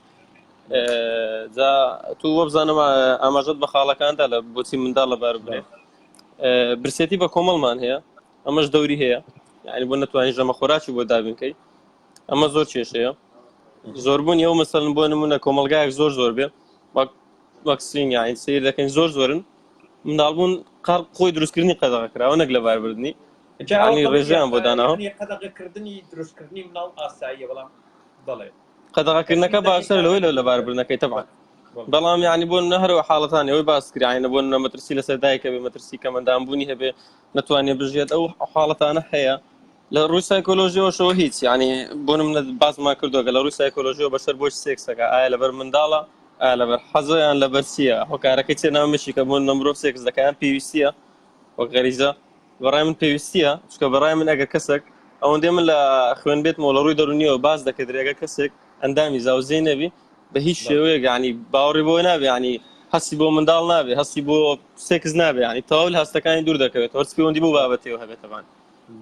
جا تو وە بزانم ئاماژەت بە خاڵەکاندا لە بۆچی منداڵ لەبار بێ برسێتی بە کۆمەڵمان هەیە ئەمەش دەوری هەیە یعنی بۆ نەتوانین ژەمە خۆراکی بۆ دابینکەی ئەمە زۆر کێشەیە زۆربوونی ئەو مەسەڵەن بۆ نمونە کۆمەلگایەک زۆر بێ وەکسین یاین سیر دەکەین زۆرن منداڵبوون خۆی دروستکردنی قەدەغەکراوە نەک لەباربردنی ینی ڕێژیان بۆ داناوە قەدەغەکردنی دروستکردنی مناڵ ئاساییە بەڵام دەڵێ قەدەغەکردنەکە باشتر لەوەی لەباربردنەکەی طبعا بەڵام یعنی بۆ نەهرەوە حاڵەتانی ئەوەی باس کراینە بۆ مەترسی لەسەر دایکە بێ مەترسی کەمەندانبوونی هەبێ نەتوانێت بژێت ئەو حاڵەتانە هەیە لە ڕووی سایکۆلۆژیەوەشەوە هیچ ینی بۆ منە باسمان کردووە لە ڕووی سایکۆلۆژیەوە بەسەر بۆش سێکسەکە ئایا لەبەر منداڵە لەبەر حەزیان لەبەر چییە هۆکارەکەی چێناومەشی کە بۆ نەمرۆ سێکس دەکەیان پێویستیە وەک غەریزە بەڕای من پێویستیە چکە بەڕای من ئەگە کەسێک ئەوەندێ من لە خوێن بێتمەوە لە ڕووی دەرونیەوە باز دەکەێت ئەگە کەسێک ئەندامی زاوزەی نەبی بە هیچ شێوەیەک ینی باوەڕی بۆ نابێ ینی هەستی بۆ منداڵ نابێ هەستی بۆ سێکس نابێ ینی تەواو هەستەکانی دوور دەکەوێت هەرچ پەیوەندی بوو بابەتەوە هەبێتەوان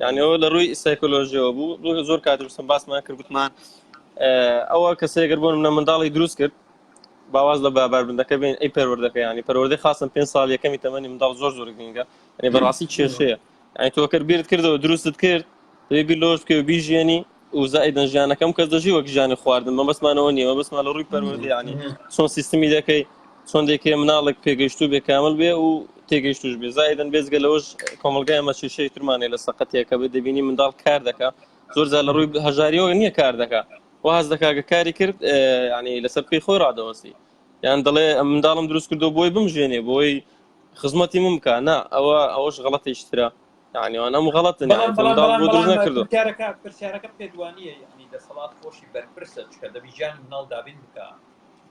ینی ئەوە لە ڕووی سایکۆلۆژیەوە بوو زۆر کاتێشتم باسمان کرد گوتمان ئەوە کەسێگەر بۆ منە منداڵی دروست کرد باواز لە باباربردنەکە بین ئەی پەروەردەکە ینی پەروەردەی خاصن 5 ساڵ یەکەمی تەمەنی منداڵ زۆر گرنگە ینی بەڕاستی کێشەیە ینی تۆ کە بیرت کردەوە دروستت کرد دەبێ بیر لەوەش بکەوە بیژێنی و زائدەن ژیانەکەم کەس دەژی وەک ژیانی خواردن مەبەستمانەوە نییە مەبەستمان لە ڕووی پەروەردە یعنی چۆن سیستمی دەکەی چۆن دەکەی مناڵێک پێگەیشتوو بێ کامل بێ و تێگەیشتوش بێ زائدەن بێزگە لەوەش کۆمەلگای ئەمە شیشەی ترمانێ لە سەقەتێکە بێ دەبینی منداڵ کار دەکا زۆر جار لە ڕووی هەژاریەوە نییە کار دەکا واز دەکا کە کاری کرد ینی لەسەر پێی خۆی ڕادەوەسی یان دەڵێ منداڵم دروست کردو بۆی بمژێنێ بۆی خزمەتی من بکە نا ئەوەش غەڵەتێکترە يعني أنا مغلطني يعني فمدال بودرز نكردو پرسیارەکە پێدوانیە یعنی دەسەڵات خۆشی بەرپرسە چکە دەبیژانی مناڵ دابین بکە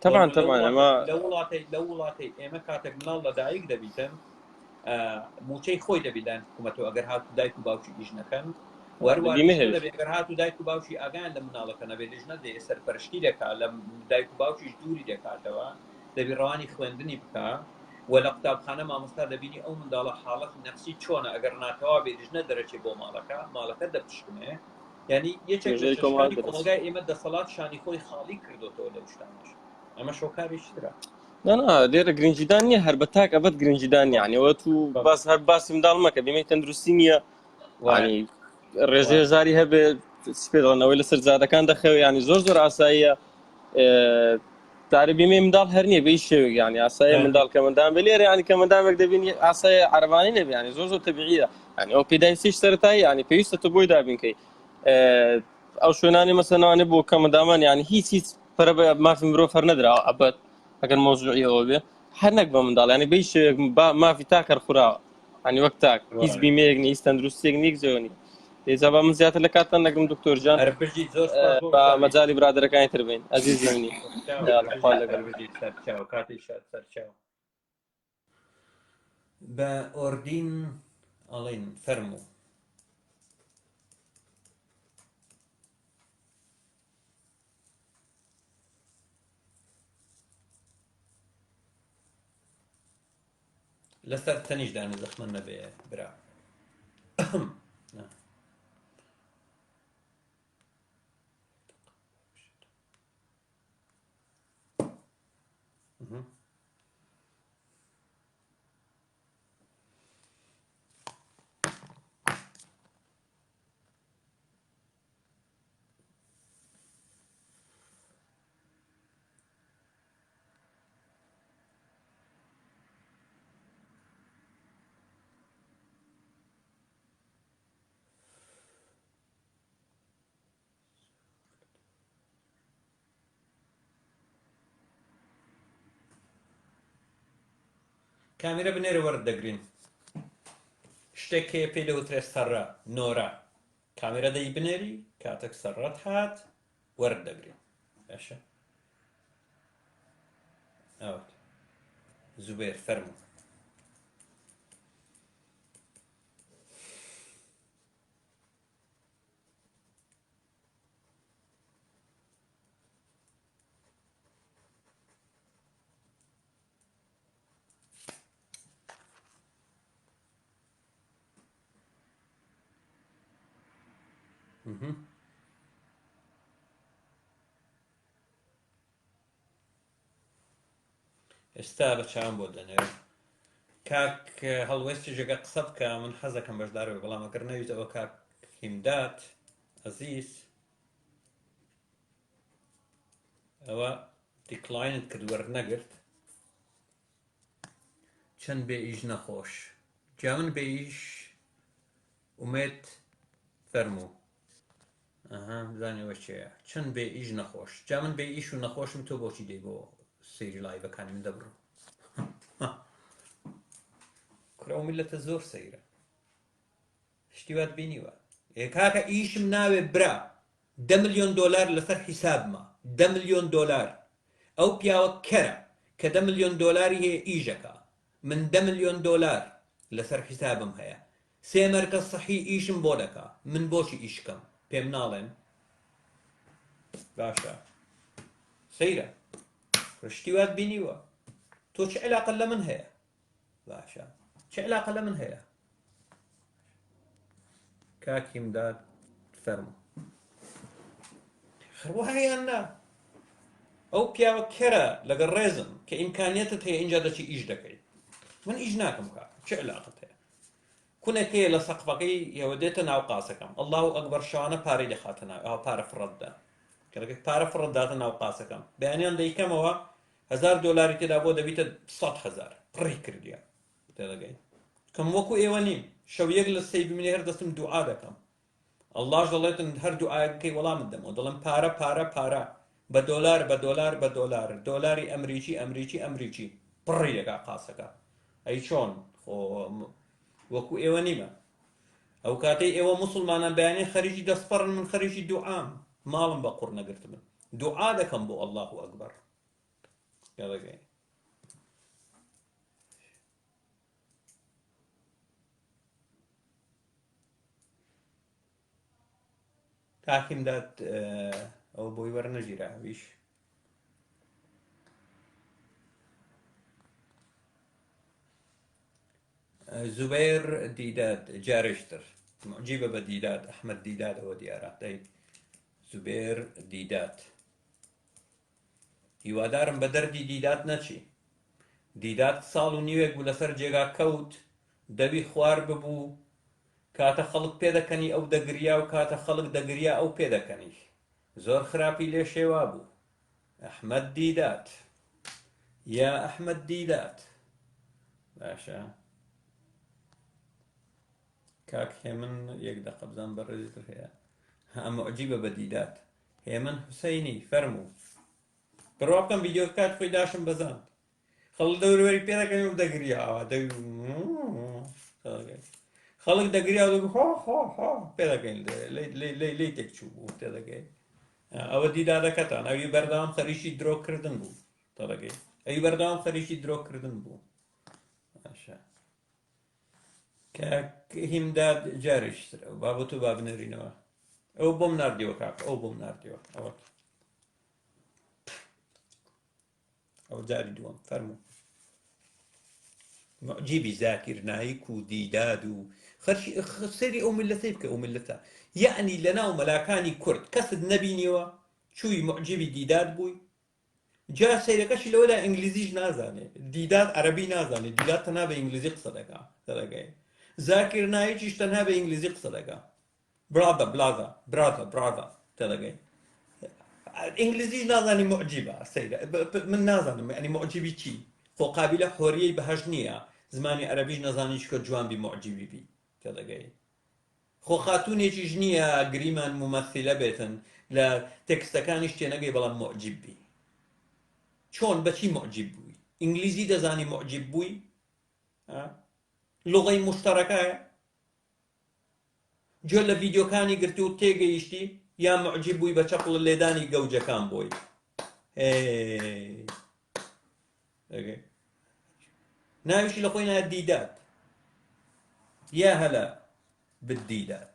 طبعا ئەمە لە وڵاتی ئێمە کاتێک مناڵ لە دایک دەبیتن موچەی خۆی دەبیدان حکوومەتەوە ئەگەر هات دایک و باوکی ئیش نەکەن وەروەگەر هات و دایک و باوکی ئاگان لە مناڵەکە نەبێ لێژنە دێ سەرپەرشتی دەکات لە دایک و باوکیش دووری دەکاتەوە دەبی ڕەوانی خوێندنی بکە و لە قوتابخانە مامۆستا دەبینی ئەو منداڵە حاڵەت نەفسی چۆنە ئەگەر ناتەوا بێ لێژنە دەرەچێ بۆ ماڵەکە دەپشکنێ ینی یەکێک کۆمەلگای ئێمە دەسەڵات شانی خۆی خاڵی کردوتەوە لەو شتانەش ئەمە شۆکاریشترا نا لێرە گرنگجیدان نییە هەر بە تاک ئەبەت گرنگجیدان یعنیەوە تو باس هەر باسی منداڵ مەکە بێمەی تەندروستی نییە وانی ڕێژەیە زاری هەبێ پێ دەڵێنەوەی لەسەر زادەکان دەخەوێ ینی زۆر ئاساییە تاربیمێ منداڵ هەر نییە بەی شێوێک ینی ئاسایە منداڵ کە مندان بە لێرە ینی کە مندامێک دەبینی ئاسایە عەرەبانی نەبێ ینی زۆر تەبیعیە ینی ئەو پێداویستیش سەرەتایی ینی پێویستە تۆ بۆی دابینکەی ئەو شوێنانی مەسەلەوانێ بۆ کە مندامان ینی هیچ پەرە بە مافی مرۆڤ هەر نەدراوە ئەبەت ئەگەر مۆزوعیەوە بێ هەر نەک بە منداڵ ینی بەی شێوێک مافی تاک هەرخوراوە ینی وەک تاک هیچ بیمەیەک نیە هیچ تەندروستیەک نیە جوێنی ئێجا من زیاتر لە کاتتان نەگرم دکتۆر جان بە مەجای برادەرەکانی تر بین عەزیز نەمنی کاتی شاد سەرچاو بە ئۆردین ئەڵێن فەرموو لەسەر تەنیشدانی زەخمە نەبێ برا کامیرە بنێرە وەردەگرین شتێک هەیە پێی لەوترێ سەرڕە نۆرە کامیرە دەی بنێری کاتێک سەرڕەت هات وەردەگرین باشە ئەوت زوبێر فەرموو ئێستا بە چاوم بۆ دەنێرم کاک هەڵوێستی ژەگە قسە بکە من حەزەکەم بەشدارەوە بەڵام ئەگەر نەویستەوە کاک هیمدات عەزیز ئەوە دیکلاینت کرد وەرنەگرت چەند بێ ئیش نەخۆش جا من بێ ئیش ئومێد فەرموو زانیوە چێە چەند بێ ئیش نەخۆش جا من بێ ئیش و نەخۆشم تۆ بۆچی دەی بۆ سەیری لایڤەکانی من دەبڕم کورە میلەتە زۆر سەیرە شتی وات بینیوە کاکە ئیشم ناوێ برا 10 ملیۆن دۆلار لەسەر حیسابمە 10 ملیۆن دۆلار ئەو پیاوە کەرە کە 10 ملیۆن دۆلاری هەیە ئیژەکە من 10 ملیۆن دۆلار لەسەر حیسابم هەیە 3 مەرکەز سەحی ئیشم بۆ دەکا من بۆچی ئیشکەم پێم ناڵێن باشە سەیرە شتی وات بینیوە تۆ چه علاقە لە من هەیە باشە چه علاقە لە من هەیە کاکیم داد فەرموو خەوایان نا ئەو پیاوە کەرە لەگەڵ ڕێزم کە ئیمکانیەتت هەیە اینجا دەچی ئیش دەکەیت من ئیش ناکەم کاک چه علاقەت هەیە کونەکەیە لە سەقفەکەی ئێوە دێتە ناو قاسەکەم الله ئەکبەر شەوانە پارەی دەخاتە ناو ئەوە پارە فڕەتدا کەرەکە پارە فڕەتداتە ناو قاسەکەم بەیانیان دەیکەمەوە $1000 تێدا بۆ دەبیتە 100,000 پڕی کردیە تێدەگەی کەم وەکو ئێوە نیم شەو یەک لە سەی بمینێ هەر دەستم دوعا دەکەم ئەڵڵاش دەڵێتن هەر دوعاەکەی وەڵامت دەمەوە دەڵم پارە بە دۆلار دۆلاری ئەمریکی پڕی دەکا قاسەکە ئەی چۆن وەکو ئێوە نیمە ئەو کاتەی ئێوە موسڵمانان بەیانێ خەریکی دەستپەڕن من خەریکی دوعام ماڵم بە قوڕ نەگرتم دوعا دەکەم بۆ الله ئەکبەر یاڵەگەی تاکیم داد ئەو بۆی وەرنەژیرا هەویش زوبەیر دیداد جارشتر معجبە بە دیداد ئەحمەد دیدادەوە دیارە دەی زوبێر دیدات هیوادارم بە دەردی دیدات نەچی دیدات ساڵ و نیوێک بوو لەسەر جێگا کەوت دەوی خوار ببوو کاتە خەڵک پێدەکەنی ئەو دەگریا و کاتە خەڵک دەگریا ئەو پێدەکەنی زۆر خراپی لێ شێوا بوو ئەحمەد دیدات یا ئەحمەد دیدات باشە کاک هێمن یەک دەقە بزان بەڕێزتر هەیە ئەمە عجیبە بە دیدات هێمن حوسەینی فەرموو بڕوا بکەم ڤیدیۆ کات خۆی داشم بەزاند خەڵک دەوروبەری پێدەکەنی و دەگریاوە خەڵک دەگریا و پێدەکەین لی تێکچوو بوو تێدەگەی ئەوە دیدادەکەتان ئەوی بەردەوام خەریکی درۆکردن بوو تەدەگەی ئەوی بەردەوام خەریکی درۆکردن بوو باشە هیمداد جارشترە بابەت و بابنەرینەوە ئەو بۆم ناردیوە کاک ئەو بۆم ناردیوە ئەو جاری دووەم فەرموو معجبی زاکر نایک و دیداد و سەری ئەو ملەتەی بکە ئەو ملەتە یعنی لەناو مەلاکانی کورد کەست نەبینیوە چووی معجبی دیداد بووی جا سەیرەکەشی لەوەدا ئینگلیزیش نازانێ دیداد عەرەبی نازانێ دیداد تەنها بە ئینگلیزی قسە دەکا دەڵەگەی زاکر نایکیش تەنها بە ئینگلیزی قسە دەکا برادە تەدەگەی ئینگلیزیش نازانی معجبە سەیرە من نازانم ینی معجبی چی خۆ قابلە حۆریەی بەهەش نییە زمانی عەرەبیش نەزانی چکە جوان بی معجبی بی تێدەگەی خۆ خاتوونێکیش نییە گریمان ممەثلە بێتن لە تێکستەکانیش تێنەگەی بەڵام معجب بی چۆن بەچی معجب بووی ئینگلیزی دەزانی معجب بووی لغەی مشتەرەکایە جۆ لە ڤیدیۆکانی گرتی و تێگەیشتی یا معجب بووی بە چەقڵ لێدانی گەوجەکان بۆی ناویشی لە خۆی نایە دیدات یا هەلا بالدیدات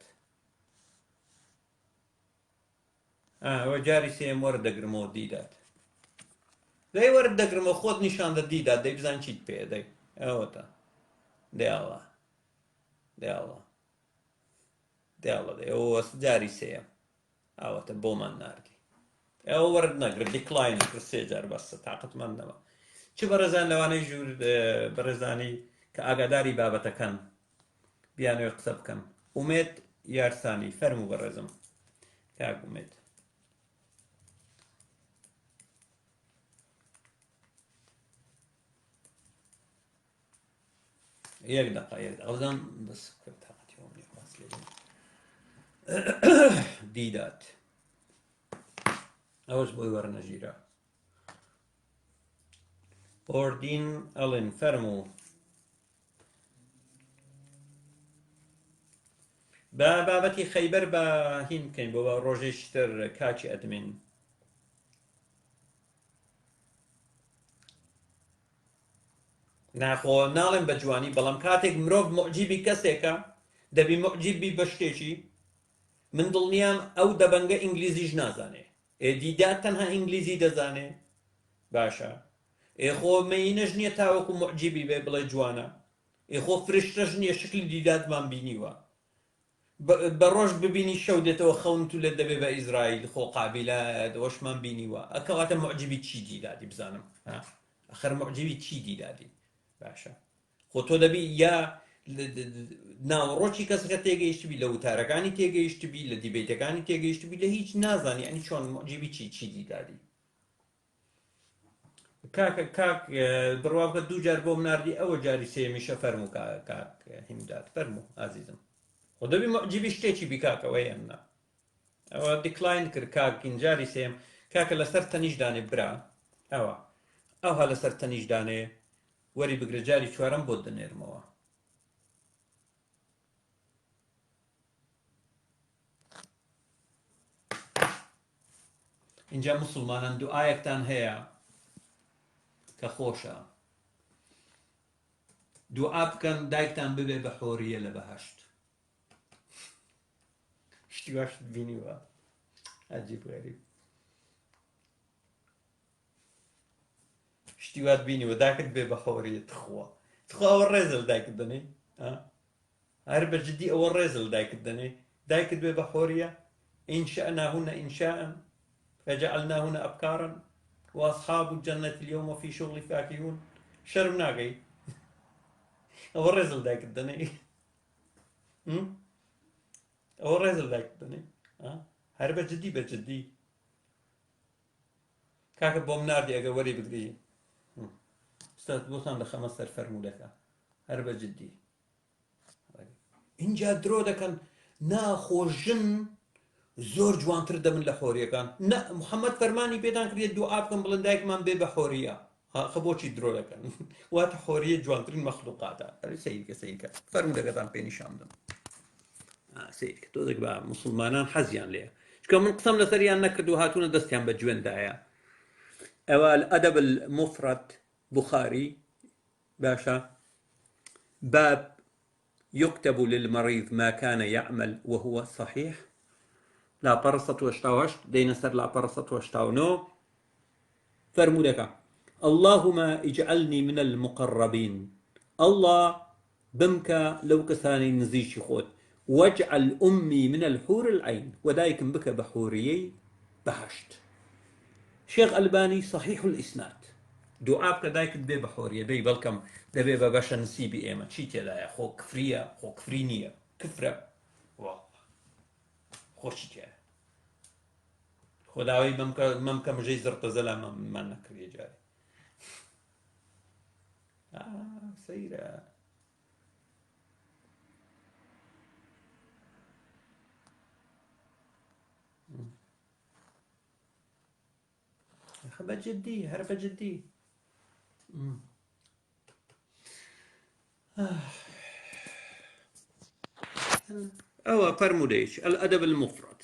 ئەوە جاری سێم وەردەگرمەوە دیدات دەی وەردەگرمەوە خۆت نیشان دە دیدات دەی بزان چیت پێ دەی ئەوەتە دێڵە ئەوە جاری سێم ئەوەتە بۆمان ناردی ئەوە وەرد نەگرت دیکلاینی کرد 3 جار بەسە تاقەتمەندەوە چ بەڕێزان لەوانەی ژوور بەڕێزانی کە ئاگاداری بابەتەکەن بیانەوە قسە بکەن ئومێد یارسانی فەرموو بەڕێزم کاک ئومێد یەک دەقە بزان بەس دیدات ئەوەش بۆی وەرنەژیرە ئۆردین ئەڵێن فەرموو بە بابەتی خەیبەر بە هین بکەین بۆ بە ڕۆژێکی تر کاچی ئەدمین ناخۆ ناڵێن بە جوانی بەڵام کاتێک مرۆڤ معجیبی کەسێکە دەبی معجیبی بە شتێکی من دڵنیام ئەو دەبەنگە ئینگلیزیش نازانێ دیدات تەنها ئینگلیزی دەزانێ باشە ئێخۆ مەینەش نییە تاوەکو معجیبی بێ بڵێ جوانە ئێخۆ فرشتەش نییە شکلی دیداتمان بینیوە بە ڕۆژ ببینی شەو دێتەوە خەون تو لێت دەبێ بە ئیزرائیل خۆ قابلە دۆشمان بینیوە ئەکەواتە معجیبی چی دیدادی بزانم ئەخەر معجیبی چی دیدادی باشە خۆ تۆ دەبی یا ناوەڕۆکی کەسەکە تێگەیشتبی لە وتارەکانی تێگەیشتبی لە دیبیتەکانی تێگەیشتبی لە هیچ نازانی ئەنی چۆن جیبی چی دیداری کاک بڕواکە دوو جار بۆم نردی ئەوە جاری سێمیشە فەرموو کاک هیمداد فەرموو ئازیزم خۆ دەبی جیبی شتێکی بیکاکەوەی ئەمنا ئەوە دیکلاین کرد کاکین جاری سێم کاکە لەسەر تەنیشدانێ برا ئەوها لەسەر تەنیشدانێ وەری بگرە جاری چوارەم بۆ دەنێرمەوە اینجا مسلمانان دوعایەکتان هەیە کە خۆشە دوعا بکەن دایکتان ببێ بە حۆریە لە بەهەشت شتی باشت بینیوە عەجیب غەریب شتی وات بینیوە دایکت بێ بە حۆریە تخوا ئەوە ڕێزە لە دایکت دەنێ هەر بەجددی ئەوە ڕێزە لە دایکت دەنێ دایکت بێ بە حۆریە إن شأناهن إنشاء فجعلناهن أبكارا وأصحاب الجنة اليوم في شغل فاكهون شرم ناقي أو الرزل دايك الدني أو الرزل دايك الدني هرب جدي بجدي كاك بوم ناردي أجا وري بقدي استاذ بوسان لخمس سر فرمو لك هرب جدي إن جا درو دكان ناخوجن زۆر جوانتر دەبن لە حۆریەکان محەممەد فەرمانی پێدان کردێت دوعا بکەم بڵێن دایکمان بێ بە حۆریە خەبۆچی درۆ دەکەن واتە حۆریە جوانترین مەخلوقاتە سەیرکە فەرمو دەگەتان پێ نیشاندم سەیرکە تۆ دەک بە موسڵمانان حەزیان لێە چکە من قسەم لەسەریان نەکرد و هاتوونە دەستیان بە جوێندایە ئەوە الأدب المفرد بخاري باشا باب يكتب للمريض ما كان يعمل وهو صحيح لا برصة واشتاوشت دينا سر لا برصة واشتاونو فرمودك اللهم اجعلني من المقربين الله بمك لو كساني نزيش خود واجعل أمي من الحور العين ودايك بك بحوريي بهشت شيخ ألباني صحيح الإسناد دعاء دايك بي بحورية بي بلكم دبي بباشا نسيبي ايما تشيتي لا خو كفرية خو كفرينية كفرة خۆشی خۆداوای مەمکە مژەی زرتەزەلا من نەکردێ جارێ سەیرە بەجددی هەر بەجددی أو فرموديش الأدب المفرد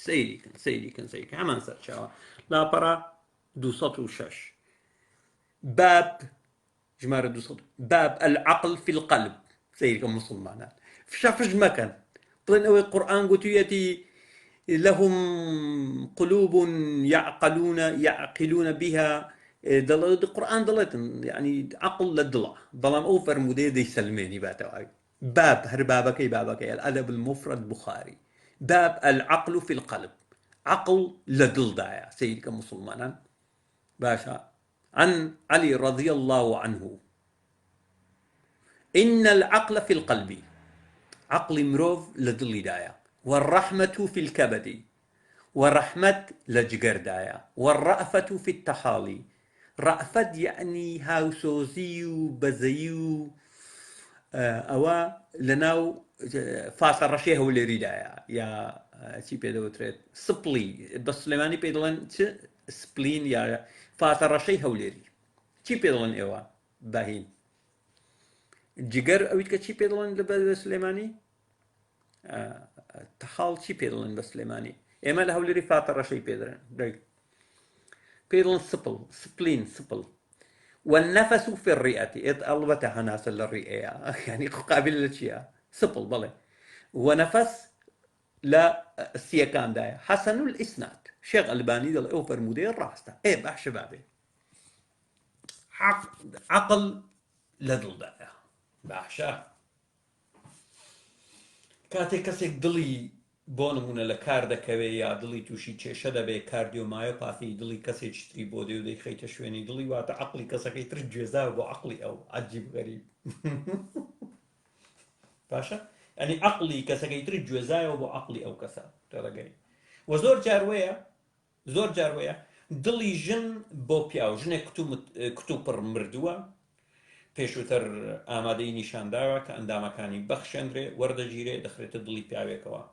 سيدي كن همان سرشاوة لا برا دوسط وشش باب جمار دوسط باب العقل في القلب سيدي كن مسلمانات فشافج مكان طلن أوي القرآن قتيتي لهم قلوب يعقلون بها القرآن ضلت يعني عقل للضلع ضلام أو فرمودي دي سلميني باتواي باب هر بابك الأدب المفرد بخاري باب العقل في القلب عقل لدل دايا سيدك مسلمانا باشا عن علي رضي الله عنه إن العقل في القلب عقل مروف لدل دايا والرحمة في الكبد ورحمة لجقر دايا والرأفة في التحالي رأفة يعني هاوسوزيو بزيو ئەوە لەناو فاسە ڕەشەی هەولێریدایە یا چی پێ دەوترێت سپلی بە سلێمانی پێ دەڵێن چ سپلین یا فاسە ڕەشەی هەولێری چی پێ دەڵێن ئێوە باهین جگەر ئەویت کە چی پێ دەڵێن لە بە سلێمانی تەحاڵ چی پێ دەڵێن بە سلێمانی ئێمە لە هەولێری فاتە ڕەشەی پێ دەڵێن پێ دەڵێن سپلین سپل والنفس في الرئة البته هناس للرئة يعني قابل للشيء سبل بلى ونفس لا السيكان دايا حسن الإسناد شيخ ألباني دل أوفر مدير راسته إيه بح شبابي عقل لدل دايا بحشا كاتي كسيك دلي بۆ نمونە لە کار دەکەوێت یا دڵی تووشی کێشە دەبێت کاردیۆمایۆپاتی دڵی کەسێکی بۆ دێ و دەیخەیتە شوێنی دڵی واتە عەقڵی کەسەکەی تر گوێزاوە بۆ عەقڵی ئەو عەجیب غەریب باشە ئەنی عقلی کەسەکەی تر گوێزایەوە بۆ عقلی ئەو کەسە تێڕگەی و زۆر جار وەیە دڵی ژن بۆ پیاو ژنێک کت و پڕ مردووە پێشووتر ئامادەی نیشانداوە کە ئەندامەکانی بەخشێنرێ وەردەگیرێ دەخرێتە دڵی پیاوێکەوە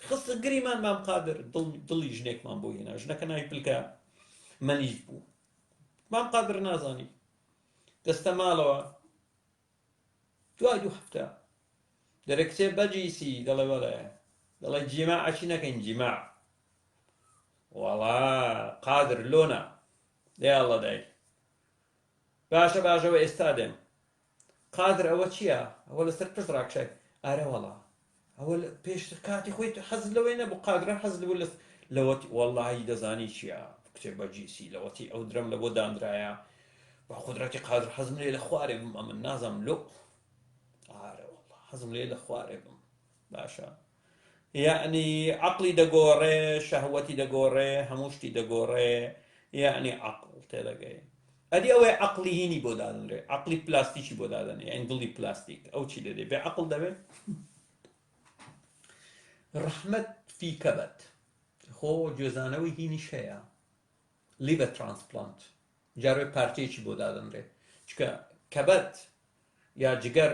خستە گریمان مام قادر دڵی ژنێکمان بۆ هێنا ژنەکە ناوی پلکە مەلیج بوو مام قادر نازانی دەستە ماڵەوە دوای 2 هەفتە دەرێ کچێ بەجیسی دەڵێ بەڵێ دەڵێ جیماعەچی نەکەین جیماع وەڵا قادر لۆنە دێڵە دای باشەوە ئێستا دێم قادر ئەوە چییە ئەوە لەسەر پشت ڕاکشای ئارە وەڵا ئەوە پێش کاتی خۆی حەز لەوەی نەبوو قادرە حەز لەوە لەوەتی وەڵڵاهی دەزانی چییە کچێ بەجیسی لەوەتی ئەو درەم لە بۆ دانرایە بە قودرەتی قادر حەزم لێ لە خوارێ بم ئەمن نازم لۆ ئارە وەڵڵا حەزم لێ لە خوارێ بم باشە یعنی عقلی دەگۆڕێ شەهوەتی دەگۆڕێ هەموو شتی دەگۆڕێ یعنی عقل تێدەگەی ئەدی ئەوەی عقلی هینی بۆ دادنرێ عقلی پلاستیکی بۆ دادنێ یعنی دڵی پلاستیک ئەو چی دەدێ بێ عقل دەبێت ڕەحمەت فی کەبەت خۆ گوێزانەوەی هینیش هەیە لیڤە ترانسپلانت جاروێ پارچەیەکی بۆ دادنرێ چکە کەبەت یا جگەر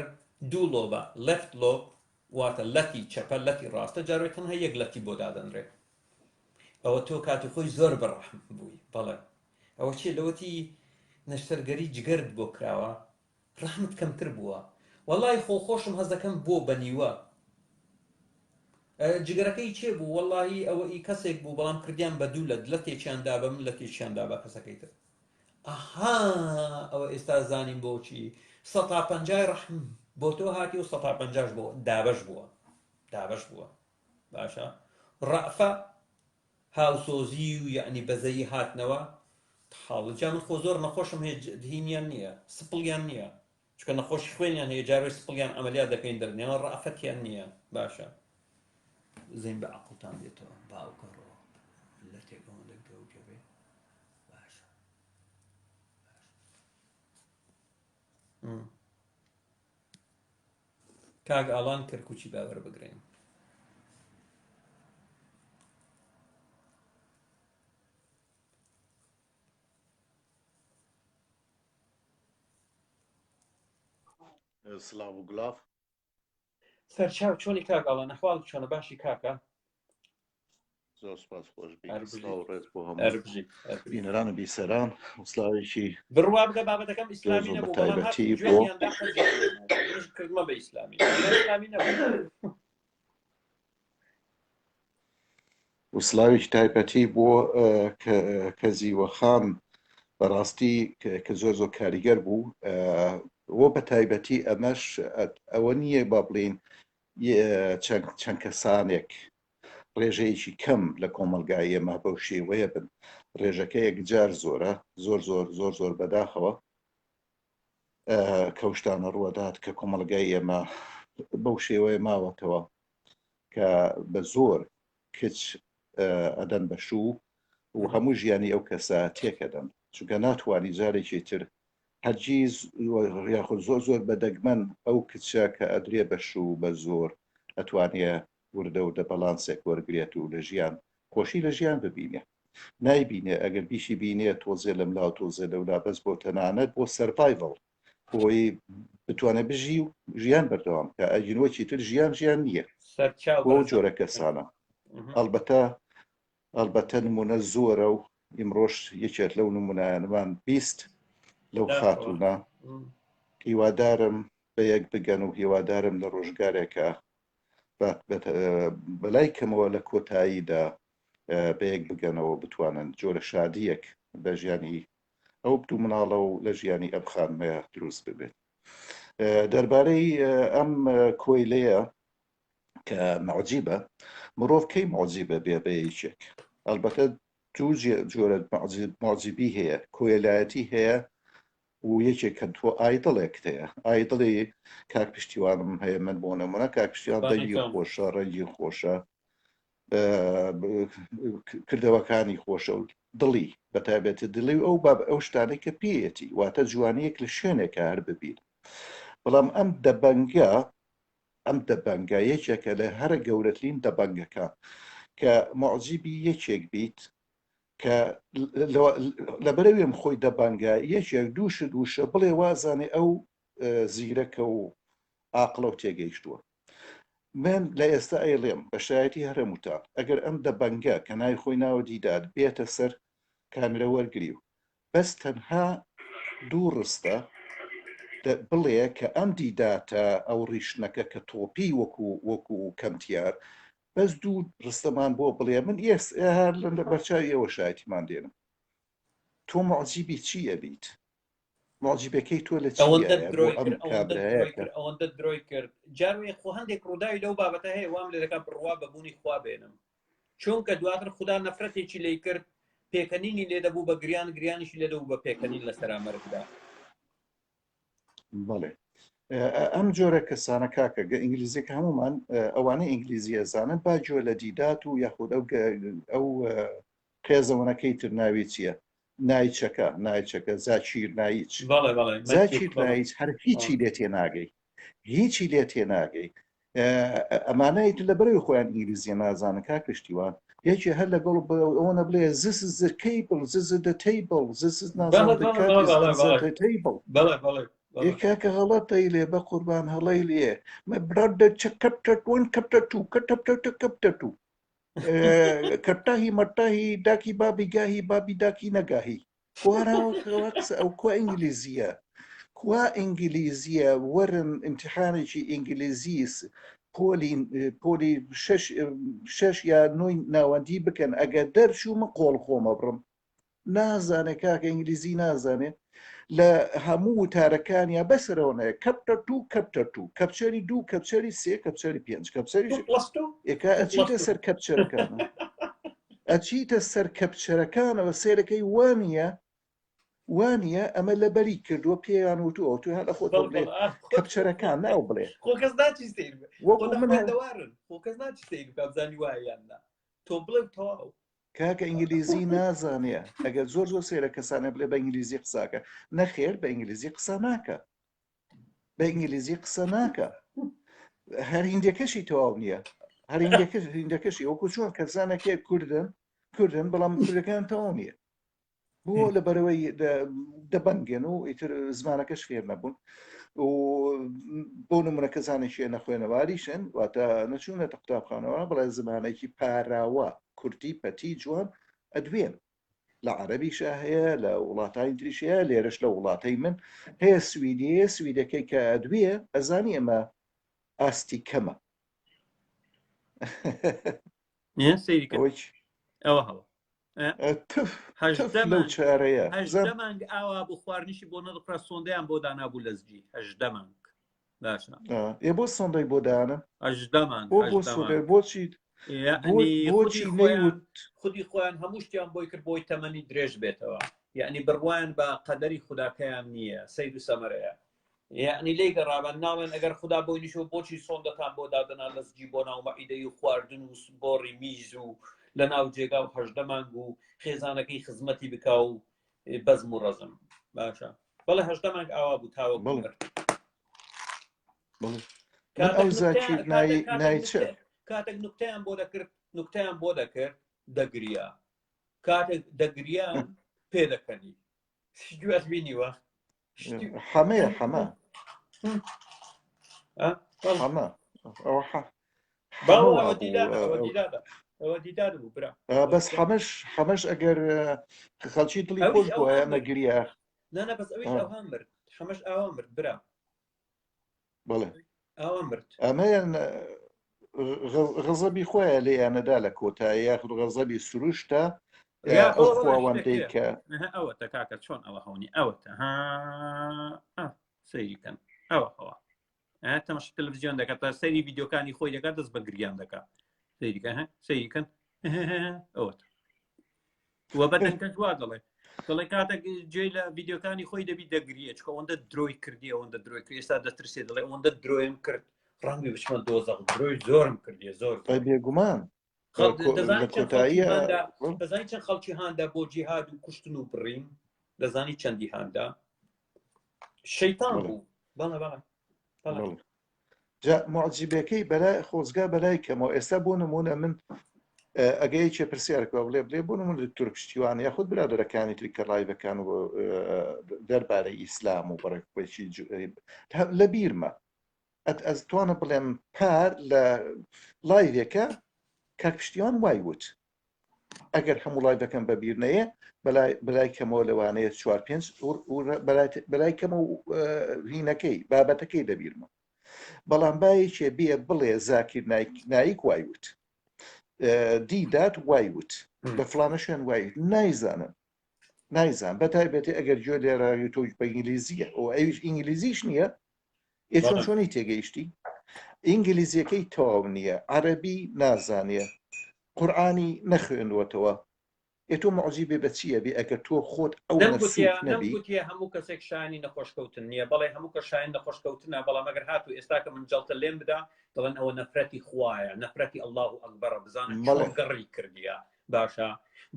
دوو لۆبە لەفت لۆب واتە لەتی چەپە لەتی ڕاستە جاروێت تەنها یەک لەتی بۆ دادەنرێ ئەوە تۆ کاتی خۆی زۆر بەڕەحم بووی بەڵێ ئەوە چیە لەوەتی نەشتەرگەری جگەرت بۆ کراوە ڕەحمت کەمتر بووە وەڵڵی خۆشم هەز دەکەم بۆ بەنیوە جگەرەکەی چێ بوو وەڵڵی ئەوە ئی کەسێک بوو بەڵام کردیان بە دوو لە تێکیاندا بە من لە تێکیاندا بە کەسەکەی تر ئەها ئەوە ئێستا زانیم بۆچی 150 ڕەحم بۆ تۆ هاتی و 150 بۆ دابەش بووە باشە ڕەفە هاوسۆزی و یعنی بەزەیی هاتنەوە حاڵجا من خۆ زۆر نەخۆشم هینیان نییە سپڵیان نییە چکە نەخۆشی خوێنیان هەیە جاروی سپڵیان ئەمەلیات دەکەین دەرنێوە ڕەفەتیان نییە باشە زین بە عەقڵتان دێتەوە باوکەڕەوە لە تێگەڵ دەگە و جەبێ باشە کاک ئاڵان کەرکوچی باوەڕ بگرین سلااو و گلاف سەرچاو چۆنی کاک ئاڵان ئەحواڵ چۆنە باشی کاکە زۆر سپاس خۆش هەربژی ڕێز بۆ هەموو هەربژی بینەران و بیسەران وسلاوێکی بڕوا بگە بابەتەکەم ئیسلامی زۆر نەبوو بە بەڵام تایبەتی هاتم جوێنیاندا کردمە بە ئیسلامی نەبوو وسلاوێکی تایبەتی بۆ کە زیوەخان بەڕاستی کە زۆر کاریگەر بوو وە بە تایبەتی ئەمەش ئەوە نییە با بڵین چەند کەسانێک ڕێژەیەکی کەم لە کۆمەلگای ئێمە بەو شێوەیە بن ڕێژەکە یەکجار زۆرە زۆر بەداخەوە کەوشتانە ڕوەدات کە کۆمەلگای ئێمە بەو شێوەیە ماوەتەوە کە بە زۆر کچ ئەدەن بە شوو و هەموو ژیانی ئەو کەسە تێکەدەن چونکە ناتوانانی جارێکی تر هەرگیز یاخود زۆر بەدەگمەن ئەو کچە کە ئەدرێ بە شوو بە زۆر ئەتوانێ وردە و دەبەڵانسێک وەرگێت و لە ژیان خۆشی لە ژیان ببینێ نایبینێ ئەگەر بیشی بینێ تۆزێ لەم لاو تۆزێ لەولا بەس بۆ تەنانەت بۆ سەرڤایڤڵ بۆی بتوانێت بژی و ژیان بەردەوام کە ئەجینۆکی تر ژیان نییە بۆ جۆرە کەسانە ئەلبەتە نمونە زۆرە و ئیمڕۆژ یەکێت لەو نمونایانمان 20 لەو خاتوونە هیوادارم بە یەک بگەن و هیوادارم لە ڕۆژگارێکە بەلای کەمەوە لە کۆتاییدا بە یەک بگەنەوە بتوانن جۆرە شادیەک بە ژیانی ئەو دوو مناڵە و لە ژیانی ئەم خانمەیە دروست ببێت دەربارەی ئەم کۆیلەیە کە معجیبە مرۆڤ کەی معجیبە بێ بە یەکێک ئەلبەتە دوو جۆرە معجیبی هەیە کۆیلایەتی هەیە و یەکێک کە تۆ ئایدڵێک هەیە ئایدڵی کاک پشتیوانم هەیە من بۆ نمونە کاک پشتیوان دەنگی خۆشە ڕەنگی خۆشە کردەوەکانی خۆشە و دڵی بەتایبەتی دڵی و ئەو شتانەی کە پێیەتی واتە جوانەیەک لە شوێنێکە هەر ببین بەڵام ئەم دەبەنگە ئەم دەبەنگە یەکێکە لە هەرە گەورەترین دەبەنگەکان کە معجیبی یەکێک بیت کە لەبەرەوێم خۆی دەبەنگە یەکێک دووشە بڵێ وازانێ ئەو زیرەکە و عاقڵە و تێگەیشتووە. من لە ئێستا ئەیڵێم بە شایەتی هەرەموتان ئەگەر ئەم دەبەنگە کە نای خۆی ناوە دیدار بێتە سەر کامرە وەرگری و بەس تەنها دوو ڕستە بڵێ کە ئەم دیداتە ئەو ڕیشنەکە کە تۆپی وەکو کەمتیار بەس دوو ڕستەمان بۆ بڵێ من هەر لە بەرچاوی ئێوە شایەتیمان دێنم تۆ معجیبی چییە بیت معجیبەکەی تۆ لە ئەوەندە درۆی کرد جاروێ خۆ هەندێک ڕووداوی لەو بابەتە هەیە وام لێ دەکەم بڕوا بەبوونی خوا بێنم چونکە دواتر خوددا نەفرەتێکی لی کرد پێکەنینی لێ دەبوو بە گریانیشی لێ دەبوو بە پێکەنین لە سەرامەرگدا. بەڵێ ئەم جۆرە کەسانە کاکە ئینگلیزیەکە هەمومان ئەوانەی ئینگلیزیە زانن با جۆ لە دیدات و یاخود ئەو خێزەوەنەکەی تر ناوی چییە نایچەکە زاچیر نایچ زاچیر نایچ هەر هیچی لێ تێناگەی هیچی لێ تێناگەی ئەمانەیت لە بەرەوەی خۆیان ئینگلیزیە نازانن کاکشتیوان یەکی هەر لەگەڵ ئەوەنە بڵێ this is the cable this is the table this is the table کاکە هەڵەتەی لێ بە قوربان هەڵەی لێ برادە کەپتە کەتاهی مەتاهی داکی بابی گاهی بابی داکی نەگاهی ئەو کوا ئینگلیزیە کوا ئینگلیزیە وەرن امتحانێکی ئینگلیزیس پۆلی 6 یا 9 ناوەندی بکەن ئەگە دەرچوومە قۆڵ خۆمە بڕم نازانێ کاکە ئینگلیزی نازانێ لە هەموو وتارەکانیان بەسەرەوەنەیە کەپتە کەپچەری 2 کەپچەری 3 کەپچەری 5 کەپچەری ئەچیتە سەر کەپچەرەکانە ئەچیتە سەر کەپچەرەکانەوە سێرەکەی وانە ئەمە لە بەری کردووە پێیان وتووە تو هەر لە خۆت بڵێ کەپچەرەکان ناو بڵێ خۆکەس ناچی سیر دەوارن خۆکەس ناچی سیر بابزانی وایەندا تۆ بڵێ تەواو کاکە ئینگلیزی نازانێ ئەگەر زۆر سێرە کەسانە بڵێ بە ئینگلیزی قساکە نەخێر بە ئینگلیزی قسە ناکە بە ئینگلیزی قسە ناکە هەر هیندەکەشی تەواو نییە هەر هیندەکەشی وەکو چۆن کەسانێکی کوردن بەڵام کوردەکان تەواو نییە بۆ لە بەرەوەی دەبەنگێن و ئیتر زمانەکەش فێر نەبوون و بۆ نمونە کەسانێکی نەخوێنەواریشن واتە نەچوونە قوتابخانەوە بەڵێ زمانێکی پاراوە کورتی پەتی جوان ئەدوێن لە عەرەبیشە هەیە لە وڵاتانی تریشە لێرەش لە وڵاتەی من هەیە سویدەکەی کە ئەدوێ ئەزانی ئەمە ئاستی کەمە ئەوە هەڵ لەو چارەیە مانگ ئاوا بۆ خواردنیشی بۆ نەدەخرا سۆندەیان بۆ دانابوو لە زگی 8 مانگ باشە بۆ سۆندەی بۆ دانم 8 مانگ بۆچی خودی خۆیان هەموو شتیان بۆی کرد بۆی تەمەنی درێژ بێتەوە یعنی بڕوایان بە قەدەری خوداکەیان نییە سەید و سەمەرەیە یعنی لێ گەڕابن ناڵێن ئەگەر خوددا بۆی نیشەوە بۆچی سۆندەکان بۆ دادنا لە زگی بۆ ناو مەعیدەی و خواردن و بۆڕی میز و لە ناو جێگا و 8 مانگ و خێزانەکەی خزمەتی بکا و بەزم و ڕەزم باشە بەڵێ 8 مانگ ئاوا بوو تاوە کاتێک نوکتەیان بۆ دەکرد دەگریا کاتێک دەگریان پێ دەکەنی گوێت بینیوە حەمەیە ئەوە دیدار بوو برا بەس حەمەش ئەگەر خەڵکی دڵی خۆش بۆ ئەمە گریا نانە بەس ئەوەی ئەوها مرد حەمەش ئاوا مرد برا بڵێ ئاوا مرد ئەمەیان غەزەبی خۆیان لێیانەدا لە کۆتایی یاخود غەزەبی سروشتە ئەو خواوەندەی کە ئەوەتە کاکە چۆن ئەوە هەونی ئەوەتە سەیریکەن ئەوە تەمەش تەلەڤیزیۆن دەکات تا سەیری ڤیدیۆکانی خۆی دەکات دەست بە گریان دەکات سەیریکەن ئەوەتە وە بەدەنکە جوا دەڵێ کاتێک گوێ لە ڤیدیۆکانی خۆی دەبی دەگریە چکە ئەوەندە درۆی کردی ئەوەندە درۆی کرد ئێستا دەترسێت دەڵێ ئەوەندە درۆیم کرد ڕەنگی بچمە دۆزەق درۆی زۆرم کردیە زۆر بێگومان دەزانی چەند خەڵکی هاندا بۆ جیهاد و کوشتن و بڕین دەزانی چەندی هاندا شەیتان بوو بەڵێ جا معجبەکەی بەلای خۆزگا بەلای کەمەوە ئێستا بۆ نمونە من ئەگەیچێ پرسیارکەوە بڵێ بۆ نمونە دکتۆر پشتیوانە یاخود برادەرەکانی تری کە ڕایڤەکان و دەربارەی ئیسلام و بەڕێکخۆیی لە بیرمە ئەس توانە بڵێم پار لە لایڤێکە کاک پشتیوان وای وت ئەگەر هەموو لایڤەکەم بەبیر نەیە بەلای کەمەوە لەوانەیە 4-5 بەلای کەمە هینەکەی بابەتەکەی دەبیرمە بەڵام بایەکێ بێ بڵێ زاکر نایک وای وت دیدات وای وت لە فلانە شوێن وای نایزان بەتایبەتی ئەگەر گوێ لێرە تۆ بە ئینگلیزیە ئەو ئەویش ئینگلیزیش نییە چۆن چۆنی تێگەیشتی ئینگلیزیەکەی تەواو نییە عەرەبی نازانێ قورئانی نەخوێنوەتەوە تۆ معجیبێ بە چییە بێ ئەگەر تۆ خۆت ئەو نەبووتیە هەموو کەسێک شایانی نەخۆشکەوتن نییە بەڵێ هەموو کە شایان نەخۆشکەوتنە بەڵام ئەگەر هاتوو ئێستا کە من جەڵتە لێم بدا دەڵێن ئەوە نەفرەتی خوایە نەفرەتی ئەڵڵاه ئەکبەرە بزانن چۆن گەڕی کردیە باشە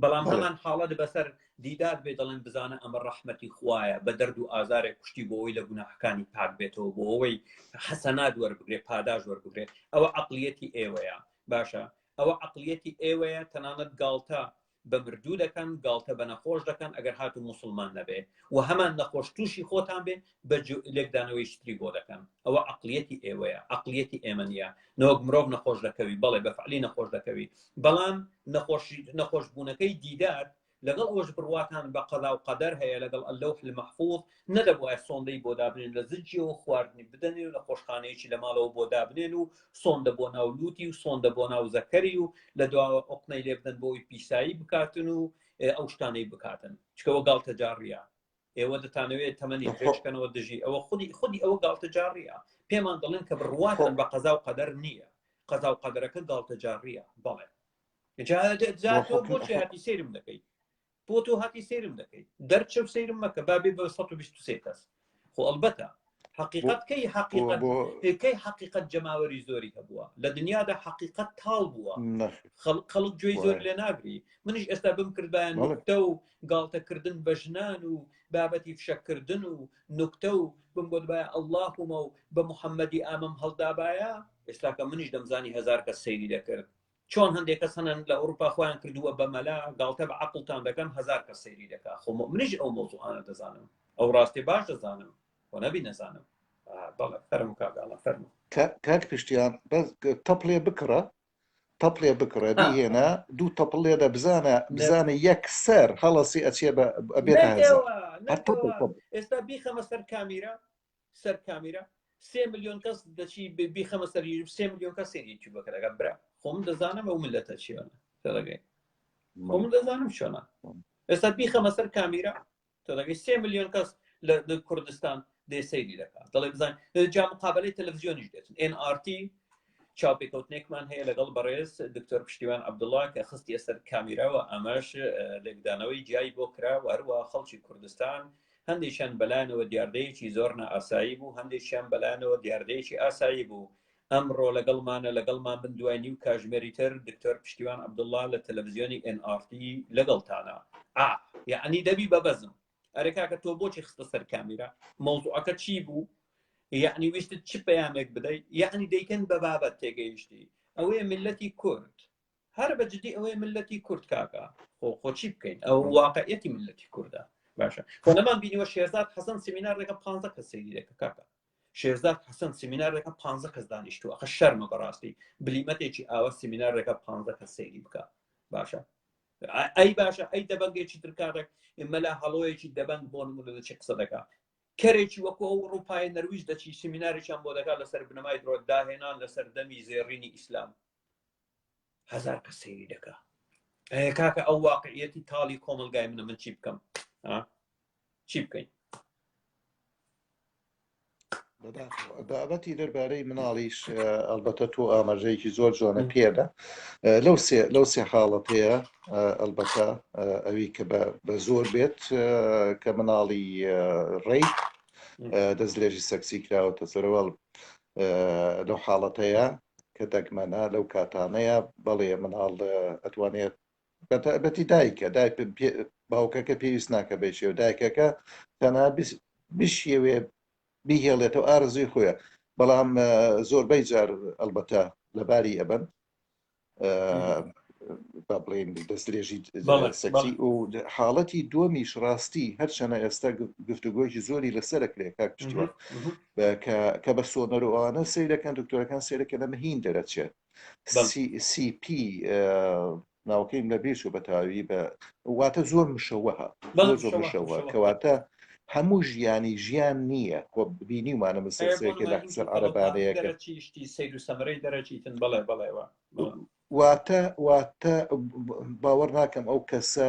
بەڵام هەمان حاڵەت بەسەر دیدات بێ دەڵێن بزانە ئەمە ڕەحمەتی خوایە بە دەرد و ئازارێک کوشتی بۆ ئەوەی لە گوناحەکانی پاک بێتەوە بۆ ئەوەی حەسەنات وەربگرێ پاداش وەربگرێ ئەوە عەقڵیەتی ئێوەیە باشە ئەوە عەقڵیەتی ئێوەیە تەنانەت گاڵتە بە مردوو دەکەن گاڵتە بە نەخۆش دەکەن ئەگەر هات و موسڵمان نەبێ و هەمان نەخۆش تووشی خۆتان بێ بە لێکدانەوەی شتری بۆ دەکەن ئەوە عەقڵیەتی ئێوەیە عەقڵیەتی ئێمە نییە نەوەک مرۆڤ نەخۆش دەکەوی بەڵێ بەفعلی نەخۆش دەکەوی بەڵام نەخۆشبوونەکەی دیدار لەگەڵ ئەوەش بڕواتان بە قەدا و قەدەر هەیە لەگەڵ ئەللەوح المەحفوظ نەدەبوایە سۆندەی بۆ دابنێن لە زجیەوە خواردنی بدەنێ و لە خۆشخانەیەکی لە ماڵەوە بۆ دابنێن و سۆندە بۆ ناو لوتی و سۆندە بۆ ناو زەکەری و لە دواوە ئۆقنەی لێ بدەن بۆی پیسایی بکاتن و ئەو شتانەی بکاتن چکەوە گاڵتە جاڕیە ئێوە دەتانەوێت تەمەنی درێژکەنەوە دژی ئەوە خودی ئەوە گاڵتە جاڕیە پێمان دەڵێن کە بڕواتن بە قەزا و قەدەر نییە قەزا و قەدەرەکە گاڵتە جاڕیە بەڵێ بۆچی هاتی سێرم دەکەی بۆ تۆ هاتی سێرم دەکەی دەرچە و سەیرم مەکە بابێ بە 123 کەس خۆ ئەلبەتە حقیقەتکەی حقیقەت جەماوەری زۆری هەبووە لە دنیادا حقیقەت تاڵ بووە خەڵک گوێی زۆر لێ ناگری منیش ئێستا بم کردبیان نوکتە و گاڵتەکردن بە ژنان و بابەتی فشەکردن و نوکتە و بم گۆدبایە ئەڵڵاهومە و بە موحەممەدی ئامەم هەڵدابایە ئێستاکە منیش دەمزانی 1000 کەس سەیری دەکرد چۆن هەندێک کەس هەنن لە ئەوروپا خۆیان کردووە بە مەلا گاڵتە بە عەقڵتان دەکەم 1000 کەس سەیری دەکا خۆ منیش ئەو مۆزوعانە دەزانم ئەو ڕاستی باش دەزانم و نەبی نەزانم بەڵێ فەرموو کاگاڵە فەرموو کاک پشتیان تەپڵێ بکڕە بیهێنا دوو تەپڵ لێدە بزانە یەکسەر هەڵەسی ئەچێ بێت ئێستا بیخەمە سەر کامیرە 3 ملیۆن کەس دەچی بیخەمە سەر 3 ملیۆن کەس سێری یوتیوبەکە برا خۆم دەزانم ئەو ملەتە چیانە تەڵەگەی خۆم دەزانم چۆنە ئێستا بیخەمە سەر کامیرە تەڵەگەی 3 ملیۆن کەس لە کوردستان دەسەیری دەکات دەڵێ بزان جا مقابلەی تەلەڤیزیۆنیش دێتن NRT چاوپێکەوتنێکمان هەیە لەگەڵ بەڕێز دکتۆر پشتیوان عەبدوڵڵا کە خستی سەر کامیراوە ئەمەش لێکدانەوەی جیای بۆ کرا و هەروە خەڵکی کوردستان هەندێکیان بەلایەنەوە دیاردەیەکی زۆر نائاسایی بوو هەندێکیان بەلایەنەوە دیاردەیەکی ئاسایی بوو ئەمڕۆ لەگەڵمان بن دوای نیو کاژمێری تر دکتۆر پشتیوان عەبدوڵڵا لە تەلەڤیزیۆنی NRT لەگەڵتانە یعنی دەبی بەبەزم ئەرێکاکە تۆ بۆچی خستە سەر کامیرا مۆزوعەکە چی بوو یعنی ویستت چ پەیامێک بدەیت یعنی دەیکەن بە بابەت تێگەیشتی ئەوەیە ملەتی کورد هەر بەجددی ئەوەیە ملەتی کورد کاکە خۆ چی بکەین ئەو واقعیەتی ملەتی کووردە باشە خۆ نەمان بینیوە شێرزاد حەسەن سیمینارێکە 15 کەس سەیری دەکە کاکە شێرزاد حەسەن سیمینارێکە 15 کەس دانیشتووە ئەخە شەرمە بەڕاستی بلیمەتێکی ئاوە سیمینارێکە 15 کەس سەیری بکە باشە ئەی باشە ئەی دەبەنگێکی ترکارێک مەلا هەڵۆیەکی دەبنگ بۆ نمونە دەچێت قسە دەکات کەرێکی وەکو ئەو ڕووپای نەرویج دەچی سیمینارێکیان بۆ دەکات لەسەر بنەمای درۆداهێنان لەسەر دەمی زێڕینی ئیسلام 1000 کەس سەیری دەکات کاکە ئەو واقعیەتی تاڵی کۆمەلگای منە من چی بکەم چی بکەین بابەتی دەربارەی مناڵیش ئەلبەتە تۆ ئاماژەیەکی زۆر جوانە پێدا لەو سێ حاڵەتەیە ئەلبەتە ئەوی کە بە زۆر بێت کە مناڵی ڕێی دەستلێژی سەکسی کراوەتە سەرەوەڵ لەو حاڵەتەیە کە دەگمەنە لەو کاتانەیە بەڵێ مناڵ ئەتوانێت بەتی دایکە باوکەکە پێویست ناکە بێچێ و دایکەکە تەنها بشێوێ بیهێڵێتەوە ئارزوی خۆیە بەڵام زۆربەی جار ئەلبەتە لەباری ئەبن با بڵێن دەستدرێژی سەکسی و حاڵەتی دووەمیش ڕاستی هەرچەنە ئێستا گفتوگۆیی زۆری لەسەرەکرێ کاک پشتیوە کە بە سۆنەرەوانە سەی دەکەن دکتۆرەکان سێرەکە لە مهین دەرەچێت CP ناوکەیم لە بێش و بەتاوی بە واتە زۆر مشەوەها زۆر مشەوە کەواتە هەموو ژیانی ژیان نییە خۆ بینیمانە مسەرسەیەکە لە قسەر عەرەبانەیەکە سیر و سەمرەی دەرەچیتن بەڵێ بەڵێوە واتە باوەڕ ناکەم ئەو کەسە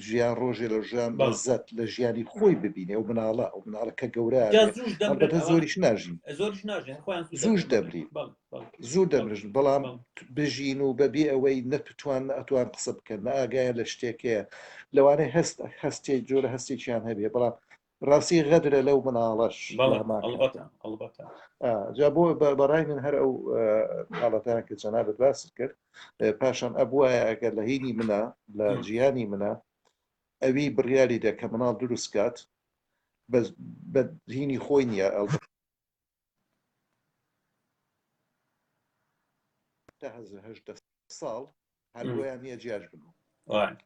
ژیان ڕۆژێ لە ژیان لەزەت لە ژیانی خۆی ببینێ ئەو مناڵە ئەو مناڵەکە گەورە ئەلبەتە زۆریش ناژین زوش دەبرین زوو دەبرژن بەڵام بژین و بەبێ ئەوەی ئەتوان قسە بکەن نە ئاگایە لە شتێکەیە لەوانەیە هەستێک جۆرە هەستێکیان هەبێ بەڵام ڕاستی غەدرە لەو مناڵەش جا بۆ بەڕای من هەر ئەو حاڵەتانە کە جەنابەت باست کرد پاشان ئەبووە ئەگەر لە هینی منە لە ژیانی منە ئەوی بڕیاری دە کە مناڵ دروست کات بە هینی خۆی نییە ساڵ هەروەیان نییە جیاش بنوو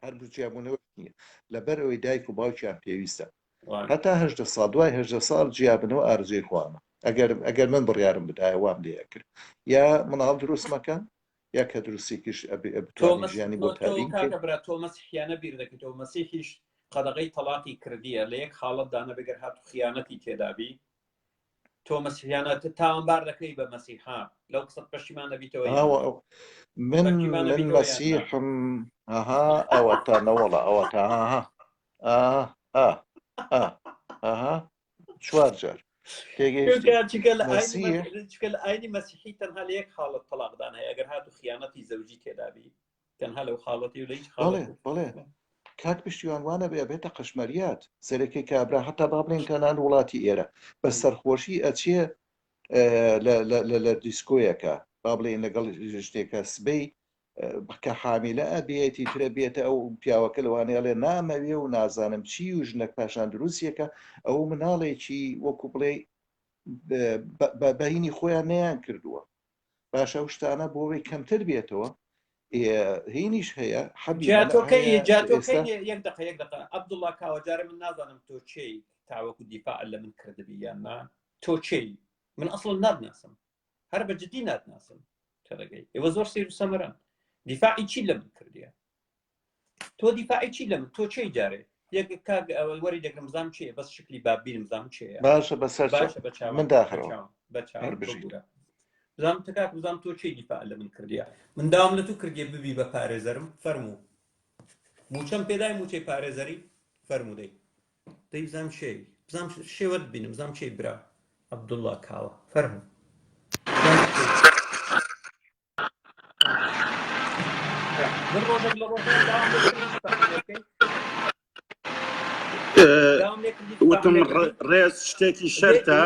هەر جیابوونەوە نییە لەبەر ئەوەی دایک و باوکیان پێویستە هەتا 8 ساڵ دوای 8 ساڵ جیابنەوە ئارزوی خواردنە ئەگەر من بڕیارم بدایە وام لێ کرد یا مناڵ دروست مەکەن یا کە دروستێکیش ژیانی بۆ تۆ مەسیحیانە بیر دەکەیتەوە مەسیحیش قەدەغەی تەلاقی کردیە لە یەک حاڵەتدانە بەگەر هاتو خیانەتی تێدابی تۆ مەسیحیانە تاوانبار دەکەی بە مەسیحا لەو قسەت پەشیمان دەبیتەوە من مەسیحم ئەوە تا نەوەڵە ئەوە تا چوار جار لە ئاینی مەسیحی تەنها لە یەک حاڵەت تەلاقدان هەیە ئەگەر هاتو خیانەتی زەوجی تێدابی تەنها لەو حاڵەتی و لە هیچ بڵێ کاک پشتیوان وانە بێتە قەشمەریات سەرەکەی کابرا هەتا با بڵێن تەنان وڵاتی ئێرە بە سەرخۆشی ئەچێ لە دیسکۆیەکە با بڵێن لەگەڵ شتێکە سبەی کە حامیلە ئەبێتی ترە بێتە ئەو پیاوەکە لەوانەیە لێ نامەوێ و نازانم چی و ژنەک پاشان دروستیەکە ئەو مناڵێکی وەکو بڵێ بەهینی خۆیان نەیان کردووە باشە ئەو شتانە بۆەوەی کەمتر بێتەوە هینیش هەیە یەک دقه عەبدوڵڵا کاوەجارە من نازانم تۆ چی تاوەکو دیفاع لە من کردبی یان نا تۆ چی من ئەسڵ نادناسم هەر بەجددی نادناسم تەرەگەی ئێوە زۆر سیر و سەمەران دیفاعی چی لە من کردیە تۆ دیفاعی چی لە من تۆ چی جارێ یەک کاک وەری دەگرم زام چیە بەس شکلی بابینم زام چیە باشە بەسەر من داخەوە بزانم تکاک بزانم تۆ چی دیفاع لە من کردیە من داوام لە تۆ کردیە ببی بە پارێزەرم فەرموو موچەم پێدای موچەی پارێزەری فەرموودەی دەی بزانم چی بزانم شێوەت بینم بزانم چی برا عەبدوڵڵا کاوە فەرموو من ڕۆژێک لە وتم ڕێز شتێکی شەرتە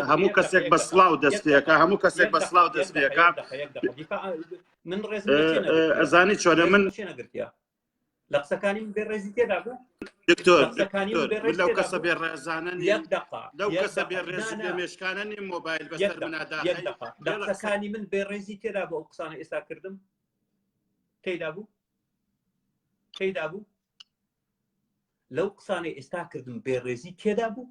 هەموو کەسێک بە سڵاو دەست پێەکە هەموو کەسێک بە سڵاو دەست پێەکە من ڕێز ئەزانی چۆنە من لە قسەکانی بێ ڕێزی تێدا بوو دکتۆر لەو کەسە بێ ڕێزانە لەو کەسە بێ ڕێزی لە مێشکانە نیم مۆبایل بەسەر منادا لە قسەکانی من بێ ڕێزی تێدا بوو ئەو قسانە ئێستا کردم تێدا بوو لەو قسانەی ئێستا کردم بێڕێزی تێدا بوو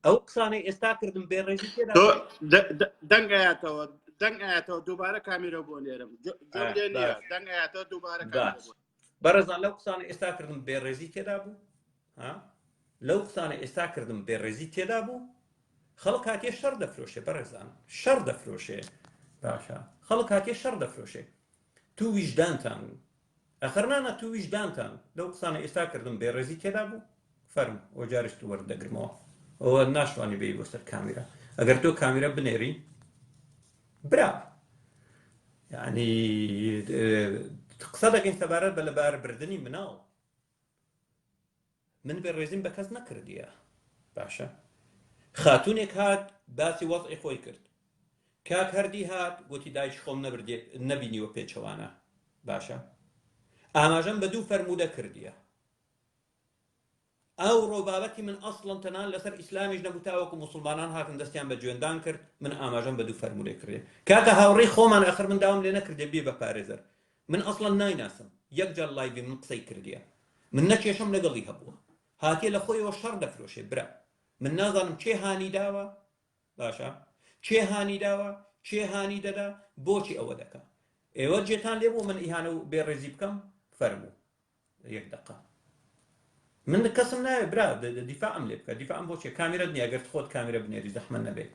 ئەو قسانەی ئێستا کردم بێڕێزی تێدا دەنگایەتەوە دووبارە کامیرە بۆ لێرم دەنگایەتەوە دووبارە بەڕێزان لەو قسانەی ئێستا کردم بێڕێزی تێدا بوو لەو قسانەی ئێستا کردم بێڕێزی تێدا بوو خەڵک هاتیە شەڕ دەفرۆشێ بەڕێزان شەڕ دەفرۆشێ باشە خەڵک هاتیە شەڕ دەفرۆشێ تو ویژدانتان ئەخەرنانە تو ویژدانتان لەو قسانە ئێستا کردم بێڕێزی تێدا بوو فەرم ئەو جارش تو وەردەگرمەوە ئەوە ناشوانی بێی بۆ سەر کامیرە ئەگەر تۆ کامیرە بنێری برا یعنی قسە دەکەین سەبارەت بە لەباربردنی مناڵ من بێڕێزیم بە کەس نەکردیە باشە خاتونێک هات باسی وەزعی خۆی کرد کاک هەردی هات گوتی دایش خۆم نەبینیوە پێچەوانە باشە ئاماژەم بە دوو فەرموودە کردیە ئەو ڕۆبابەتی من ئەسڵەن تەنان لەسەر ئیسلامیش نەبوو تاوەکو موسڵمانان هاتن دەستیان بە جوێندان کرد من ئاماژەم بە دوو فەرمولێ کردێ کاکە هاوڕێی خۆمان ئەخر من داوام لێ نەکردێ بێ بە پارێزەر من ئەسڵەن نایناسم یەک جار لایڤی من قسەی کردیە من نەکێشم لەگەڵی هەبووە هاتیە لە خۆیەوە شەڕ دەفرۆشێ برا من نازانم چێ هانی داوە باشە چێ هانی داوە چێ هانی دەدا بۆچی ئەوە دەکا ئێوە جێتان لێ بوو من ئیهانە و بێڕێزی بکەم فەرموو یەک دقە من کەسم ناوێ برا دیفاعم لێ بکە دیفاعم بۆچێ کامێرە نییە گەر خۆت کامێرە بنێری زەحمە نەبێت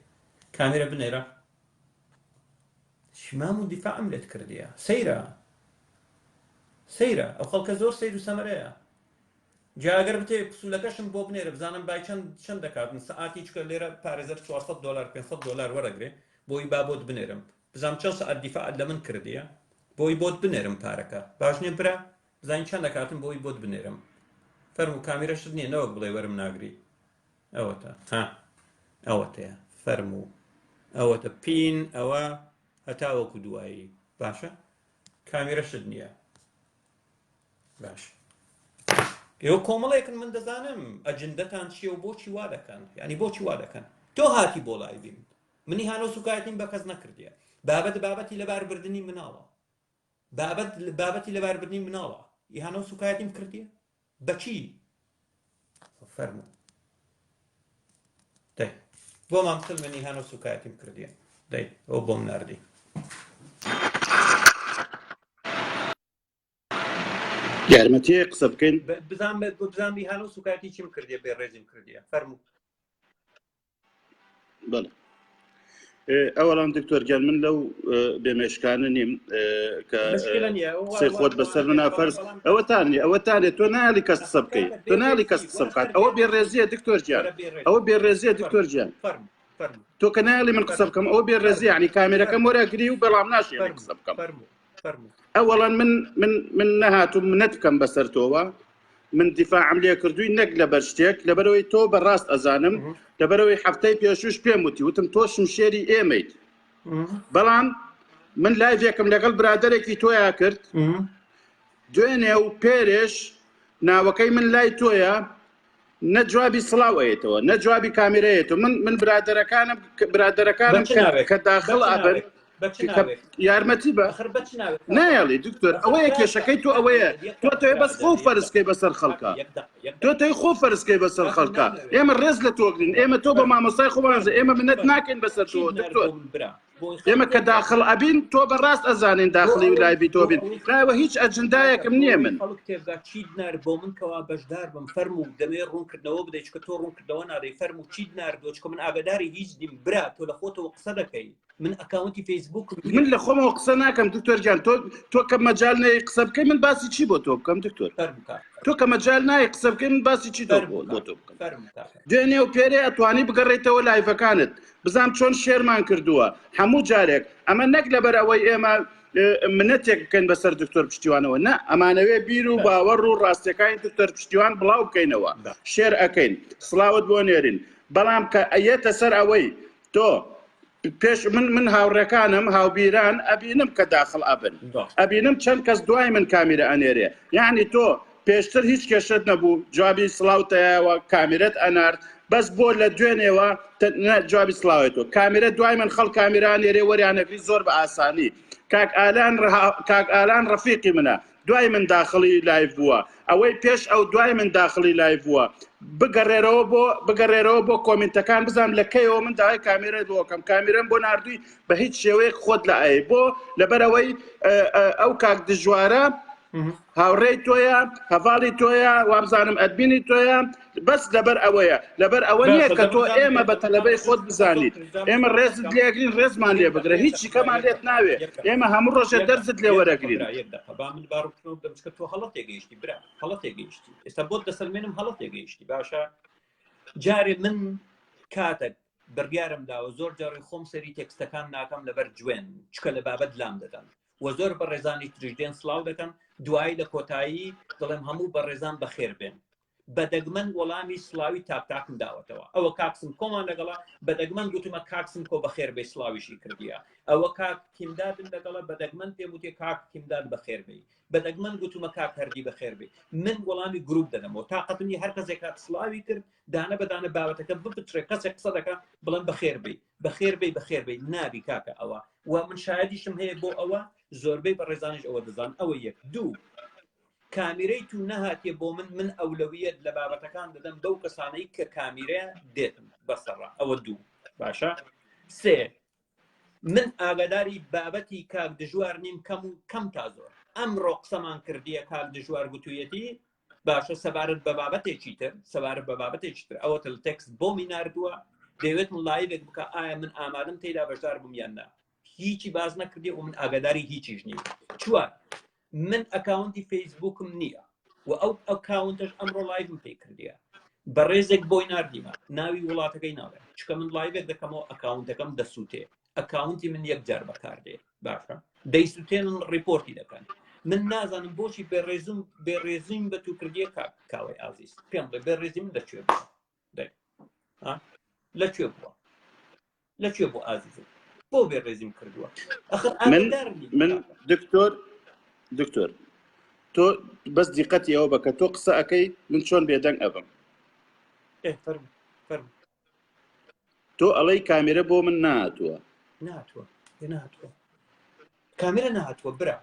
کامێرە بنێرە شمام و دیفاعم لێت کردیە سەیرە ئەو خەڵکە زۆر سەیر و سەمەرەیە جاگەر بتێ پسوولەکەشم بۆ بنێرە بزانم بای چەند دەکات من سەعاتی چکە لێرە پارێزەر $400 $500 وەرەگرێ بۆی با بۆت بنێرم بزانم چەند سەعات دیفاعت لە من کردیە بۆی بۆت بنێرم پارەکە باش نییە برا بزانین چەند دەکاتم بۆی بۆت بنێرم فەرموو کامیرەشت نییە نەوەک بڵێ وەرم ناگری ئەوەتە ئەوەتەیە فەرموو ئەوەتە پین ئەوە هەتاوەکو دوایی باشە کامیرەشت نییە باش ئێوە کۆمەڵێکن من دەزانم ئەجندەتان چییە و بۆچی وا دەکەن یعنی بۆچی وا دەکەن تۆ هاتی بۆ لای بین منی هانۆ سوکایەتیم بە کەس نەکردیە بابەتی لەباربردنی مناڵە بابەتی لەباربردنی مناڵە ئیهانە سوکایەتیم کردیە بەچی فەرموو دەی بۆ مامسل منی هانۆ سوکایەتیم کردیە دەی ئەو بۆم ناردی یارمەتی قسە بکەین بزان هانۆ سوکایەتی چیم کردیە بێ ڕێزیم کردیە فەرموو بەڵێ ئەوەڵام دکتۆر گیان من لەو بێمێشکانە نیم کە سێ خۆت بەسەر منافەرز ئەوەتانێت تۆ نالی کەس قسە بکەیت تۆ نالی کەس قسە بکات ئەوە بێڕێزیە دکتۆر گیان ئەوە بێڕێزیە دکتۆر گیان تۆ کە نالی من قسە بکەم ئەوە بێڕێزی ینی کامێرەکەم وەرەگری و بەڵام ناشێت قسە بکەم ئەوەڵەن من نەهاتوم منەت بکەم بەسەر تۆوە من دیفاعم لێ کردووی نەک لەبەر شتێک لەبەرەوەی تۆ بەڕاست ئەزانم لەبەرەوەی هەفتەی پێشوش پێم وتم تۆ شمشێری ئێمەیت بەڵام من لایڤێکم لەگەڵ برادەرێکی تۆیا کرد دوێنێ و پێرێش ناوەکەی من لای تۆیە نەجوابی سڵاوەیەتەوە نەجوابی کامێرەیەتەوە من برادەرەکانم کە داخڵ ئابن یارمەتی بە نایڵی دکتۆر ئەوەیە کێشەکەی تۆ ئەوەیە تۆ تۆی بەس خۆ فەرزکەی بەسەر خەڵکە تۆ تۆی خۆ فەرزکەی بەسەر خەڵکە ئێمە ڕێز لە تۆگرین ئێمە تۆ بە مامۆستای خۆمانزە ئێمە منەت ناکەین بەسەر تۆ دکتۆر ئێمە کە داخڵ ئەبین تۆ بەڕاست ئەزانین داخڵی ولایبی تۆ بین راوە هیچ ئەجندایەکم نییە من چیت نار بۆ من کەوا بەشدار بم فەرموو دەمێ ڕوونکردنەوە بدەیت چکە تۆ ڕوونکردەوە نادەی فەرموو چیت ناردۆ چکە من ئاگداری هیچ نیم برا تۆ لە خۆتەوە قسە دەکەی من ئەکاونتی فیسبوک من لە خۆمەوە قسە ناکەم دکتۆر گیان تۆ کە مەجال نایی قسە بکەی من باسی چی بۆ تۆ بکەم دکتۆر تۆ کە مەجال نایی قسە بکەی من باسی چی بۆ تۆ بکەم دوێنێ و پێرێ ئەتوانی بگەڕێیتەوە لایڤەکانت بزانام چۆن شێرمان کردووە هەموو جارێک ئەمە نەک لەبەر ئەوەی ئێمە منەتێک بکەین بەسەر دکتۆر پشتیوانەوە نە ئەمانەوێ بیر و باوەڕ و ڕاستیەکانی دکتۆر پشتیوان بڵاو بکەینەوە شێر ئەەکەین سڵاوت بۆ نێرین بەڵام کە ئەیەتە سەر ئەوەی تۆ پێش من هاوڕێکانم هاوبیران ئەبینم کە داخڵ ئەبن ئەبینم چەند کەس دوای من کامیرە ئەنێرێ یعنی تۆ پێشتر هیچ کێشت نەبوو جوابی سڵاوتەیەوە کامیرەت ئەنارد بەس بۆ لە دوێنێەوە جوابی سڵاوێتەوە کامیرە دوای من خەڵ کامیران نێرێ وەریانەکری زۆر بە ئاسانی کاک ئالان ڕەفیقی منە دوای من داخڵی لایڤ بووە ئەوەی پێش ئەو دوای من داخڵی لایڤ بووە بگەڕێرەوە بۆ کۆمنتەکان بزانم لە کەیەوە من داوای کامیرە بۆکەم کامیرەم بۆ نردووی بە هیچ شێوەیە خۆت لە ئەی بۆ لەبەرەوەی ئەو کاک دژوارە هاوڕێی تۆیە هەڤاڵی تۆیە وابزانم ئەدبینی تۆیە بەس لەبەر ئەوەیە لەبەر ئەوە نییە کە تۆ ئێمە بە تەلەبەی خۆت بزانیت ئێمە ڕێزت لێگرین ڕێزمان لێ بگرە هیچی کەمان لێت ناوێ ئێمە هەموو ڕۆژێ دەرزت لێ وەرەگرین من باڕکردنەوە دەمچکە تۆ هەڵەت تێگەیشتی برا هەڵەت تێگەیشتی ئێستا بۆت دەسەلمێنم هەڵەت تێگەیشتی باشە جارێ من کاتێک بڕیارم داوە زۆر جارێ خۆم سەری تێکستەکان ناکەم لەبەر جوێن چکە لە بابەت لام دەدەن و زۆر بە ڕێزانی تریژدێن سڵاو دەکەن دوایی لە کۆتایی دەڵێم هەموو بە ڕێزان بەخێر بێن بەدەگمەن وەڵامی سڵاوی تاکتاکم داوەتەوە ئەوە کاکسم کۆمان لەگەڵا بەدەگمەن گوتمە کاکسم کۆ بەخێر بێ سڵاویشی کردیە ئەوە کاک کیمدادن لەگەڵە بەدەگمەن پێم وتێ کاک کیمداد بەخێر بێ بەدەگمەن گوتمە کاک هەردی بەخێر بێ من وەڵامی گروپ دەدەمەوە تاقەتنی هەر کەسێک کات سڵاوی کرد دانە بەدانە بابەتەکە بپترێ کەسێک قسە دەکە بڵێن بەخێر بێ بەخێر بێ بەخێر بێ نابی کاکە ئەوە و من شایدیشم هەیە بۆ ئەوە زۆربەی بە ڕێزانش ئەوە دەزان ئەوە یەک دوو کامیرەی تو نەهاتیە بۆ من ئەولەویەت لە بابەتەکان دەدەم بەو کەسانەی کە کامیرەیە دێتم بەسەڕ ئەوە دوو باشە سێ من ئاگاداری بابەتی کاک دژوار نیم کەم تا زۆر ئەمڕۆ قسەمان کردیە کاک دژوار گوتوویەتی باشە سەبارەت بە بابەتێکی تر سەبارەت بە بابەتێکی تر ئەوە تەکست بۆمی ناردووە دەوێت من لایڤێک بکە ئایا من ئامادەم تێدا بەشدار بووم یان نا هیچی باز نەکردی و من ئاگاداری هیچیش نییە چوار من ئەکاونتی فەیسبووکم نییە و ئەو ئەکاونتش ئەمڕۆ لایڤم پێ کردیە بە ڕێزێک بۆی نردیمە ناوی وڵاتەکەی ناڵێ چکە من لایڤێک دەکەمەوە ئەکاونتەکەم دەسووتێ ئەکاونتی من یەک جار بەکاردێ باشە دەیسووتێنن ڕیپۆرتی دەکەن من نازانم بۆچی بێڕێزیم بە تو کردیە کاوەی ئازیز پێم بڵێ بێڕێزی من لەکوێ بووە لەکوێ بووە لەکوێ بۆ ئازیزم بۆ بێڕێزیم کردووە من دکتۆر تۆ بەس دیقەتی ئەوە بکە تۆ قسە ئەەکەی من چۆن بێدەنگ ئەبم تۆ ئەڵەی کامێرە بۆ من نهاتووە نهاتووە کامێرە نهاتووە برا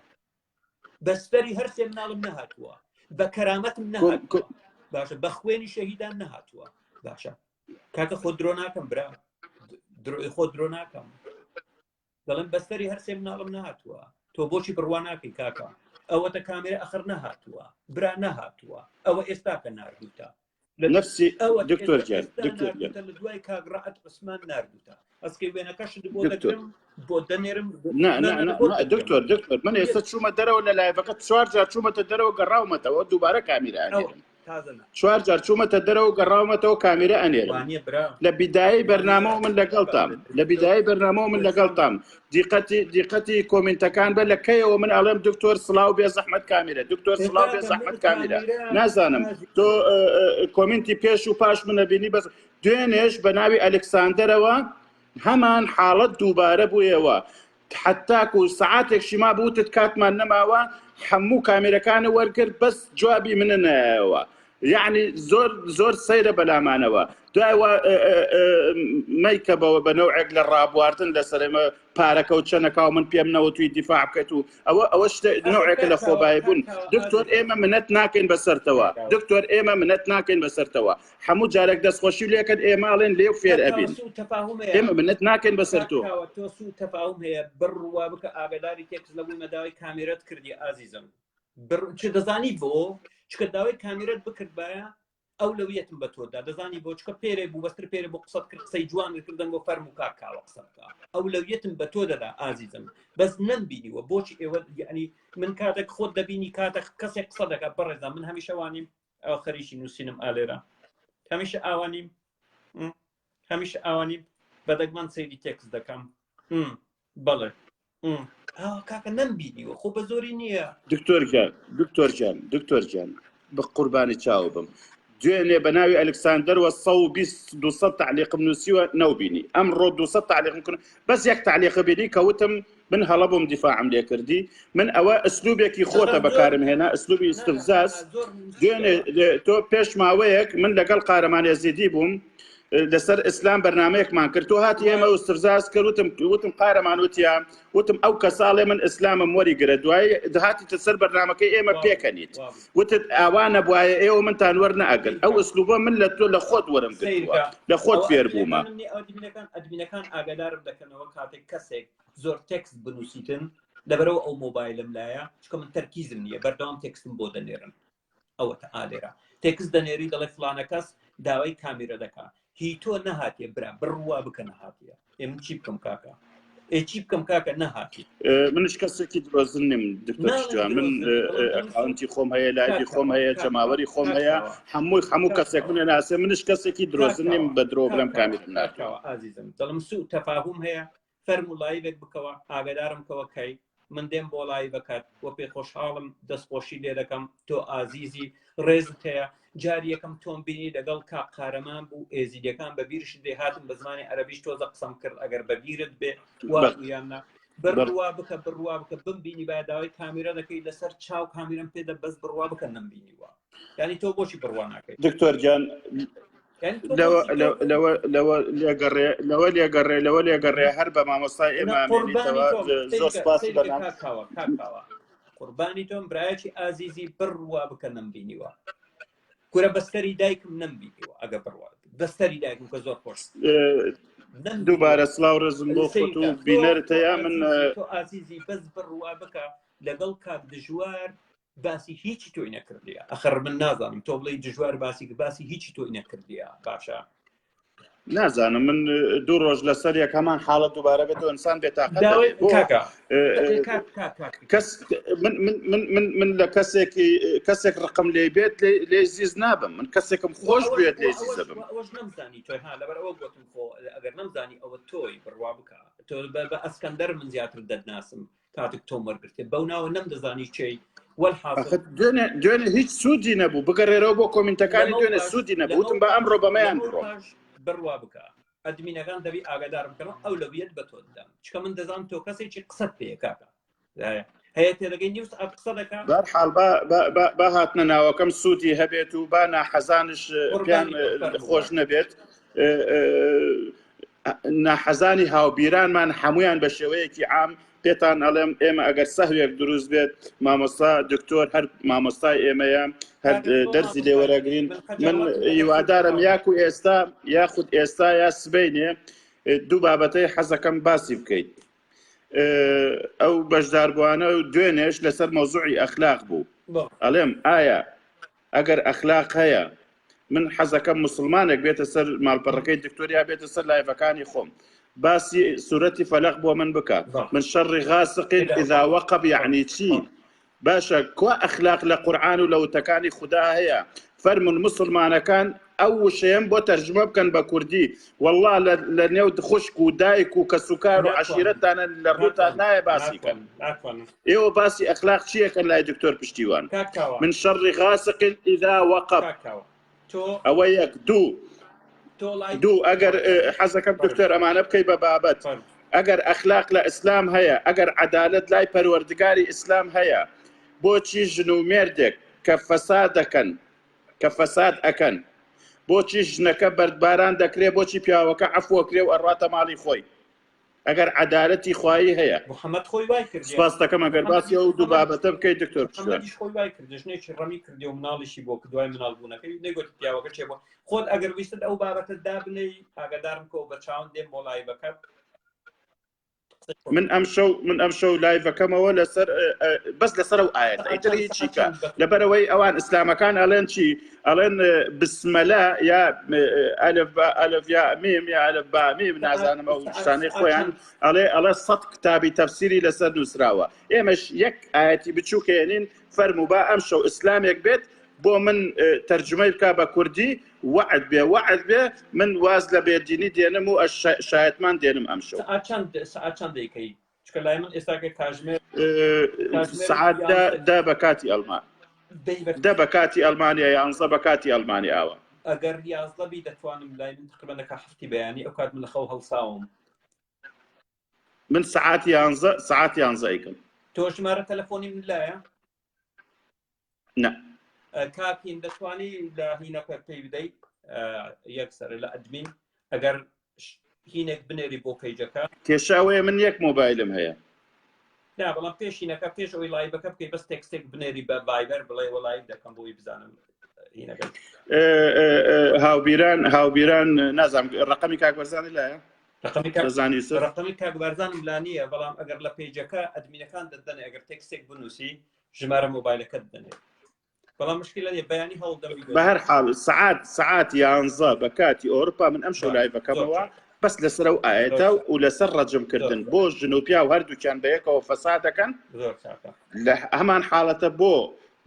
بەسپەری هەرسێ مناڵم نەهاتووە بە کەرامەتم نەهاتووە باشە بە خوێنی شەهیدان نەهاتووە باشە کاکە خۆ درۆ ناکەم برا خۆ درۆ ناکەم دەڵێن بەسپەری هەرسێ مناڵم نەهاتووە تۆ بۆچی بڕوا ناکەی کاکە ئەوەتە کامێرە ئەخر نەهاتووە برا نەهاتووە ئەوە ئێستا کە ناردووتە نفسی دکتۆر جان لە دوای کاگڕەعەت عوسمان ناردووتە ئەسکەی وێنەکەشت بۆ دەکرم بۆ دەنێرم دکتۆر من ئێستا چوومە دەرەوە لە لایڤەکە 4 جار چوومەتە دەرەوە گەڕاومەتەوە دووبارە کامیرە ئەنێرم 4 جار چوومەتە دەرەوە گەڕاومەتەوە کامیرە ئەنێرم لە بیدایی بەرنامەوە من لەگەڵتام دیقەتی کۆمنتەکان بە لە کەیەوە من ئەڵێم دکتۆر سڵاو بێ زەحمەت کامێرە دکتۆر سڵاو بێ زەحمەت کامێرە نازانم تۆ کۆمنتی پێش و پاش منە بینی بەس دوێنێش بە ناوی ئەلکساندەرەوە هەمان حاڵەت دووبارە بوویەوە حتاک و سەعاتێکشی ما بوتت کاتمان نەماوە هەموو کامێرەکانە وەرگرت بەس جوابی منە نایەوە یعنی زۆر سەیرە بەلامانەوە دوایەوە مەیکەبەوە بە نەوعێک لە ڕابواردن لەسەرمە پارەکە و چەنەکاو من پێم نەوتوی دیفاع بکەیت و ئەوە نوعێکە لە خۆبایی بوون دکتۆر ئێمە منەت ناکەین بەسەرتەوە دکتۆر ئێمە منەت ناکەین بەسەرتەوە هەموو جارێک دەستخۆشی لێکرد ئێماڵێن لێو فێر ئەبین ئێمە منەت ناکەین بەسەرتۆ تۆ سوو تەفاهم هەیە بڕوا بکە ئاگاداری تێکس لەبووی مەداوای کامێرەت کردی ئازیزم چ دەزانی بۆ چکە داوای کامێرەت بکرد باە ئەولەویەتم بە تۆدا دەزانی بۆ چکە پێرێ بوو بەستر پێرە بۆ قسەت کرد قسەی جوانکردن بۆ فەرم و کاکاوە قسە بکە ئەولەویەتم بە تۆ دەدا ئازیزم بەس نەمبینیوە بۆچی ئێوە یعنی من کاتێک خۆت دەبینی کاتێک کەسێک قسە دەکات بەڕێزان من هەمیشە وانیم ئەو خەریکی نووسینم ئالێرە هەمیشە ئاوانیم بەدەگمەن سەیری تێکس دەکەم بەڵێ کاکە نەمبینیوە خۆ بە زۆری نییە دکتۆر جان بە قوربانی چاو بم دوێنێ بە ناوی ئەلکساندەرەوە 200 تعلیقم نووسیوە نەوبینی ئەمڕۆ 200 تعلیقم کردن بەس یەک تعلیقە بینی کەوتم من هەڵە بۆم دیفاعم لێ کردی من ئەوە ئەسلوبێکی خۆتە بەکارم هێنا ئەسلوبی استفزاز دوێنێ تۆ پێش ماوەیەک من لەگەڵ قارەمان یەزیدی بووم لەسەر ئیسلام بەرنامەیەکمان کرد تۆ هاتی ئێمە استفزاز کرد وتم قارەمان وتم ئەو کەساڵێ من ئیسلامم وەریگرە دوای دەهاتیتە سەر بەرنامەکەی ئێمە پێکەنیت وتت ئاوانە بواە ئێوە منتان وەرنەئەگەن ئەو ئەسلوبە من لە تۆ لە خۆت وەرم کردووە لە خۆت فێر بوومە ئەدمینەکان ئاگادارم دەکەنەوە کاتێک کەسێک زۆر تێکست بنووسیتن لەبەرەوە ئەو مۆبایلم لایە چکە من تەرکیزم نییە بەردەوام تێکستم بۆ دەنێرن ئەوەتە ئالێرە تێکست دەنێری دەڵێ فلانە کەس داوای کامیرە دەکات هی تۆ نەهاتیە برا بڕوا بکە نەهاتیە من چی بکەم کاکە چی بکەم کاکە نەهاتی منش کەسێکی درۆزن نیم دکتۆر من ئەکاونتی خۆم هەیە لایبی خۆم هەیە جەماوەری خۆم هەیە هەموو کەسێک منە ناسێ منش کەسێکی درۆزن نیم بە درۆ بڵێم کامیرم ناکەوە ئازیزم دڵم سوء تەفاهم هەیە فەرم و لایڤێک بکەوە ئاگادارم کەوە کەی من دێم بۆ لایڤەکەت وە پێ خۆشحاڵم دەستخۆشی لێ دەکەم تۆ ئازیزی ڕێزت هەیە جاری یەکەم تۆم بینی لەگەڵ کاک قارەمان بوو ئێزیدەکان بە بیرش دێ هاتم بە زمانی عەرەبیش تۆزە قسەم کرد ئەگەر بە بیرت بێ وایاننا بڕوا بکە بمبینی با داوای کامیرە دەکەی لەسەر چاو کامیرەم پێدە بەس بڕوا بکە نمبینیوە یعنی تۆ بۆچی بڕوا ناکەی دکتۆر گیان لەوە لێگەڕێ هەر بە مامۆستای ئێمامێنیتەوە زۆر سپاسی بەنام کاکاوە قوربانی تۆم برایەکی ئازیزی بڕوا بکە نمبینیوە گورە بەستەری دایکم نمبینیوە ئەگە بڕوا بەستەری دایکم کە زۆر خۆش دووبارە سڵاو ڕێزم بۆ خۆت و بینەرتەیە من تۆ ئازیزی بەس بڕوا بکە لەگەڵ کاک دژوار باسی هیچی تۆی نەکردیە ئەخر من نازانم تۆ بڵێ دژوار باسی هیچی تۆی نەکردیە باشە نازانم من دوو ڕۆژ لەسەر یەک هەمان حاڵەت دووبارە بێت و ئینسان بێتاقەت من لە کەسێک ڕقم لێ بێت لێ زیز نابم من کەسێکم خۆش بێت لێ زیزە بم ئەوەش نەمزانی تۆی لەبەر ئەوە گوتم خۆ ئەگەر نەمزانی ئەوە تۆی بڕوا بکە تۆ بە ئەسکەندەر من زیاتر دەدناسم کاتێک تۆ وەرگرتێ بەو ناوە نەمدەزانی چی دوێنێ هیچ سوودی نەبوو بگەڕێرەوە بۆ کۆمنتەکانی دوێنێ سوودی نەبوو وتم بە ئەمڕۆ بەمەیان بڕۆ بڕوا بکە ئەدمینەکان دەبی ئاگادار بکەن ئەو لەویەت بە تۆ دەدەم چکە من دەزانم تۆ کەسێکی قسەت پێ کاکە هەیە تێدەگەی نیوس قسە دەکات بەرحاڵ با هاتنە ناوەکەم سوودی هەبێت و با ناحەزانش پێیان خۆش نەبێت ناحەزانی هاوبیرانمان هەمویان بە شێوەیەکی عام پێتان ئەڵێم ئێمە ئەگەر سەهوێک دروست بێت مامۆستا دکتۆر هەر مامۆستای ئێمەیە هەر دەرزی لێوەرەگرین من هیوادارم یاکو ئێستا یاخود ئێستا یا سبەینێ دوو بابەتەی حەزەکەم باسی بکەیت ئەو بەشداربووانە و دوێنێش لەسەر مۆزوعی ئەخلاق بوو ئەڵێم ئایا ئەگەر ئەخلاق هەیە من حەزەکەم مسلمانێک بێتە سەر ماڵپەڕەکەی دکتۆریا بێتە سەر لایڤەکانی خۆم باسی سورەتی فەلەق بۆ من بکە من شەڕی غاسق إذا وقب يعني چی باشە کوا ئەخلاق لە قورئان و لە وتەکانی خوددا هەیە فەرمون مسلمانەکان ئەو وشەیەم بۆ تەرجمە بکەن بە کوردی والله لە نێو خوشک و دایک و کەسوکار و عەشیرەتانە لە ڕووتان نایە باسیکەن ئێوە باسی ئەخلاق چیەکەن لای دکتۆر پشتیوان من شەڕی غاسق إذا وقب ئەوە یەک دوو ئەگەر حەزەکەم دکتۆر ئەمانە بکەی بە بابەت ئەگەر ئەخلاق لە ئیسلام هەیە ئەگەر عەدالەت لای پەروەردگاری ئیسلام هەیە بۆچی ژن و مێردێک کە فەساد دەکەن کە فەساد ئەکەن بۆچی ژنەکە بەردباران دەکرێت بۆچی پیاوەکە عەفوەکرێ و ئەڕاتە ماڵی خۆی ئەگەر عەدالەتی خوایی هەیە محەممەد خۆی وای کرد سپاس دەکەم ئەگەر باسی ئەو دوو بابەتە بکەی دکتۆر خۆی وای کرد ژنێکی ڕەمی کردی و مناڵیشی بۆ کە دوای مناڵبوونەکەی نەگوت پیاوەکە چێ بۆ خۆت ئەگەر ویستت ئەو بابەتە دابنەی ئاگادارم کە بە چاوم دێم بۆ لایڤەکەت من ئەم شەو لایڤەکەمەوە لەسەر بەس لەسەر ئەو ئاەت ئەیتر هیچی کە لەبەرەوەی ئەوان ئیسلامەکان ئەڵێن چی ئەڵێن بسمەلا یا ئەلف یا میم یا ئەلف با میم نازانم ئەو شتانەی خۆیان ئەڵێ سەد کتابی تەفسیری لەسەر نووسراوە ئێمەش یەک ئاەتی بچووکێنین فەرموو با ئەم شەو ئیسلامێک بێت بۆ من تەرجمەی بکا بە کوردی وعد بێ من واز لە بێدینی دێنم و شایەتمان دێنم ئەم شەو سعات چەند دەیکەی چکە لای من ئێستاکە کاژمێر سعات دا بە کاتی ئەڵمان دا بە کاتی ئەڵمانیا 11 بە کاتی ئەڵمانیاوە ئەگەر 11 بی دەتوانم لای من تقریبا لەکە هەفتی بەیانی ئەو کات من لە خەو هەڵساوم من سعات 11 ئەیکەم تۆ ژمارە تەلەفۆنی من لایە نە کاکین دەتوانی لە هینەکە پێی بدەیت یەکسەر لە ئەدمین ئەگەر هینێک بنێری بۆ پەیجەکە کێشاوەیە من یەک مۆبایلم هەیە نا بەڵام پێشینەکە پێش ئەوی لایڤەکە بکەی بەس تێکستێک بنێری بە ڤایبەر بڵێ وەڵای دەکەم بۆی بزانم هینەکە هاوبیران نازانم ڕقەمی کاک بەرزانی لایە ڕقەمی کاک بەرزانم لا نییە بەڵام ئەگەر لە پێیجەکە ئەدمینەکان دەدەنێ ئەگەر تێکستێک بنووسی ژمارە مۆبایلەکەت دەنێت بەڵام مشکلە نیە بەیانی هەوڵ دەبی بە هەر حاڵ سعات 11 بە کاتی ئەوروپا من ئەم شەو لایڤەکەمەوە بەس لەسەر ئەو ئاەتە و لەسەر ڕەجمکردن بۆ ژن و پیا و هەردووکیان بەیەکەوە فەساد دەکەن لە هەمان حاڵەتە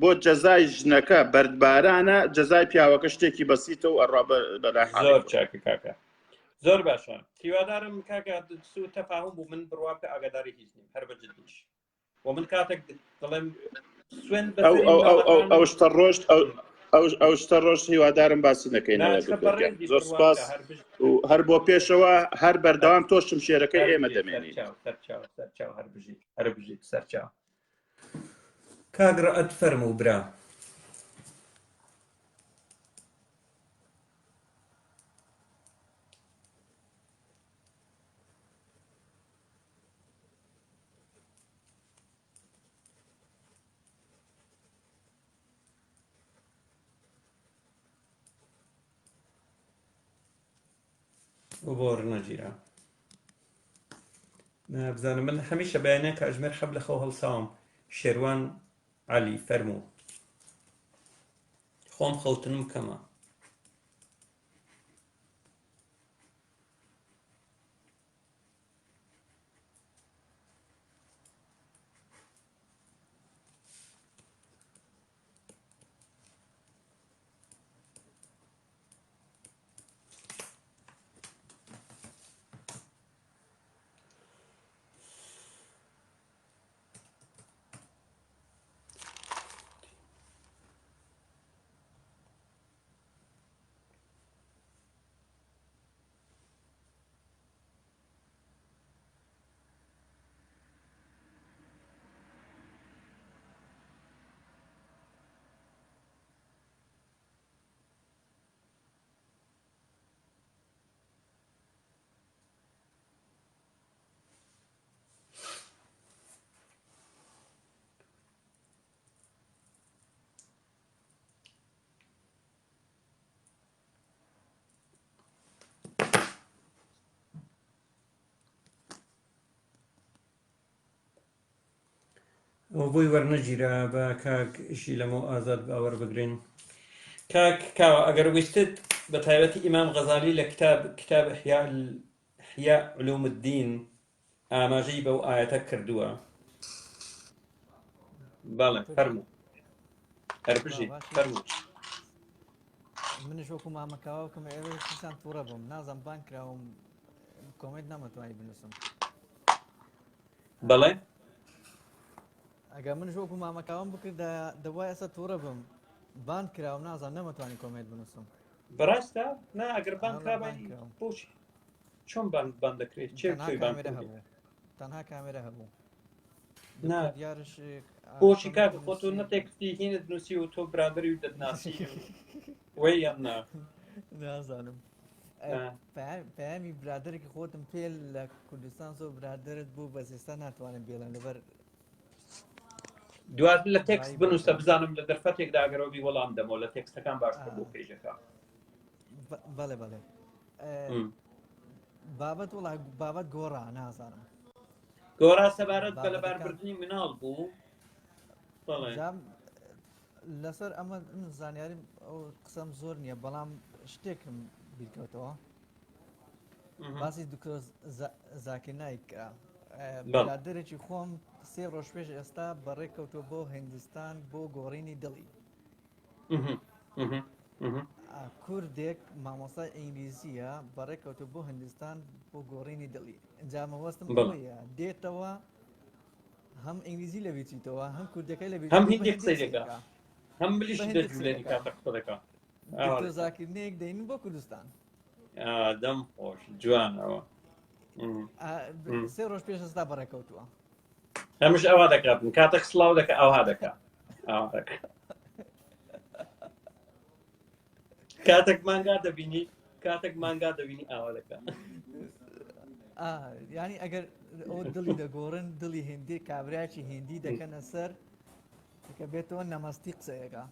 بۆ جەزای ژنەکە بەردبارانە جەزای پیاوەکە شتێکی بەسیتە و ئەڕوا بەلای زۆر چاکە کاکە زۆر باشە هیوادارم کاکە سوء تەفاهم بوو من بڕوا بکە ئاگاداری هیچ نیم هەر بەجددیش و من کاتێک دەڵێم ئەو شتە ڕۆژ هیوادارم باسی نەکەینەوە دکتۆر زۆر سپاس و هەر بۆ پێشەوە هەر بەردەوام تۆشم شێرەکەی ئێمە دەمێنین هەر بژیت سەرچاو کاگڕەت فەرموو برا بۆ ڕنەگیرە نابزانم من هەمیشە بەیانەیە کە ئەژمێر حەب لە خەو هەڵساوم شێروان عەلی فەرموو خۆم خەوتنم کەمە ئەوە بۆی وەرنەگیرە بە کاکشی لەمە ئازاد باوەڕ بگرین کاک کاوە ئەگەر ویستت بە تایبەتی ئیمام غەزالی لە کتاب إحیاء علوم الدین ئاماژەی بەو ئایەتە کردووە بەڵێ فەرموو هەر بژیت فەرموو منش وەکو مامەکەوەکەم ئێوە سیسان تووڕە بووم نازم بان کراوم کۆمنت نامەتوانی بنووسم بەڵێ ئەگەر منش وەکو مامەکەوەم بکرد دەبوای ئەستا تووڕە بم بان کراوم نازم نەمەتوانی کۆمنت بنووسم بەڕاستە نا ئەگەر بان کرابانی بۆچی چۆن بان دەکرێت چێ تەنها کامێرە هەبوو دیارش بۆچی کاک خۆ تۆ نەتێکتی هینت نووسی و تۆ برادری و دەتناسی وەی یان نا نازانم پەیامی برادێکی خۆتم پێ لە کوردستان زۆر برادرت بوو بە ئێستا ناتوانم بێڵم لەبەر دوات لە تێکست بنووسە بزانم لە دەرفەتێکدا ئەگەرەوەبی وەڵام دەمەوە لە تێکستەکان باشتر بۆ پێیژەکە بەڵێ بەڵێ بابەت وڵا بابەت گۆڕا نازانم گۆڕا سەبارەت بە لەباربردنی مناڵ بوو بەڵێ لەسەر ئەمە زانیاریم ئەو قسەم زۆر نییە بەڵام شتێکم بیرکەوتەوە باسی دکتۆر زاکر نایک کرا برادرێکی خۆم 3 ڕۆژ پێش ئێستا بەڕێکەوتۆ بۆ هیندستان بۆ گۆڕینی دڵی کوردێک مامۆستای ئینگلیزیە بەڕێکەوتۆ بۆ هیندستان بۆ گۆڕینی دڵی ئەنجامە وەستم بۆیە دێتەوە هەم ئینگلیزی لە بیچیتەوە هەم کوردەکەی لە هەم هیندی قسەی دەکات هەم ملیش دەجولێنی کاتە قسە دەکات دکتۆر زاکرنێک دەینی بۆ کوردستان دەم خۆش جوانەوە 3 ڕۆژ پێش ئێستا بەڕێکەوتووە هەمش ئەوا دەکاتن کاتێک سڵاو دەکە ئەوها دەکات کاتێک مانگا دەبینی ئاوا دەکات ینی ئەگەر ئەو دڵی دەگۆڕن دڵی هندی کابراایکی هندی دەکەنە سەر کە بێتەوە نەمەستی قسەیەکە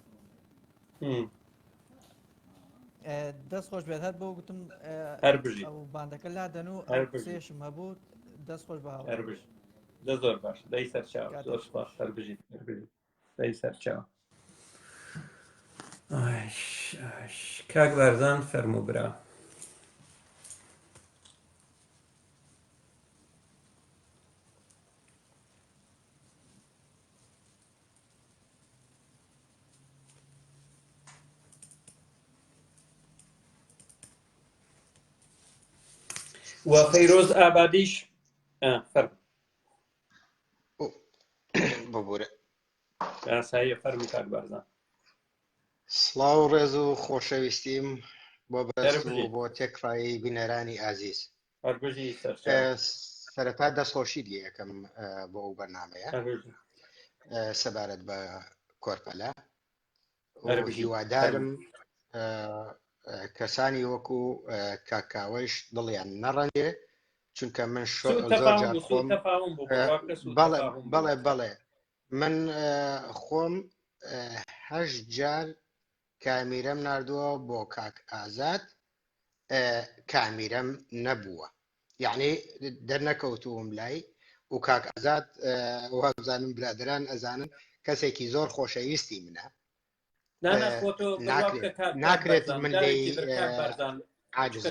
دەست خۆش بێت هەر بۆ گوتم ئەو باندەکە لادەن و قسەیەشم هەبوو دەست خۆش بە زۆر باش دەی سەرچاو زۆر سپاس هەر بژیت دەی سەرچاو کاک بارزان فەرموو برا و فەیرۆز ئابادیش فەرموو ببوورە ئاساییە فەرموو کاک بارزان سڵاو و ڕێز و خۆشەویستیم بۆ بەست و بۆ تێکڕایی بینەرانی ئازیز. سەرەتا دەستخۆشی یەکەم بۆ ئەو بەرنامەیە سەبارەت بە کۆرپەلە و هیوادارم کەسانی وەکو کاکاوەش دڵیان نەڕەنجێ چونکە من زۆر خۆم بەڵێ من خۆم 8 جار کامیرەم نردووە بۆ کاک ئازاد کامیرەم نەبووە یعنی دەرنەکەوتووم لای و کاک ئازاد وابزانم برادران ئەزانن کەسێکی زۆر خۆشەویستی منە ناکرێت من عاجز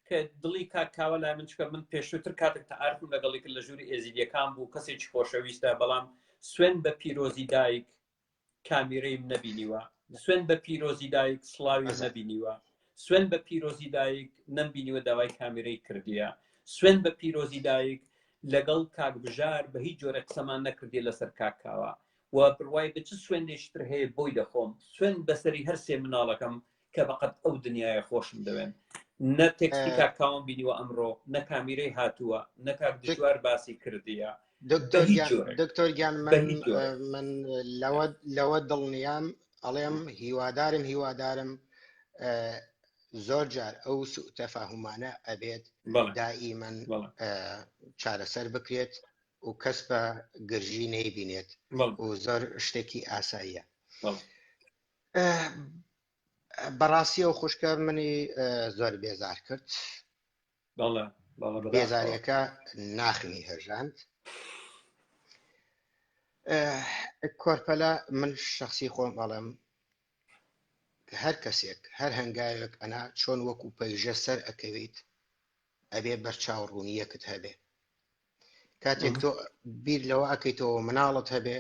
کە دڵی کاکاوە لای من چکە من پێشووتر کاتێک تەعارفم لەگەڵی کرد لە ژووری ئێزیدیەکان بوو کەسێکی خۆشەویستە بەڵام سوێن بە پیرۆزی دایک کامیرەیم نەبینیوە سوێن بە پیرۆزی دایک سڵاوی نەبینیوە سوێن بە پیرۆزی دایک نەمبینیوە داوای کامیرەی کردیە سوێن بە پیرۆزی دایک لەگەڵ کاک بژار بە هیچ جۆرە قسەمان نەکردی لەسەر کاکاوە و بڕوای بە چ سوێندێشتر هەیە بۆی دەخۆم سوێن بەسەری هەر سێ مناڵەکەم کە بەقەت ئەو دنیاە خۆشم دەوێن نە تێکستی کاکاوم بینیوە ئەمڕۆ نە کامیرەی هاتووە نە کاک دژوار باسی کردیە دکتۆر گیان من لەوە دڵنیام ئەڵێم هیوادارم زۆر جار ئەو سوء تەفاهومانە ئەبێت دائیمەن چارەسەر بکرێت و کەس بە گرژی نەیبینێت و زۆر شتێکی ئاساییە بەڕاستی ئەو خوشکە منی زۆر بێزار کرد بێزاریەکە ناخنی هەژاند کۆرپەلە من شخصی خۆم ئەڵێم هەر کەسێک هەر هەنگاوێک ئەنا چۆن وەکو پەیژە سەر ئەکەویت ئەبێ بەرچاوڕوونیەکت هەبێ کاتێک تۆ بیر لەوە ئەەکەیتەوە مناڵت هەبێ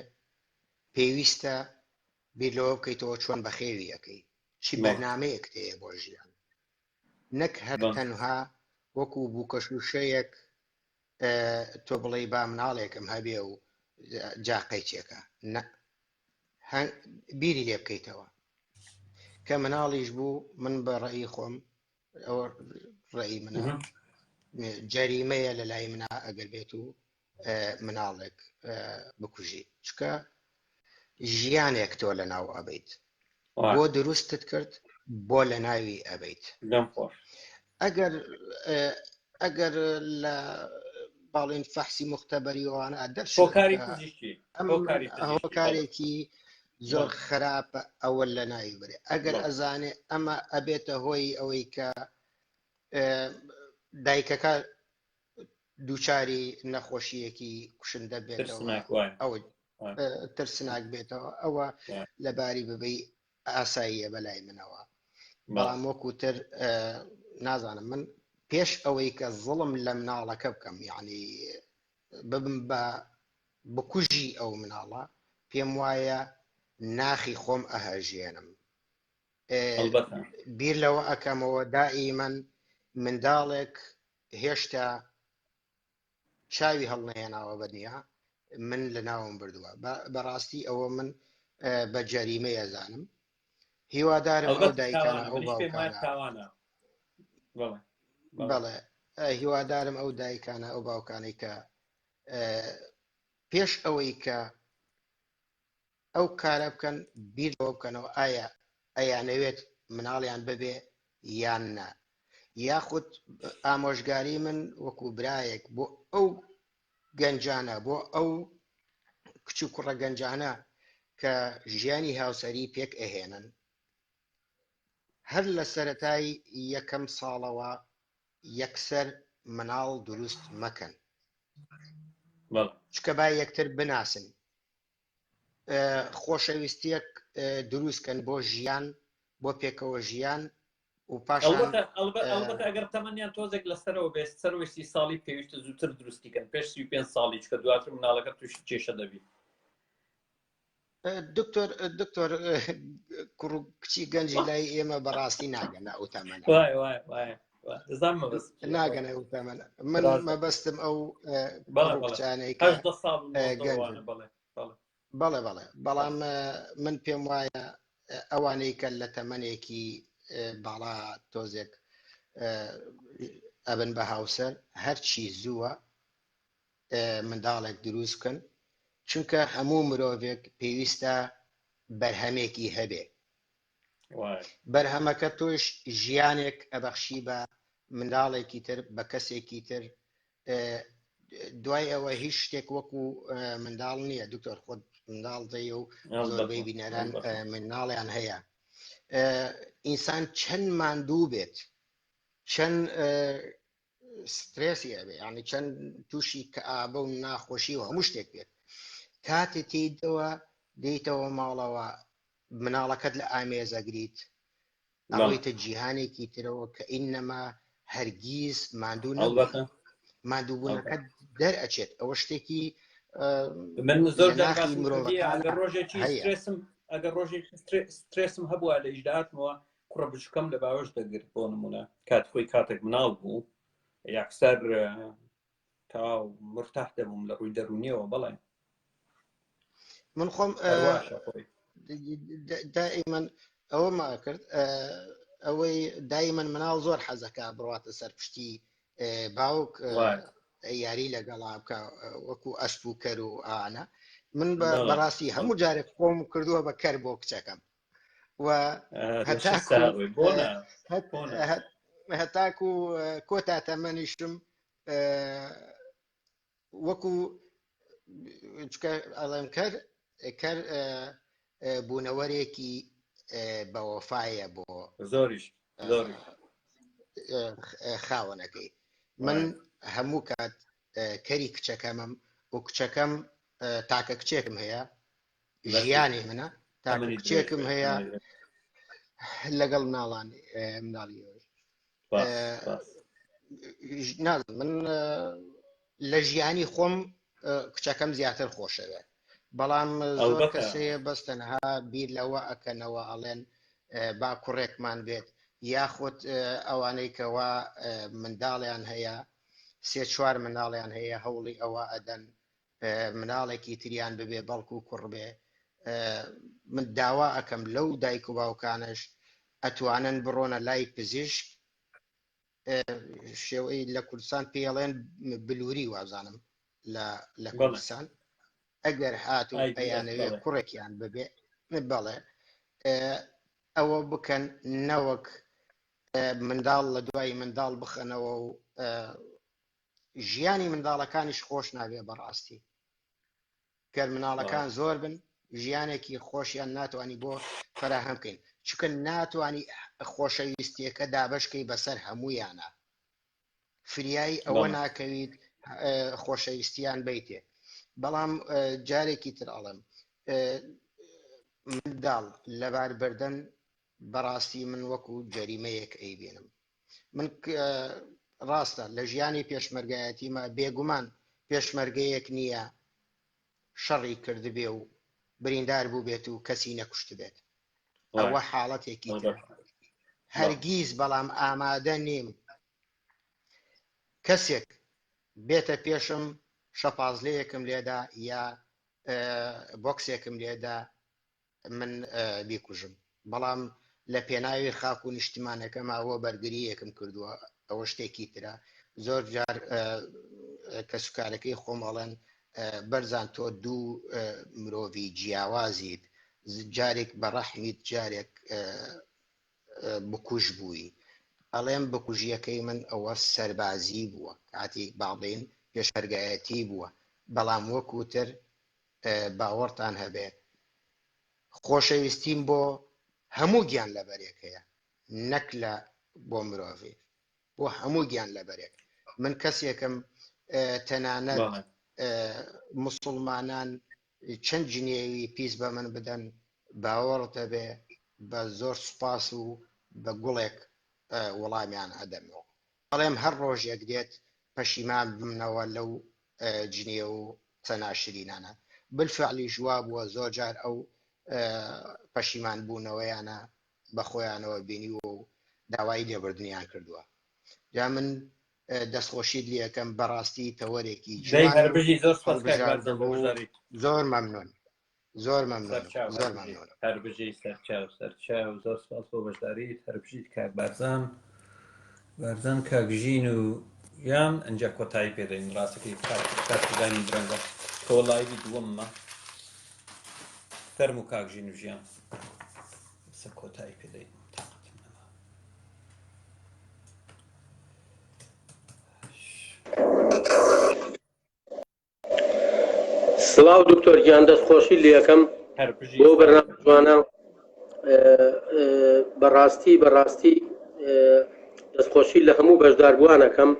پێویستە بیر لەوە بکەیتەوە چۆن بەخێوی ئەەکەی چی بەرنامەیەک هەیە بۆ ژیان نەک هەر تەنها وەکو بووکەشوشەیەک تۆ بڵێ با مناڵێکم هەبێ و جاقەیچێکە بیری لێ بکەیتەوە کە مناڵیش بوو من بە ڕێی خۆم ئەوە ڕێی منە جەریمەیە لە لای منە ئەگەر بێت و مناڵێک بکوژی چکە ژیانێک تۆ لە ناو ئەبیت بۆ دروستت کرد بۆ لە ناوی ئەبیت ئەگەر لە باڵین فەحسی مختبەریوانە هۆکارێکی زۆر خراپە ئەوە لە ناوی برێ ئەگەر ئەزانێ ئەمە ئەبێتە هۆی ئەوەی کە دایکەکە دووچاری نەخۆشیەکی کوشندە بێتەوە ئەو ترسناک بێتەوە ئەوە لەباری ببەی ئاساییە بەلای منەوە بەڵام وەکوتر نازانم من پێش ئەوەی کە زڵم لە مناڵەکە بکەم یعنی ببم بە بکوژی ئەو مناڵە پێم وایە ناخی خۆم ئەهەژێنم بیر لەوە ئەەکەمەوە دائیمەن منداڵێک هێشتا چاوی هەڵنەهێناوە بەدنیا من لە ناوم بردووە بەڕاستی ئەوە من بە جەریمەیە زانم هیوادارم ئەو دایکانە ئەو باوکانە بەڵێ هیوادارم ئەو دایکانە ئەو باوکانەی کە پێش ئەوەی کە ئەو کارە بکەن بیر لەوە بکەنەوە ئایا ئەیانەوێت مناڵیان ببێ یان نا یاخود ئامۆژگاری من وەکو برایەک بۆ ئەو گەنجانە بۆ ئەو کچ و کوڕە گەنجانە کە ژیانی هاوسەری پێک ئەهێنن هەر لە سەرەتای یەکەم ساڵەوە یەکسەر مناڵ دروست مەکەن چکە با یەکتر بناسن خۆشەویستیەک دروستکەن بۆ ژیان بۆ پێکەوە ژیان و پاشان ئەلبەتە ئەگەر تەمەنیان تۆزێک لەسەرەوە بێت سەروەستی ساڵی پێویستە زووتر دروستیکەن پێش 35 ساڵی چکە دواتر مناڵەکە تووشی کێشە دەبێت دکتۆر کوڕ و کچی گەنجی لای ئێمە بەڕاستی ناگەنە ئەو تەمەنە ناگەنە ئەو تەمەنە من مەبەستم ئەو کچانەی بەڵێ بەڵام من پێم وایە ئەوانەی کە لە تەمەنێکی باڵا تۆزێک ئەبن بە هاوسەر هەرچی زووە منداڵێک دروست بکەن، چونکە هەموو مرۆڤێک پێویستە بەرهەمێکی هەبێ. بەرهەمەکە تۆش ژیانێک ئەبەخشی بە منداڵێکی تر، بە کەسێکی تر. دوای ئەوە هیچ شتێک وەکو منداڵ نییە. دکتۆر خۆت منداڵ دەیە و زۆربەی بینەران منداڵیان هەیە. ئینسان چەند ماندوو بێت، چەند سترێسی هەبێ، یعنی چەند تووشی کەئابە و ناخۆشی و هەموو شتێک بێت، کاتێ تێیتەوە دێیتەوە ماڵەوە مناڵەکەت لە ئامێزەگریت، ئەوەیتە جیهانێکی ترەوە کە ئینەما هەرگیز ماندوو نەبووە، ماندووبوونەکەت دەرئەچێت. ئەوە شتێکی من زۆر ئەگەر ڕۆژێکی سترێسم هەبووە لە ئیجداتمەوە کوڕە بچووکەم لە باوەش دەگرت بۆ نمونە کات خۆی کاتێک مناڵ بوو یاکسەر تاو مرتاح دەبووم لە ڕووی دەرونیەوە. بەڵێ من خۆم دائیمەن ئەوە ما کرد، ئەوەی دائیمەن مناڵ زۆر حەزەکە بڕاتە سەر پشتی باوک یاری لەگەڵا بکە وەکو ئەسپ و کەر و ئانە. من بەڕاستی هەموو جارێک خۆم کردووە بە کەر بۆ کچەکەم و هەتاکو کۆتا تەمەنیشم وەکو ئەڵێم کەر بوونەوەرێکی بەوەفایە بۆ زۆریش خاوەنەکەی. من هەموو کات کەری کچەکەمم و کچەکەم تاکە کچێکم هەیە، ژیانی منە، تاکە کچێکم هەیە لەگەڵ مناڵی من لە ژیانی خۆم کچەکەم زیاتر خۆشەوێ. بەڵام زۆر کەسەیە بەستەنها بیر لەوە ئەکەنەوە ئەڵێن با کوڕێکمان بێت، یاخود ئەوانەی کەوا منداڵیان هەیە، سێ چوار منداڵیان هەیە، هەوڵی ئەوە ئەدەن مناڵێکی تریان ببێ بەڵکو و کوڕ بێ. من داوا ئەەکەم لەو دایک و باوکانش ئەتوانن بڕۆنە لای پزیشک، شێوەی لە کوردستان پێڵێن بلووری وازانم لە کوردستان، ئەگەر هات و ئەیانەوێ کوڕێکیان ببێ بەڵێ ئەوە بکەن، نەوەک منداڵ لە دوای منداڵ بخەنەوە و ژیانی منداڵەکانیش خۆش نابێ. بەڕاستی کەر مناڵەکان زۆر بن ژیانێکی خۆشیان ناتوانانی بۆ فەراهەم بکەین، چونکە ناتوانانی خۆشەویستیەکە دابەشکەی بەسەر هەموویانە، فریایی ئەوە ناکەویت خۆشەویستیان بیتێ. بەڵام جارێکی تر ئەڵێم منداڵ لەبار بردن بەڕاستی من وەکو جەریمەیەک ئەیبێنم. من ڕاستە لە ژیانی پێشمەرگایەتیمە بێگومان پێشمەرگەیەک نییە شەڕی کردبێ و بریندار بوو بێت و کەسی نەکوشت بێت، ئەوە حاڵەتێکی تر هەرگیز. بەڵام ئامادە نیم کەسێک بێتە پێشم شەپازلەیەکم لێدا یا بۆکسێکم لێدا من بیکوژم. بەڵام لە پێناوی خاک و نیشتیمانەکە ماوە بەرگریەکم کردووە، ئەوە شتێکی ترە. زۆر جار کەسوکارەکەی خۆمەڵێن بەرزان تۆ دوو مرۆڤی جیاوازیت، جارێک بە ڕەحمیت جارێک بکوژ بووی. ئەڵێم بکوژیەکەی من ئەوە سەربازی بووە، کاتی باڵێن پێشمەرگایەتی بووە. بەڵام وەکوتر باوەڕتان هەبێ خۆشەویستیم بۆ هەموو گیان لەبەرێک هەیە، نەک لە بۆ مرۆڤی، بۆ هەموو گیان لەبەرێک. من کەسێکم تەنانەت مسلمانان چەند جنێوی پیس بە من بدەن باوەڕت هەبێ بە زۆر سوپاس و بە گوڵێک وەڵامیان ئەدەمەوە. بەڵێم هەر ڕۆژێک دێت پەشیمان بمنەوە لەو جنێ و چەناشرینانە. بالفعلی ژوا بووە زۆر جار ئەو پەشیمان بوونەوەیانە بە خۆیانەوە بینیوە و داوای لێبردنیان کردووە. جا من دەستخۆشیت لێ یەکەم بەڕاستی تەوەرێکی زۆر مەمنون، زۆر مەمنون زۆر مەمنون هەربژی سەرچاو زۆر سپاس بۆ بەشداریت هەربژیت کاک بارزان کاکژین و یان ئەنجا کۆتایی پێدەین ڕاستەکەی کاتدانی درەنگە کۆڵایوی دووەممە فەرموو کاکژین و ژیان سە کۆتایی پێدەین سڵاو دکتۆر گیان دەستخۆشی لێ یەکەم بۆ بەرنامە جوانە بەڕاستی دەستخۆشی لە هەموو بەشداربووانەکەم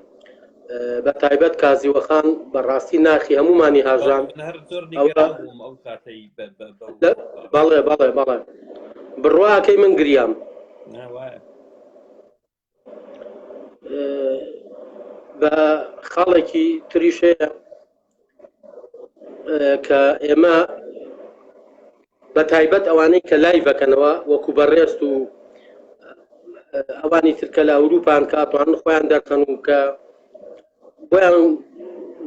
بە تایبەت کازیوەخان بەڕاستی ناخی هەمومانی هاژان بەڵێ بڕواکەی من گریام بە خاڵێکی تریشەیە کە ئێمە بە تایبەت ئەوانەی کە لای بەکەنەوە وەکو بەڕێست و ئەوانی ترکە لە ئەوروپان کاتوان خۆیان دەرخەن و کە بۆیان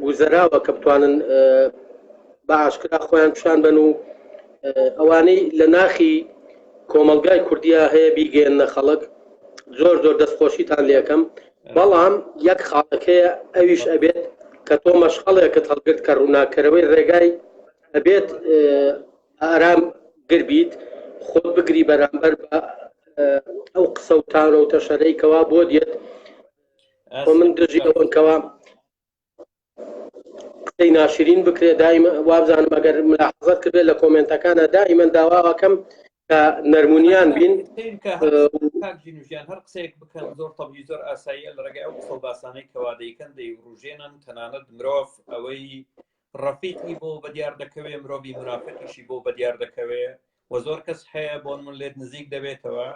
گوزەراوە کە بتوانن بە ئاشکرا خۆیان پیشان بن و ئەوانەی لە ناخی کۆمەلگای کوردیا هەیە بیگەێنە خەڵک زۆر دەستخۆشیتان لێکەم بەڵام یەک خاڵەکەیە ئەویش ئەبێت کە تۆ مەشغەڵێکت هەڵگرت کە ڕووناکەرەوەی ڕێگای ئەبێت ئارام گربیت خۆت بگری بەرامبەر بە ئەو قسە و تانە و تەشەرەیکەوا بۆ دێت خۆ من دژی ئەوەنکەوە قسەی ناشرین بکرێت دائیمە وابزانم ئەگەر ملاحەزەت کردێت لە کۆمنتەکانە دائیمەن داواوەکەم کە نەرمونیان بین ژیان هەر قسەیەک بکەن زۆر تەبیعی زۆر ئاساییە لە ڕێگای ئەو قسە و باسانەی کەوا دەیکەن دەیڕوژێنن تەنانەت مرۆڤ ئەوەی ڕەفیقی بۆ بەدیار دەکەوێ مرۆڤی منافقیشی بۆ بەدیار دەکەوێ و زۆر کەس هەیە بۆن من لێت نزیک دەبێتەوە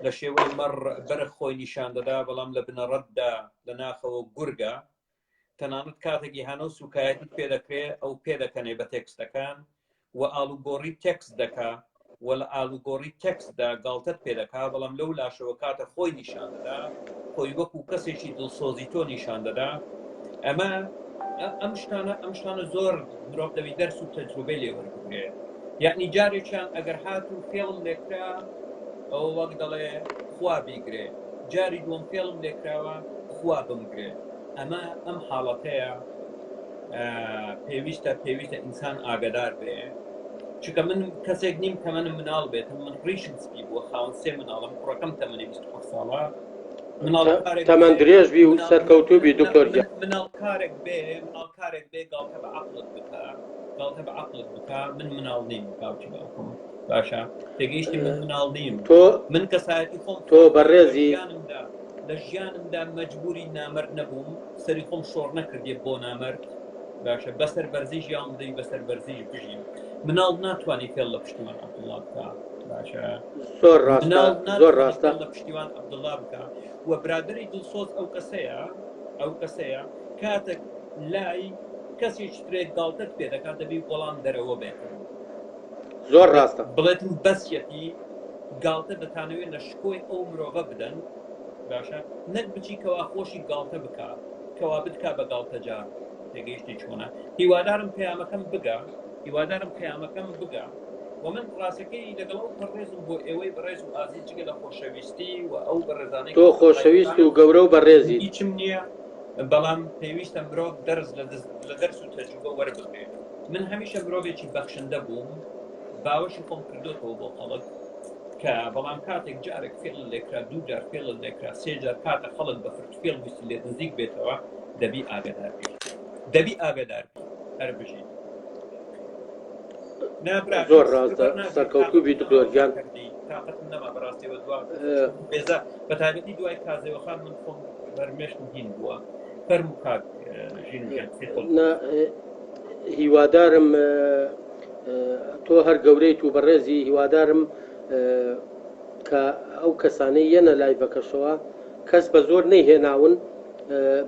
لە شێوەی مەڕ بەرخ خۆی نیشان دەدا بەڵام لە بنەڕەتدا لە ناخەوە گورگە تەنانەت کاتێکی هەنە و سوکایەتی پێدەکرێت ئەو پێدەکەنێ بە تێکستەکان و ئالوگۆڕی تێکست دەکا و لە ئالوگۆڕی تێکستدا گاڵتەت پێدەکا بەڵام لەو لاشەوە کاتە خۆی نیشان دەدا خۆی وەکو کەسێکی دڵسۆزی تۆ نیشان دەدا ئەمە ئەم شتانە زۆر مرۆڤ دەوی دەرس و تەجروبەی لێوەربگرێت یعنی جارێکیان ئەگەر هات و فێڵم لێکرا ئەو وەک دەڵێ خوا بیگرێ جاری دووەم فێڵم لێکراوە خوا بمگرێ ئەمە ئەم حاڵەتەیە پێویستە ئینسان ئاگدار بێ چونکە من کەسێک نیم کە منم مناڵ بێت من ڕیشم سپی بووە خاوەن سێ مناڵم کوڕەکەم تەمەنی 27 ساڵە تەمەن درێژ بی و سەرکەوتوبی دکتۆر مناڵکارێک بێ گاڵتە بە عەقڵت بکە من مناڵ نیم باوکی باوکم باشە تێگەیشتی من مناڵ نیم من کەسایەتی خۆم تۆ بەڕێزی لە ژیانمدا مەجبوری نامەرد نەبووم سەری خۆم شۆڕ نەکردێ بۆ نامەرد باشە بەسەر بەرزی ژیان دەی بەسەر بەرزیش بژیم مناڵ ناتوانانی فێڵ لە پشتیوان عەبدوڵڵا بکە باشە زۆر ڕاستە لە پشتیوان عەبدوڵڵا بکە و برادری دڵسۆز ئەو کەسەیە کاتێک لای کەسێکی ترێک گاڵتەت پێ دەکات دەبی وەڵام دەرەوە بێت زۆر ڕاستە بڵێتم بەسیەتی گاڵتە دەتانەوێت لە شکۆی ئەو مرۆڤە بدەن باشە نەک بچی کەوا خۆشی گاڵتە بکە کەوا بتکا بە گاڵتە جار تێگەیشتی چۆنە هیوادارم پەیامەکەم بگە و من ڕاستەکەی لەگەڵ ئەو پەڕێزم بۆ ئێوەی بەڕێز و ئازیز جگە لە خۆشەویستی و ئەو بەڕێزانەی تۆ خۆشەویست و گەورە و بەڕێزی هیچم نییە بەڵام پێویستە مرۆڤ دەرز لە دەرس و تەجروبە وەربگرێت من هەمیشە مرۆڤێکی بەخشندە بووم باوەشی خۆم کردوتەوە بۆ خەڵک کە بەڵام کاتێک جارێک فێڵ لێکرا دوو جار فێڵ لێکرا سێ جار کاتە خەڵک بە فرد فێڵ ویستی لێت نزیک بێتەوە دەبی ئاگادار هەر بژیت زۆر ڕاستە سەرکەوتوبی دکتۆرگیان تااقەتم نەما بەڕاستیەوە دوا بێزە بە تایبەتی دوای کازەوەخان من خۆم بەرمێشتم هین بووە فەرمو کات ژینیان هیوادارم تۆ هەر گەورەیت و بەڕێزی هیوادارم کە ئەو کەسانەی یەنە لای بەکەشەوە کەس بە زۆر نەیهێناون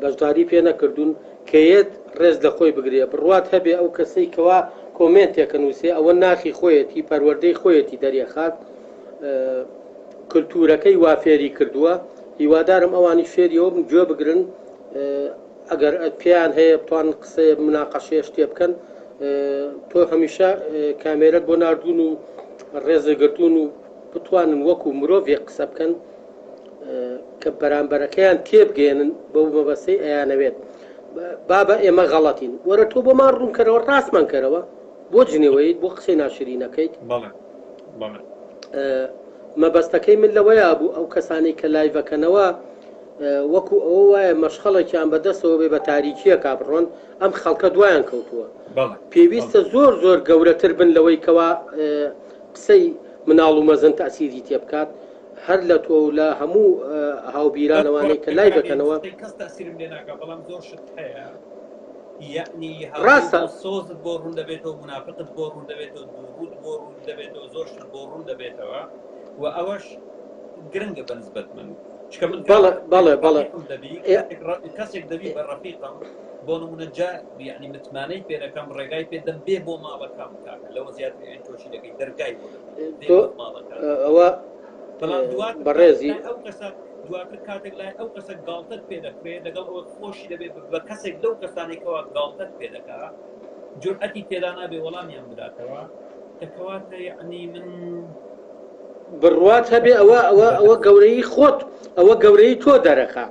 بەشداری پێ نەکردوون کەیەت ڕێز لە خۆی بگرێ بڕوات هەبێ ئەو کەسەی کەوا کۆمنتێکە نووسێ ئەوە ناخی خۆیەتی پەروەردەی خۆیەتی دەریەخات کللتورەکەی وا فێری کردووە هیوادارم ئەوانی فێریەوە گوێ بگرن ئەگەر پێیان هەیە بتوان قسە مناقەشەیە شتێ بکەن تۆ هەمیشە کامێرەت بۆ نردون و ڕێزەگرتون و بتوانن وەکو مرۆڤێک قسە بکەن کە بەرامبەرەکەیان تێبگەێنن بەو مەبەستەی ئەیانەوێت بابە ئێمە غەڵەتین وەرە تۆ بۆمان ڕوون کەرەوە ڕاستمان کەرەوە بۆ جنێوەیت بۆ قسەی ناشرینەکەیت مەبەستەکەی من لەوەیە بوو ئەو کەسانی کە لایڤەکەنەوە وەکو ئەوە وایە مەشخەڵێکیان بەدەستەوە بێ بە تاریکیە کابڕۆن ئەم خەڵکە دوایان کەوتووە پێویستە زۆر زۆر گەورەتر بن لەوەی کەوا قسەی مناڵ و مەزن تەسیری تێ بکات هەر لە تۆ و لە هەموو هاوبیرانەوانەی کە لای دەکەنەوە ڕاستە سۆزت بۆ ڕوون دەبێتەوە منافقت بۆ ڕوون دەبێتەوە دوود بۆ ڕوون دەبێتەوە زۆرشت بۆ ڕوون دەبێتەوە و ئەوەش گرنگە بەنسبەت من بەڵێ کەسێک دەبی بە ڕەفیقم بۆ نمونە جا یعنی متمانەی پێ دەکەم ڕێگای پێ دەم بێ بۆ ماڵەکەم کاکە لەوە زیاتر تۆشی دەکەی دەرگای ئەوە بەڕێزی ئەو کەسە دواتر کاتێک لای ئەو کەسە گاڵتت پێ دەکرێت لەگەڵ ئەوە خۆشی دەبێت بە کەسێک لەو کەسانێکەوە گاڵتت پێ دەکات جورئەتی تێدا نابێ وەڵامیان بداتەوە دەکەواتە یعنی من بڕوات هەبێ ئەوە گەورەی خۆت ئەوە گەورەی تۆ دەرەخا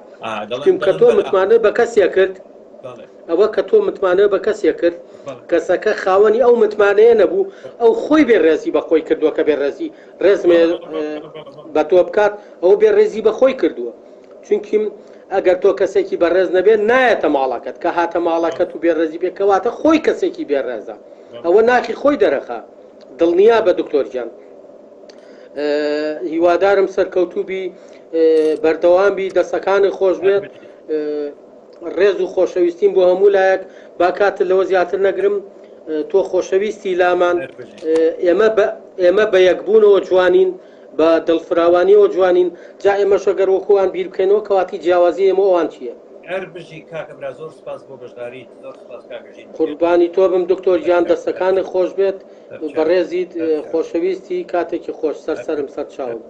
کە تۆ متمانە بە کەسێک کرد ئەوە کە تۆ متمانە بە کەسێک کرد کەسەکە خاوەنی ئەو متمانەیە نەبوو ئەو خۆی بێڕێزی بە خۆی کردووە کە بێڕێزی ڕێزمێ بە تۆ بکات ئەو بێڕێزی بە خۆی کردووە چونکی ئەگەر تۆ کەسێکی بەڕێز نەبێت نایەتە ماڵەکەت کە هاتە ماڵەکەت و بێڕێزی بێکەواتە خۆی کەسێکی بێڕێزە ئەوە ناخی خۆی دەرەخا دڵنیا بە دکتۆرجان هیوادارم سەرکەوتوبی بەردەوامبی دەستەکانی خۆش بێت ڕێز و خۆشەویستیم بۆ هەموو لایەک با کاتت لەوە زیاتر نەگرم تۆ خۆشەویستی لامان ئێمە بە یەکبوونەوە جوانین بە دڵفراوانیەوە جوانین جا ئێمە شەگەر وەکووان بیر بکەینەوە کەواتی جیاوازی ئێمە ئەوان چییە بژی کاکەبرا زۆر سپاس بۆ بەشداریت زۆر سپاس کاکەژین قوربانی تۆ بم دکتۆر گیان دەستەکانی خۆش بێت بەڕێزیت خۆشەویستی کاتێکی خۆش سەرم سەر چاوم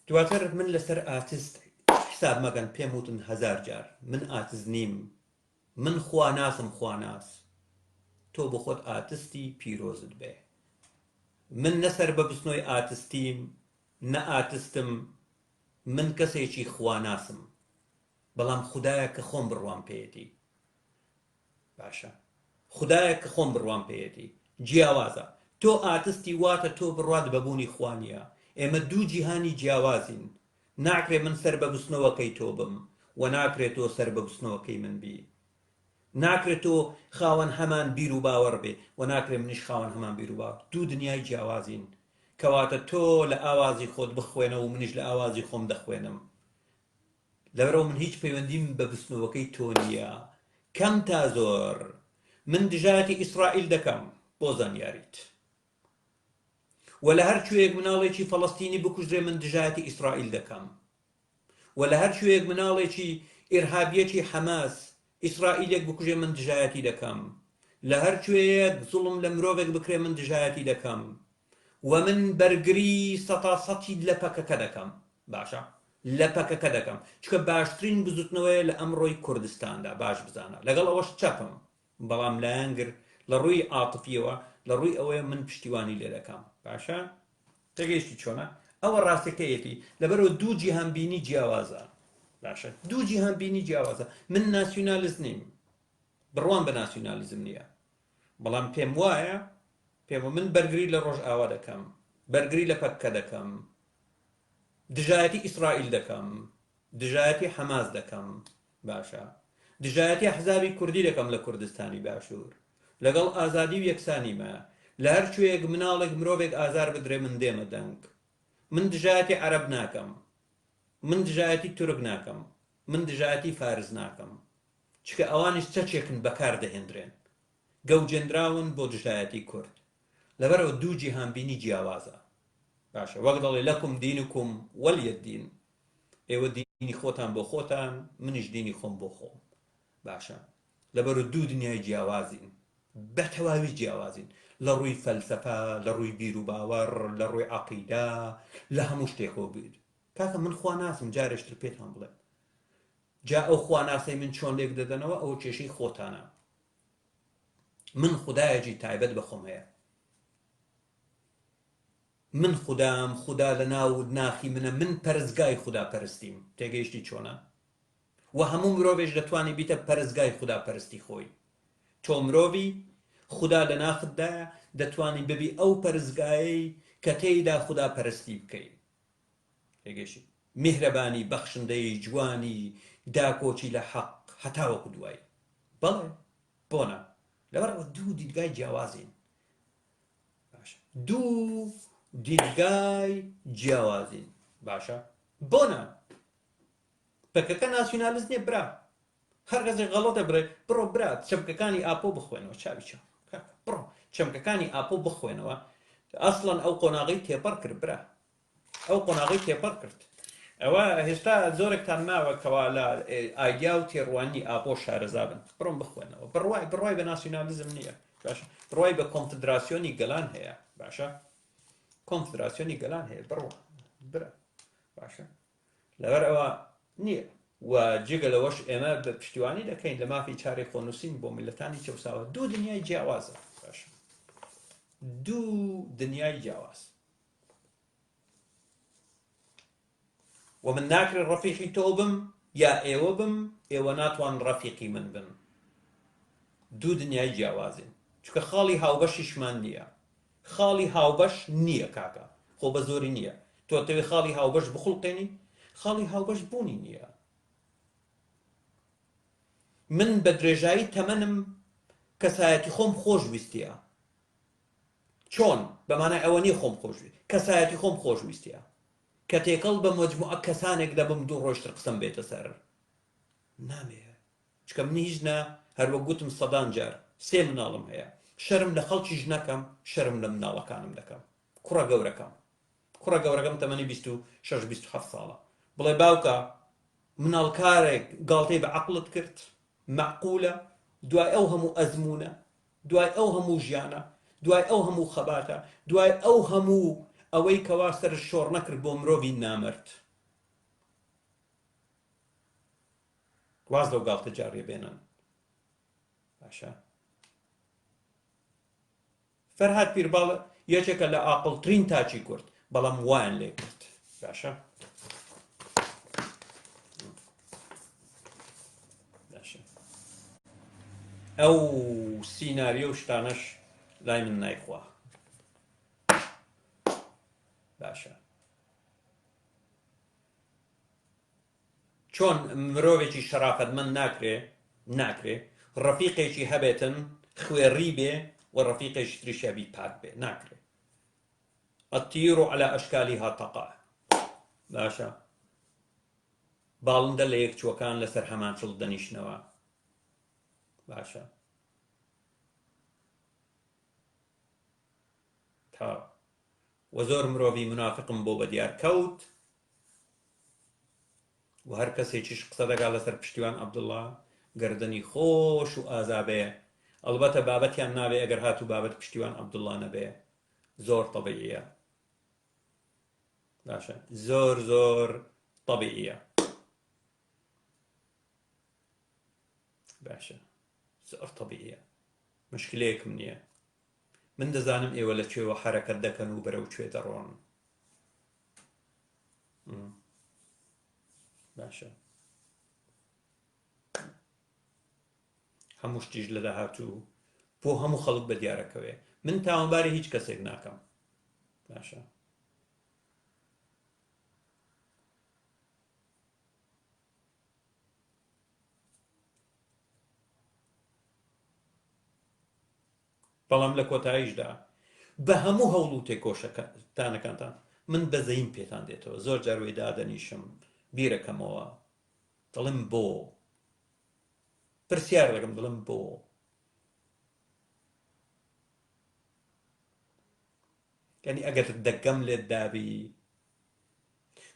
دواتر من لەسەر ئاتست حساب مەگەن پێم وتن 1000 جار من ئاتز نیم من خواناسم خواناس تۆ بۆ خۆت ئاتستی پیرۆزت بێ من نەسەر بە بستنەوەی ئاتستیم نە ئاتستم من کەسێکی خواناسم بەڵام خوددایە کە خۆم بڕوان پێیەتی باشە خوددایە کە خۆم بڕوان پێیەتی جیاوازە تۆ ئاتستی واتە تۆ بڕوات بەبوونی خوانیە ئێمە دوو جیهانی جیاوازین ناکرێ من سەر بە بستنەوەکەی تۆ بم و ناکرێت تۆ سەر بە بستنەوەکەی من بی ناکرێت تۆ خاوەن هەمان بیر و باوەڕ بێ و ناکرێ منیش خاوەن هەمان بیر و باوەڕ دوو دنیای جیاوازین کەواتە تۆ لە ئاوازی خۆت بخوێنەوە و منیش لە ئاوازی خۆم دەخوێنم لەبەرەوە من هیچ پەیوەندیم بە بستنەوەکەی تۆ نییە کەم تا زۆر من دژایەتی ئیسرائیل دەکەم بۆ زانیاریت و لە هەر کوێیەک مناڵێکی فەڵەستینی بکوژرێ من دژایەتی ئیسرائیل دەکەم و لە هەر کوێیەک مناڵێکی ئیرهابیەکی حەماس ئیسرائیلێک بکوژێ من دژایەتی دەکەم لە هەر کوێیەک زوڵم لە مرۆڤێک بکرێ من دژایەتی دەکەم و من بەرگری سەتاسەتی لە پەکەکە دەکەم باشە لە پەکەکە دەکەم چکە باشترین بزوتنەوەی لە ئەمڕۆی کوردستاندا باش بزانە لەگەڵ ئەوەش چەپم بەڵام لایەنگر لە ڕووی عاتفیەوە لە ڕووی ئەوەیە من پشتیوانی لێ دەکەم باشە تێگەیشتی چۆنە ئەوە ڕاستەکەیەتی لەبەرەوە دوو جیهانبینی جیاوازە باشە دوو جیهانبینی جیاوازە من ناسیۆنالیست نیم بڕوان بە ناسیۆنالیزم نییە بەڵام پێم وایە من بەرگری لە ڕۆژ ئاوا دەکەم بەرگری لە پەککە دەکەم دژایەتی ئیسرائیل دەکەم دژایەتی حەماس دەکەم باشە دژایەتی حزابی کوردی دەکەم لە کوردستانی باشوور لەگەڵ ئازادی و یەکسانیمە لە هەر کوێیەک مناڵێک مرۆڤێک ئازار بدرێ من دێمە دەنگ من دژایەتی عەرەب ناکەم من دژایەتی تورک ناکەم من دژایەتی فارس ناکەم چکە ئەوانش چەچێکن بەکار دەهێنرێن گەوجێنراون بۆ دژایەتی کورد لەبەرەوە دوو جیهانبینی جیاوازە باشە وەک دەڵێ لەکم دینکم وەلیە دین ئێوە دینی خۆتان بۆ خۆتان منیش دینی خۆم بۆ خۆم باشە لەبەرەوە دوو دنیای جیاوازین بە تەواوی جیاوازین لە ڕووی فەلسەفە لە ڕووی بیر و باوەڕ لە ڕووی عەقیدە لە هەموو شتێکەوە بیر کاکە من خواناسم جارێشتر پێتان بڵێم جا ئەو خواناسەی من چۆن لێک دەدەنەوە ئەو کێشەی خۆتانە من خودایەکی تایبەت بەخۆم هەیە، من خودام خوددا لە ناو ناخی منە، من پەرستگای خوددا پەرستیم. تێگەیشتی چۆنە؟ و هەموو مرۆڤێش دەتوانێت بیتە پەرستگای خوددا پەرستی خۆی. تۆ مرۆڤی خوددا لە ناختدایە دەتوانانی ببی ئەو پەرستگایەی کە تێیدا خوددا پەرستی بکەیت. تێگەیشتی میهرەبانی، بەخشندەی، جوانی، داکۆچی لە حەق هەتا وەکو دوایی. بەڵێ بۆنە لەبەرەوە دوو دیدگای جیاوازین. باشە، دوو دیدگای جیاوازین. باشە، بۆنە بەکەکە ناسیۆنالیست نییە برا، هەر کەسێک غەڵەتە بڕۆ برا چەمکەکانی ئاپۆ بخوێنەوە. چاوی چاو بڕۆ چەمکەکانی ئاپۆ بخوێنەوە. ئەسڵەن ئەو قۆناغی تێپەڕ کرد برا، ئەو قۆناغی تێپەڕ کرد. ئەوە هێشتا زۆرێکتان ماوە کەوا لە ئایدیا و تێڕوانی ئاپۆ شارەزا بن. بڕۆن بخوێنەوە. بڕوای بە ناسیۆنالیزم نییە. باشە، بڕوای بە کۆنفدراسیۆنی گەلان هەیە. باشە، کۆنفدراسیۆنی گەلان هەیە. بڕۆ برا. باشە، لەبەر ئەوە نییە. و جگە لەوەش ئێمە بە پشتیوانی دەکەین لە مافی چارەی خۆنووسین بۆ میلەتانی چەوساوە. دوو دنیای جیاوازە. باشە، دوو دنیای جیاواز. و من ناکرێت ڕەفیقی تۆ بم یا ئێوە بم، ئێوە ناتوان ڕەفیقی من بن. دوو دنیای جیاوازین. چونکە خاڵی هاوبەشیشمان نییە. خاڵی هاوبەش نییە کاکە، خۆ بە زۆری نییە. تۆ تەوێ خاڵی هاوبەش بخوڵقێنی، خاڵی هاوبەش بوونی نییە. من بە درێژایی تەمەنم کەسایەتی خۆم خۆشویستیە. چۆن؟ بەمانای ئەوە نییە خۆم خۆشوی، کەسایەتی خۆم خۆشویستیە. کە تێکەڵ بە مەجموعە کەسانێک دەبم دوو ڕۆژتر قسەم بێتە سەر. نامێ، چکە منی هیچ نە، هەروە گوتم سەدان جار، سێ مناڵم هەیە. شەرم لە خەڵکیش نەکەم، شەرم لە مناڵەکانم دەکەم. کوڕە گەورەکەم تەمەنی 26-27 ساڵە. بڵێ باوکە مناڵکارێک گاڵتەی بە عەقڵت کرد، مەعقولە، دوای ئەو هەموو ئەزمونە، دوای ئەو هەموو ژیانە، دوای ئەو هەموو خەباتە، دوای ئەو هەموو ئەوەی کەوا سەر شۆڕ نەکرد بۆ مرۆڤی نامرد، واز لەو گاڵتە جاڕێ بێنن. باشە، فەرهاد پیرباڵ یەکێکە لە ئاقڵترین تاچی کورد، بەڵام وایان لێ کرد. باشە، ئەو سیناریۆ و شتانەش لای من نایخوا. باشە، چۆن مرۆڤێکی شەرافەتمەند ناکرێ ڕەفیقێکی هەبێتن خوێڕی بێ و ڕەفیقێکی تریشەبی پاک بێ، ناکرێ. الطير على أشكالها تقع. باشە، باڵندە لە یەکچووەکان لەسەر هەمان چڵ دەنیشنەوە. باشە، تا و زۆر مرۆڤی منافقم بۆ بەدیار کەوت و هەر کەسێکیش قسە دەگا لەسەر پشتیوان عەبدوڵڵا گەردەنی خۆش و ئازابێ. ئەڵبەتە بابەتیان نابێ ئەگەر هاتوو بابەت پشتیوان عەبدوڵڵا نەبێ، زۆر طەبیعیە. باشە، زۆر طەبیعیە. باشە، زۆر طەبیعیە، مشکلەیەکم نییە. من دەزانم ئێوە لە کوێوە حەرەکەت دەکەن و بەرەو کوێ دەڕۆن. باشە، هەموو شتیش لە داهاتوو بۆ هەموو خەڵک بە دیارەکەوێ. من تاوانباری هیچ کەسێک ناکەم. باشە، بەڵام لە کۆتاییشدا بە هەموو هەوڵ و تێکۆشەکانتان من بەزەیم پێتان دێتەوە. زۆر جار وێ دادەنیشم بیرەکەمەوە، دڵم بۆ پرسیار دەکەم، دڵم بۆ. یعنی ئەگەر دەگەم لێت دابی،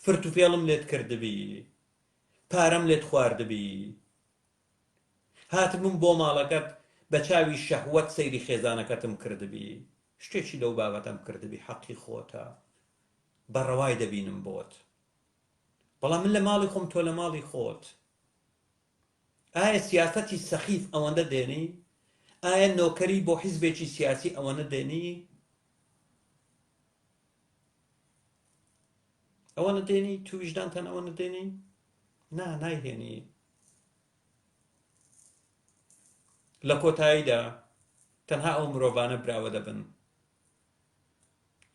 فرت و فێڵم لێت کردبی، پارەم لێت خواردبی، هاتبووم بۆ ماڵەکەت بە چاوی شەهوەت سەیری خێزانەکەتم کردبی، شتێکی لەو بابەتەم کردبی، حەقی خۆتە، بەڕەوای دەبینم بۆت. بەڵام من لە ماڵی خۆم، تۆ لە ماڵی خۆت. ئایا سیاسەتی سەخیف ئەوەندە دێنی؟ ئایا نۆکەری بۆ حیزبێکی سیاسی ئەوەنە دێنی؟ ئەوەنە دێنی تو ویژدانتان ئەوەنە دێنی؟ نایهێنی. لە کۆتاییدا تەنها ئەو مرۆڤانە براوە دەبن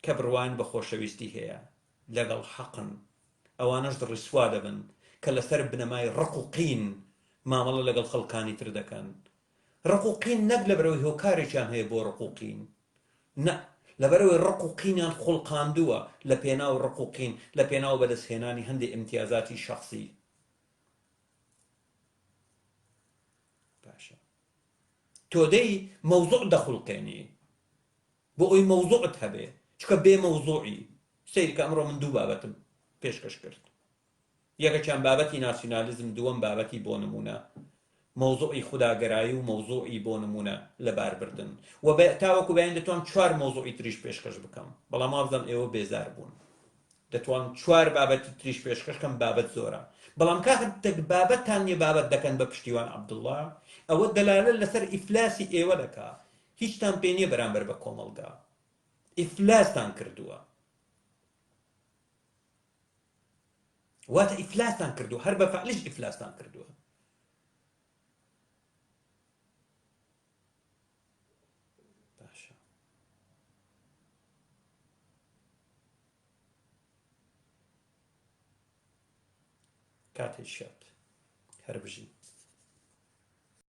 کە بڕوان بە خۆشەویستی هەیە لەگەڵ حەقن، ئەوانەش ڕیسوا دەبن کە لەسەر بنەمای ڕق و قین مامەڵە لەگەڵ خەڵکانی تر دەکەن. ڕق و قین نەک لەبەرەوەی هۆکارێکیان هەیە بۆ ڕق و قین، نە، لەبەرەوەی ڕق و قینیان خوڵقاندووە لە پێناو ڕق و قین، لە پێناو بەدەستهێنانی هەندێک ئیمتیازاتی شەخصی. باشە تۆ دەی مەوزوع دەخوڵقێنی بۆ ئەوی مەوزوعت هەبێ، چکە بێ مەوزوعی. سەیری کە ئەمڕۆ من دوو بابەتم پێشکەش کرد، یەکەکیان بابەتی ناسیۆنالیزم، دووەم بابەتی بۆ نمونە مەوزوعی خوداگەرایی و مەوزوعی بۆ نمونە لەباربردن، و تاوەکو بەیان دەتوانم 4 مەوزوعی تریش پێشکەش بکەم، بەڵام وابزانم ئێوە بێزار بوون. دەتوانم 4 بابەتی تریش پێشکەشکەم، بابەت زۆرە، بەڵام کاکە بابەتان نیە بابەت دەکەن بە پشتیوان عەبدوڵڵا، ئەوە دەلالە لەسەر ئیفلاسی ئێوە دەکا، هیچتان پێ نییە بەرامبەر بە کۆمەڵگا، ئیفلاستان کردووە. واتە ئیفلاستان کردووە، هەر بە فعلیش ئیفلاستان کردووە. باشە کاتێک شات هەر بژین.